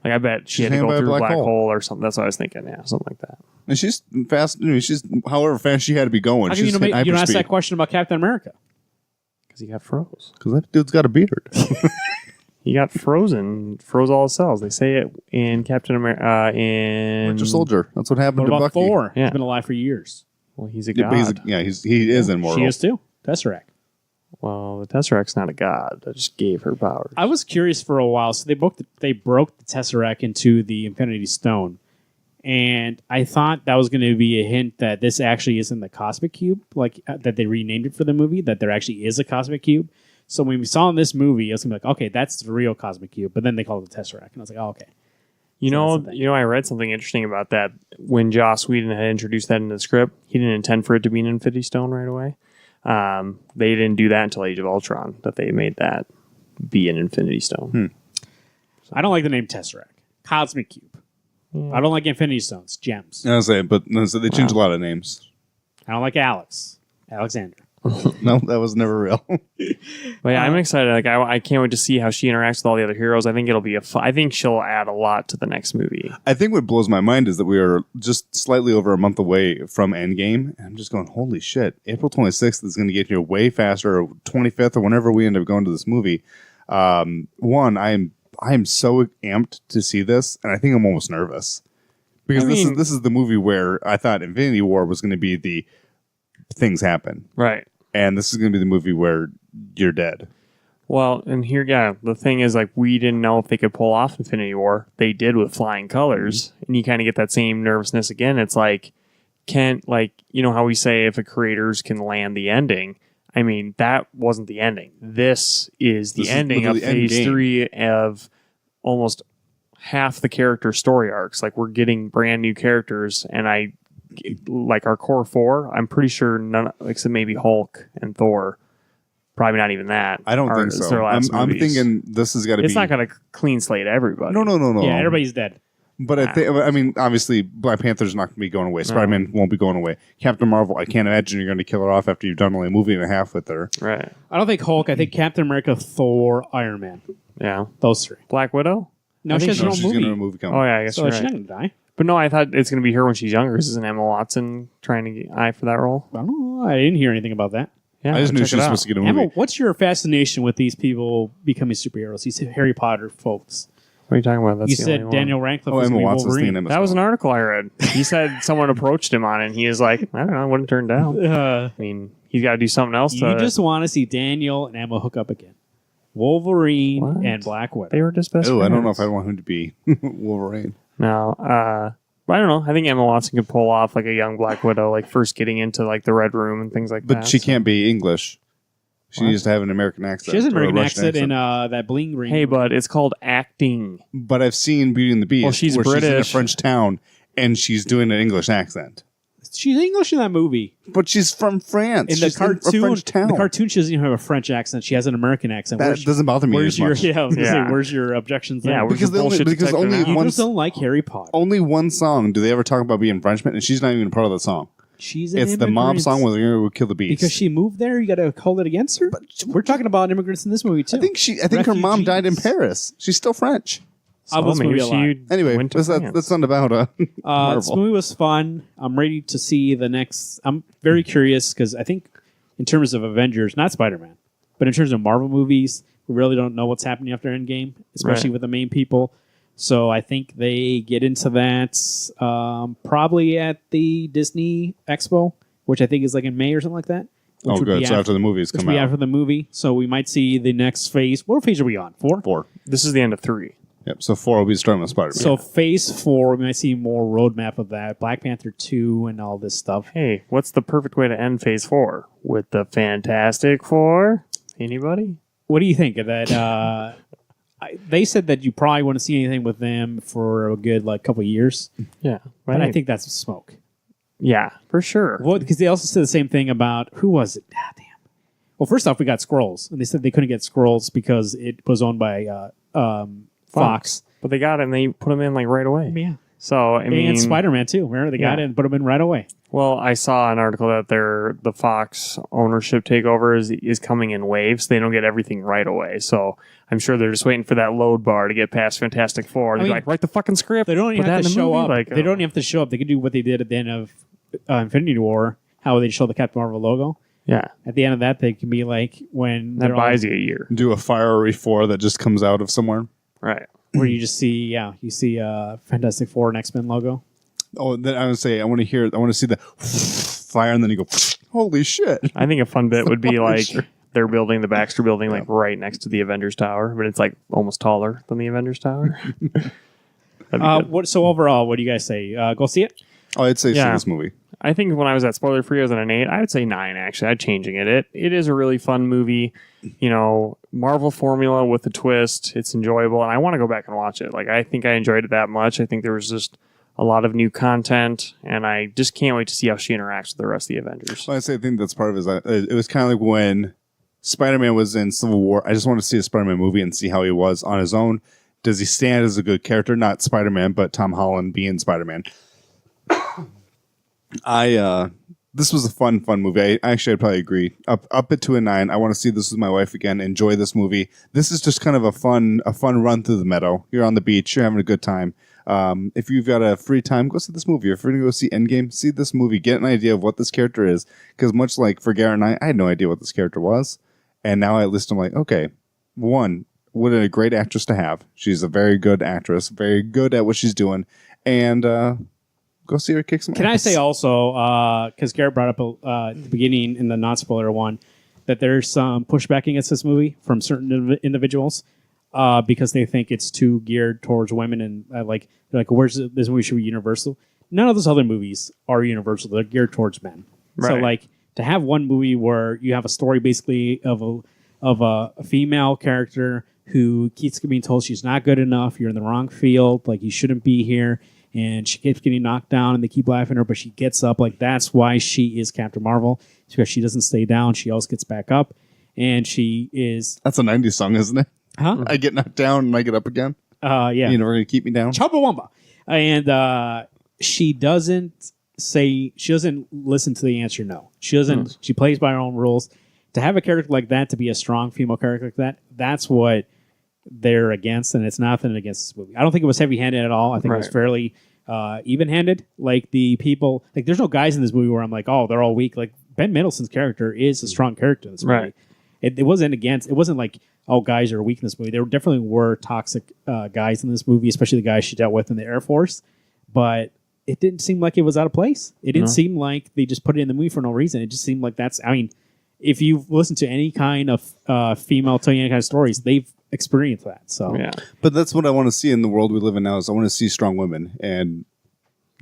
I bet she had to hanging go by a through a black black hole. hole or something. That's what I was thinking. Yeah, something like that. And she's fast. She's however fast she had to be going. How come She's you don't ask hyperspeed. that question about Captain America? Because he got froze. Because that dude's got a beard. He got frozen, froze all his cells. They say it in Captain America. Winter Soldier. That's what happened What to about Bucky. Thor? Yeah. He's been alive for years. Well, he's a Yeah, god. but he is immortal. She is too. Tesseract. Well, the Tesseract's not a god. That just gave her powers. I was curious for a while. So they broke the Tesseract into the Infinity Stone. And I thought that was going to be a hint that this actually isn't the Cosmic Cube, that they renamed it for the movie, that there actually is a Cosmic Cube. So when we saw in this movie, I was going to be like, okay, that's the real Cosmic Cube. But then they called it the Tesseract. And I was like, oh, okay. You So know, that's the thing. I read something interesting about that. When Joss Whedon had introduced that in the script, he didn't intend for it to be an Infinity Stone right away. They didn't do that until Age of Ultron, that they made that be an Infinity Stone. I don't like the name Tesseract. Cosmic Cube. Yeah. I don't like Infinity Stones. Gems. I was saying, but they changed a lot of names. I don't like Alexander. No, that was never real. But yeah, I'm excited. Like I can't wait to see how she interacts with all the other heroes. I think it'll be I think she'll add a lot to the next movie. I think what blows my mind is that we are just slightly over a month away from Endgame. And I'm just going, holy shit. April 26th is going to get here way faster, or 25th, or whenever we end up going to this movie. One, I am so amped to see this, and I think I'm almost nervous. Because this is the movie where I thought Infinity War was going to be the things happen. Right. And this is going to be the movie where you're dead. Well, and here, yeah, the thing is, like, we didn't know if they could pull off Infinity War. They did with flying colors, and you kind of get that same nervousness again. It's like, you know how we say if a creators can land the ending? I mean, that wasn't the ending. This is the ending of phase 3 of almost half the character story arcs. Like, we're getting brand new characters, and like our core 4, I'm pretty sure none except maybe Hulk and Thor, probably not even that. I don't think so. I'm thinking this has got to be. It's not going to clean slate everybody. No. Yeah, everybody's dead. But I mean, obviously, Black Panther's not going to be going away. Spider-Man won't be going away. Captain Marvel, I can't imagine you're going to kill her off after you've done only a movie and a half with her. Right. I don't think Hulk. I think Captain America, Thor, Iron Man. Yeah. Those 3. Black Widow? No, she has her own she's movie. going to a movie coming. Oh, yeah, I guess So you're she's right. not going to die. But no, I thought it's going to be her when she's younger. Isn't Emma Watson trying to get eye for that role? I don't know. I didn't hear anything about that. Yeah, I just knew check she it was out. supposed to get a movie. Emma, what's your fascination with these people becoming superheroes? These Harry Potter folks. What are you talking about? That's You the said only Daniel Radcliffe was Emma going to be Watson's Wolverine. thinking Emma That was an Stone. article I read. He said someone approached him on it, and he was like, I don't know, I wouldn't turn down. I mean, he's got to do something else. You just want to see Daniel and Emma hook up again. Wolverine What? and Black Widow. They were just best Oh, I don't know friends. if I want him to be Wolverine. No, but I don't know. I think Emma Watson could pull off like a young Black Widow, like first getting into like the Red Room and things like that. But she can't be English. She What? needs to have an American accent. She has an or a American Russian accent in that bling ring. Hey, bud, it's called acting. But I've seen Beauty and the Beast Well, she's where she's in a British. French town and she's doing an English accent. She's English in that movie. But she's from France. In the She's cartoon, in a French town. the cartoon, she doesn't even have a French accent. She has an American accent. That doesn't bother me Where's as your much. I was gonna Yeah. say, where's your objections? Yeah, there? where's Because your bullshit because detector only now? you one- just don't like Harry Potter. Only one song do they ever talk about being Frenchmen, and she's not even a part of the song. She's an It's the mob immigrant. song where they're going to kill the beast. Because she moved there. You got to hold it against her. But we're talking about immigrants in this movie too. I think her mom died in Refugees. Paris. She's still French. I love this maybe movie a lot. she Anyway, went to France. that's not about This Marvel. movie was fun. I'm ready to see the next. I'm very curious because I think in terms of Avengers, not Spider-Man, but in terms of Marvel movies, we really don't know what's happening after Endgame, especially Right. with the main people. So I think they get into that probably at the Disney Expo, which I think is like in May or something like that. which Oh, would good. be So after the movies which come would be out. after the movie. So we might see the next phase. What phase are we on? 4? 4. This is the end of 3. Yep. So 4 will be starting with Spider-Man. So phase 4, we might see more roadmap of that. Black Panther 2 and all this stuff. Hey, what's the perfect way to end Phase 4? With the Fantastic Four? Anybody? What do you think of that? They said that you probably want to see anything with them for a good couple of years, Yeah. but I think that's smoke. Yeah, for sure. Well, because they also said the same thing about who was it? Ah, damn. Well, first off, we got Skrulls, and they said they couldn't get Skrulls because it was owned by Fox. But they got it and they put them in right away. Yeah, So, I mean. and Spider-Man too. Remember, they got Yeah. it and put them in right away. Well, I saw an article that the Fox ownership takeover is coming in waves. They don't get everything right away. So I'm sure they're just waiting for that load bar to get past Fantastic Four. They're mean, like, write the fucking script. They don't even put have that to in the show movie. up. They don't even have to show up. They could do what they did at the end of Infinity War, how they show the Captain Marvel logo. Yeah, At the end of that, they can be like when that they're buys you a year. Do a fiery 4 that just comes out of somewhere. Right. where you just see, you see Fantastic Four and X-Men logo. Oh, then I would say I want to see the fire, and then you go, holy shit! I think a fun bit would be Sure. they're building the Baxter building right next to the Avengers Tower, but it's almost taller than the Avengers Tower. That'd be good. So overall, what do you guys say? Go see it? Oh, I'd say see Yeah. this movie. I think when I was at spoiler free, I was at an 8. I would say 9. Actually, I'm changing it. It is a really fun movie. Marvel formula with a twist. It's enjoyable, and I want to go back and watch it. I think I enjoyed it that much. I think there was just a lot of new content, and I just can't wait to see how she interacts with the rest of the Avengers. Well, I think that's part of it. It was kind of like when Spider-Man was in Civil War. I just want to see a Spider-Man movie and see how he was on his own. Does he stand as a good character? Not Spider-Man, but Tom Holland being Spider-Man. This this was a fun movie. I'd probably agree. Up it to a 9. I want to see this with my wife again. Enjoy this movie. This is just kind of a fun run through the meadow. You're on the beach. You're having a good time. If you've got a free time, go see this movie. If you're going to go see Endgame, see this movie. Get an idea of what this character is. Because much like for Garrett and I had no idea what this character was. And now I list them like, okay, one, what a great actress to have. She's a very good actress, very good at what she's doing. And go see her kick some ass. Can I say also, because Garrett brought up at the beginning in the non-spoiler one, that there's some pushback against this movie from certain individuals because they think it's too geared towards women and they're like, where's this movie should be universal? None of those other movies are universal. They're geared towards men. Right. So like to have one movie where you have a story basically of a female character who keeps being told she's not good enough, you're in the wrong field, like you shouldn't be here, and she keeps getting knocked down and they keep laughing at her, but she gets up. Like that's why she is Captain Marvel. It's because she doesn't stay down. She always gets back up. And she is... That's a 90s song, isn't it? Huh? I get knocked down and I get up again. Yeah. You're never going to keep me down. Chumbawamba. And she doesn't listen to the answer no. She doesn't. She plays by her own rules. To have a character like that, to be a strong female character like that, that's what they're against, and it's nothing against this movie. I don't think it was heavy-handed at all. I think it was fairly even-handed. Like the people, like there's no guys in this movie where I'm like, oh, they're all weak. Like Ben Mendelsohn's character is a strong character in this movie. Right. It wasn't against. It wasn't like, oh, guys are weak in this movie. There definitely were toxic guys in this movie, especially the guys she dealt with in the Air Force. But it didn't seem like it was out of place. It didn't seem like they just put it in the movie for no reason. It just seemed like that's. I mean, if you've listened to any kind of female telling any kind of stories, they've experienced that. So Yeah. But that's what I want to see in the world we live in now. Is I want to see strong women, and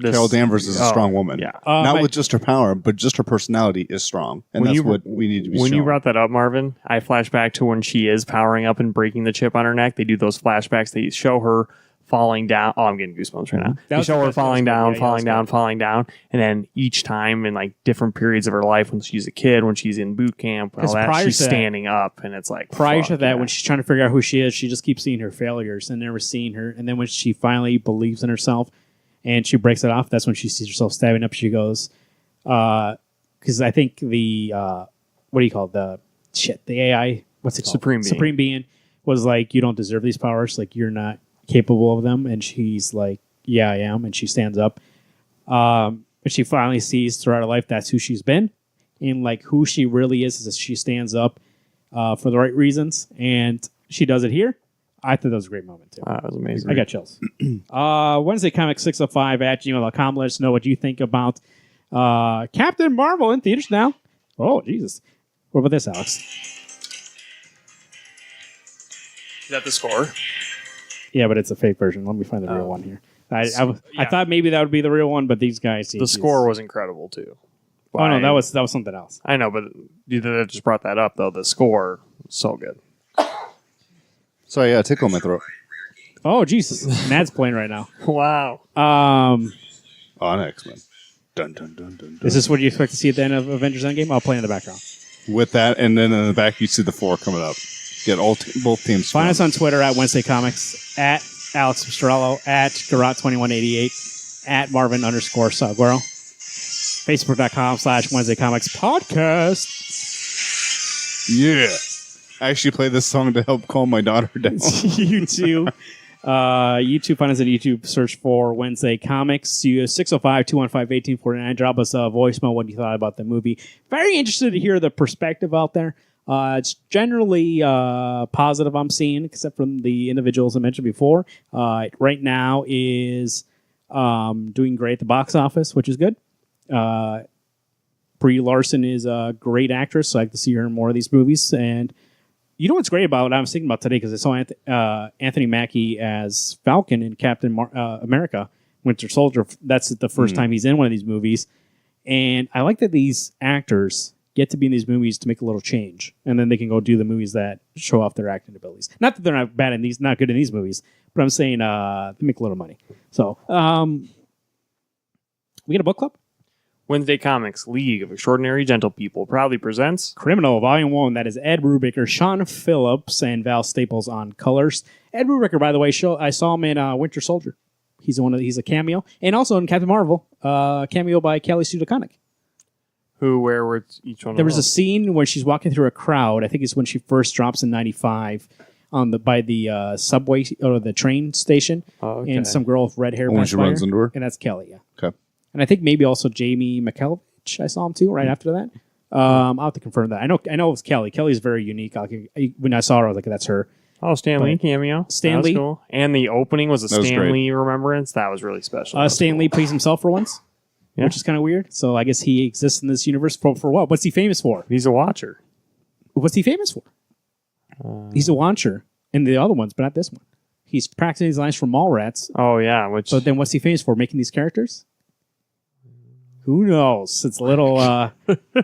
Carol Danvers is a strong woman. Yeah. Not with just her power, but just her personality is strong, and that's what we need to be. When you shown. brought that up, Marvin, I flash back to when she is powering up and breaking the chip on her neck. They do those flashbacks. They show her falling down. Oh, I'm getting goosebumps right now. They show her falling down, falling down, and then each time in like different periods of her life, when she's a kid, when she's in boot camp, all that, she's standing up, and it's like prior to that, when she's trying to figure out who she is, she just keeps seeing her failures and never seeing her. And then when she finally believes in herself and she breaks it off, that's when she sees herself stabbing up. She goes, because I think the what do you call it? The AI, what's it called? Supreme Being was like, you don't deserve these powers. Like you're not capable of them. And she's like, yeah, I am. And she stands up. And she finally sees throughout her life that's who she's been, and like who she really is that she stands up for the right reasons. And she does it here. I thought that was a great moment too. That was amazing. I got chills. Wednesday Comics 605 at gmail.com. Let us know what you think about Captain Marvel in theaters now. Oh, Jesus. What about this, Alex? Is that the score? Yeah, but it's a fake version. Let me find the real one here. I thought maybe that would be the real one, but these guys... The score was incredible, too. Oh, no, that was something else. I know, but you just brought that up, though. The score was so good. Sorry, I got a tickle in my throat. Oh, Jesus. Matt's playing right now. Wow. On X-Men. Dun, dun, dun, dun, dun. Is this what you expect to see at the end of Avengers Endgame? I'll play in the background. With that, and then in the back, you see the 4 coming up. Get both teams. Find us on Twitter at Wednesday Comics, at Alex Pistrello, at Garot2188, at Marvin_Saguero, Facebook.com/Wednesday Comics Podcast. Yeah. I actually play this song to help calm my daughter down. YouTube. YouTube, find us at YouTube, search for Wednesday Comics. You 605-215-1849. Drop us a voicemail what you thought about the movie. Very interested to hear the perspective out there. It's generally positive, I'm seeing, except from the individuals I mentioned before. Right now is doing great at the box office, which is good. Brie Larson is a great actress, so I like to see her in more of these movies. And you know what's great about what I was thinking about today, because I saw Anthony Mackie as Falcon in Captain America, Winter Soldier. That's the first time he's in one of these movies. And I like that these actors get to be in these movies to make a little change, and then they can go do the movies that show off their acting abilities. Not that they're not bad in these, not good in these movies, but I'm saying they make a little money. So, we get a book club. Wednesday Comics, League of Extraordinary Gentle People, proudly presents Criminal, Volume 1. That is Ed Brubaker, Sean Phillips, and Val Staples on colors. Ed Brubaker, by the way, I saw him in Winter Soldier. He's a cameo, and also in Captain Marvel, cameo by Kelly Sue DeConnick. Who, where were each one? There of was a those? scene where she's walking through a crowd. I think it's when she first drops in 95 by the subway or the train station. Oh, okay. And some girl with red hair. When passed she by runs her, into her? And that's Kelly, yeah. Okay. And I think maybe also Jamie McKelvich. I saw him too right after that. I'll have to confirm that. I know it was Kelly. Kelly's very unique. When I saw her, I was like, that's her. Oh, Stan Lee cameo. Stan That was Lee. cool. And the opening was a That was Stan great. Lee remembrance. That was really special. That was Stan cool. Lee plays himself for once, Yeah. which is kind of weird. So I guess he exists in this universe for what? What's he famous for? He's a watcher. What's he famous for? He's a watcher in the other ones, but not this one. He's practicing his lines from Mallrats. Oh, yeah. Which But then what's he famous for? Making these characters? Who knows? It's a little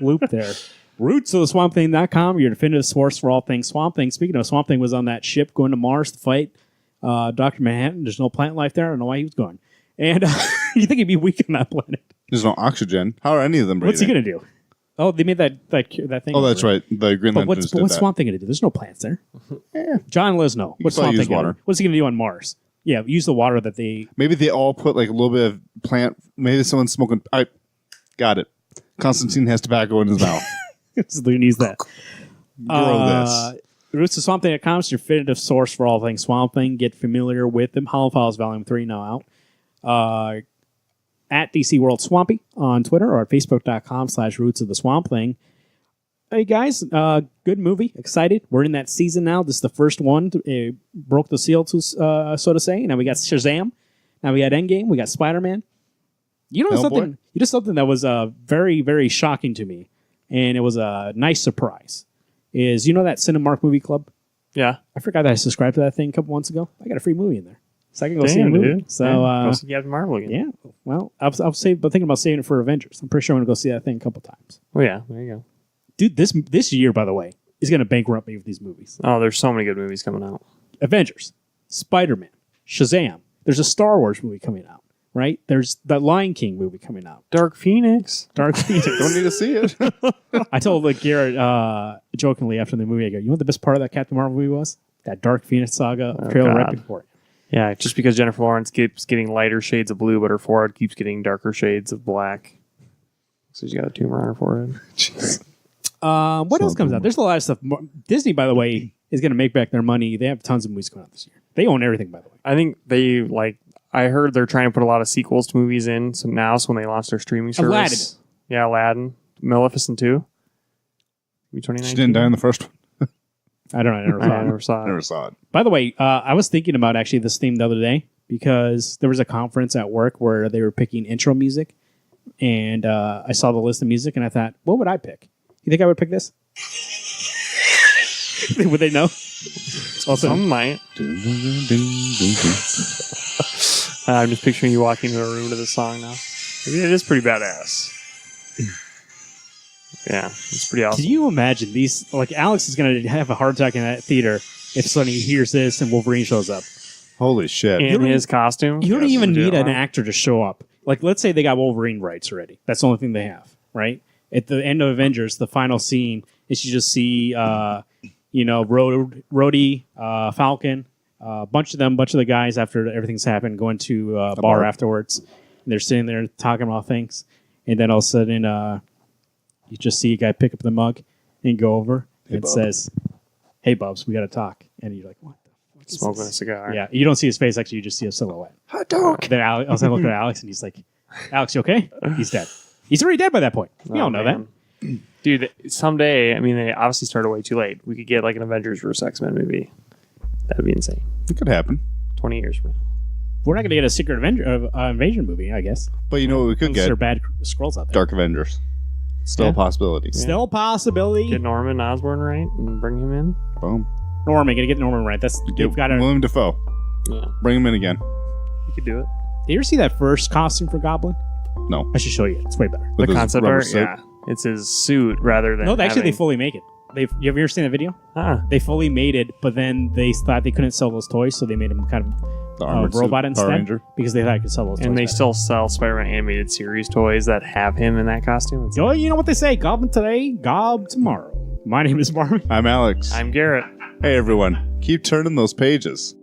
loop there. Roots of the SwampThing.com, your definitive source for all things Swamp Thing. Speaking of, Swamp Thing was on that ship going to Mars to fight Dr. Manhattan. There's no plant life there. I don't know why he was going. And you think he'd be weak on that planet. There's no oxygen. How are any of them breathing? What's he going to do? Oh, they made that thing. Oh, that's right. The Green But Lanterns did what's that. Swamp Thing going to do? There's no plants there. John let us know. What's probably Swamp Thing use gonna water. do? What's he going to do on Mars? Yeah, use the water that they... Maybe they all put like a little bit of plant. Maybe someone's smoking. I got it. Constantine has tobacco in his mouth. So they use that. Grow this. Roots of SwampThing.com is your definitive source for all things Swamp Thing. Get familiar with them. Hollow Files Volume 3 now out. At DC World Swampy on Twitter or at Facebook.com/Roots of the Swamp Thing. Hey guys, good movie. Excited. We're in that season now. This is the first one. It broke the seal, so to say. Now we got Shazam. Now we got Endgame. We got Spider-Man. You know something? You did something that was very, very shocking to me, and it was a nice surprise. Is you know that Cinemark Movie Club? Yeah. I forgot that I subscribed to that thing a couple months ago. I got a free movie in there, so I can go see a movie. Dude. So go see Captain Marvel again. yeah, well, I'll save, but thinking about saving it for Avengers. I'm pretty sure I'm gonna go see that thing a couple times. Oh, yeah. There you go. Dude, this year, by the way, is gonna bankrupt me with these movies. Oh, there's so many good movies coming out. Avengers, Spider-Man, Shazam. There's a Star Wars movie coming out, right? There's the Lion King movie coming out. Dark Phoenix. Dark Phoenix. Don't need to see it. I told Garrett jokingly after the movie, I go, you know what the best part of that Captain Marvel movie was? That Dark Phoenix saga trailer right God. before it. Yeah, just because Jennifer Lawrence keeps getting lighter shades of blue, but her forehead keeps getting darker shades of black. So she's got a tumor on her forehead. What else comes out? There's a lot of stuff. Disney, by the way, is going to make back their money. They have tons of movies coming out this year. They own everything, by the way. I think they, I heard they're trying to put a lot of sequels to movies in. So now, when they launch their streaming service. Aladdin. Yeah, Aladdin. Maleficent 2. She didn't die in the first one. I don't know. I never saw it. I never saw it. Never saw it. By the way, I was thinking about actually this theme the other day because there was a conference at work where they were picking intro music, and I saw the list of music, and I thought, what would I pick? You think I would pick this? Would they know? Also, Some might. I'm just picturing you walking into a room to this song now. Maybe it is pretty badass. Yeah, it's pretty awesome. can you imagine these? Like, Alex is going to have a heart attack in that theater if suddenly he hears this and Wolverine shows up. Holy shit. in his costume? You don't Yes, even need legit, an huh? actor to show up. Like, let's say they got Wolverine rights already. That's the only thing they have, right? At the end of Avengers, the final scene is you just see, Rhodey, Falcon, a bunch of the guys after everything's happened going to a bar afterwards. And they're sitting there talking about things. And then all of a sudden, you just see a guy pick up the mug and go over and Bub. says, "Hey, Bubs, we got to talk." And you're like, "What the fuck is Smoking a this?" cigar. Yeah, you don't see his face. Actually, you just see a silhouette. Hot dog. Then I was looking at Alex, and he's like, "Alex, you okay?" He's dead. He's already dead by that point. You all know that. Dude, someday, I mean, they obviously started way too late. We could get like an Avengers vs. X-Men movie. That'd be insane. It could happen. 20 years from now. We're not going to get a Secret Invasion movie, I guess. But you know what we could Unless get? there are bad scrolls out there. Dark Avengers. Still a possibility. Still a possibility. Get Norman Osborn right and bring him in. Boom. Norman, got to get Norman right. You've got to. William Dafoe. Yeah, Bring him in again. you could do it. Did you ever see that first costume for Goblin? No. I should show you. It's way better. With The his concept rubber art, suit. yeah. It's his suit rather than No, actually, they having- fully make it. You ever seen the video? Ah, They fully made it, but then they thought they couldn't sell those toys, so they made him kind The of armored robot suit, instead Power Ranger. because they thought they could sell those toys. and they better. still sell Spider-Man animated series toys that have him in that costume. Oh, you know what they say? Goblin today, Gob tomorrow. My name is Marvin. I'm Alex. I'm Garrett. Hey, everyone. Keep turning those pages.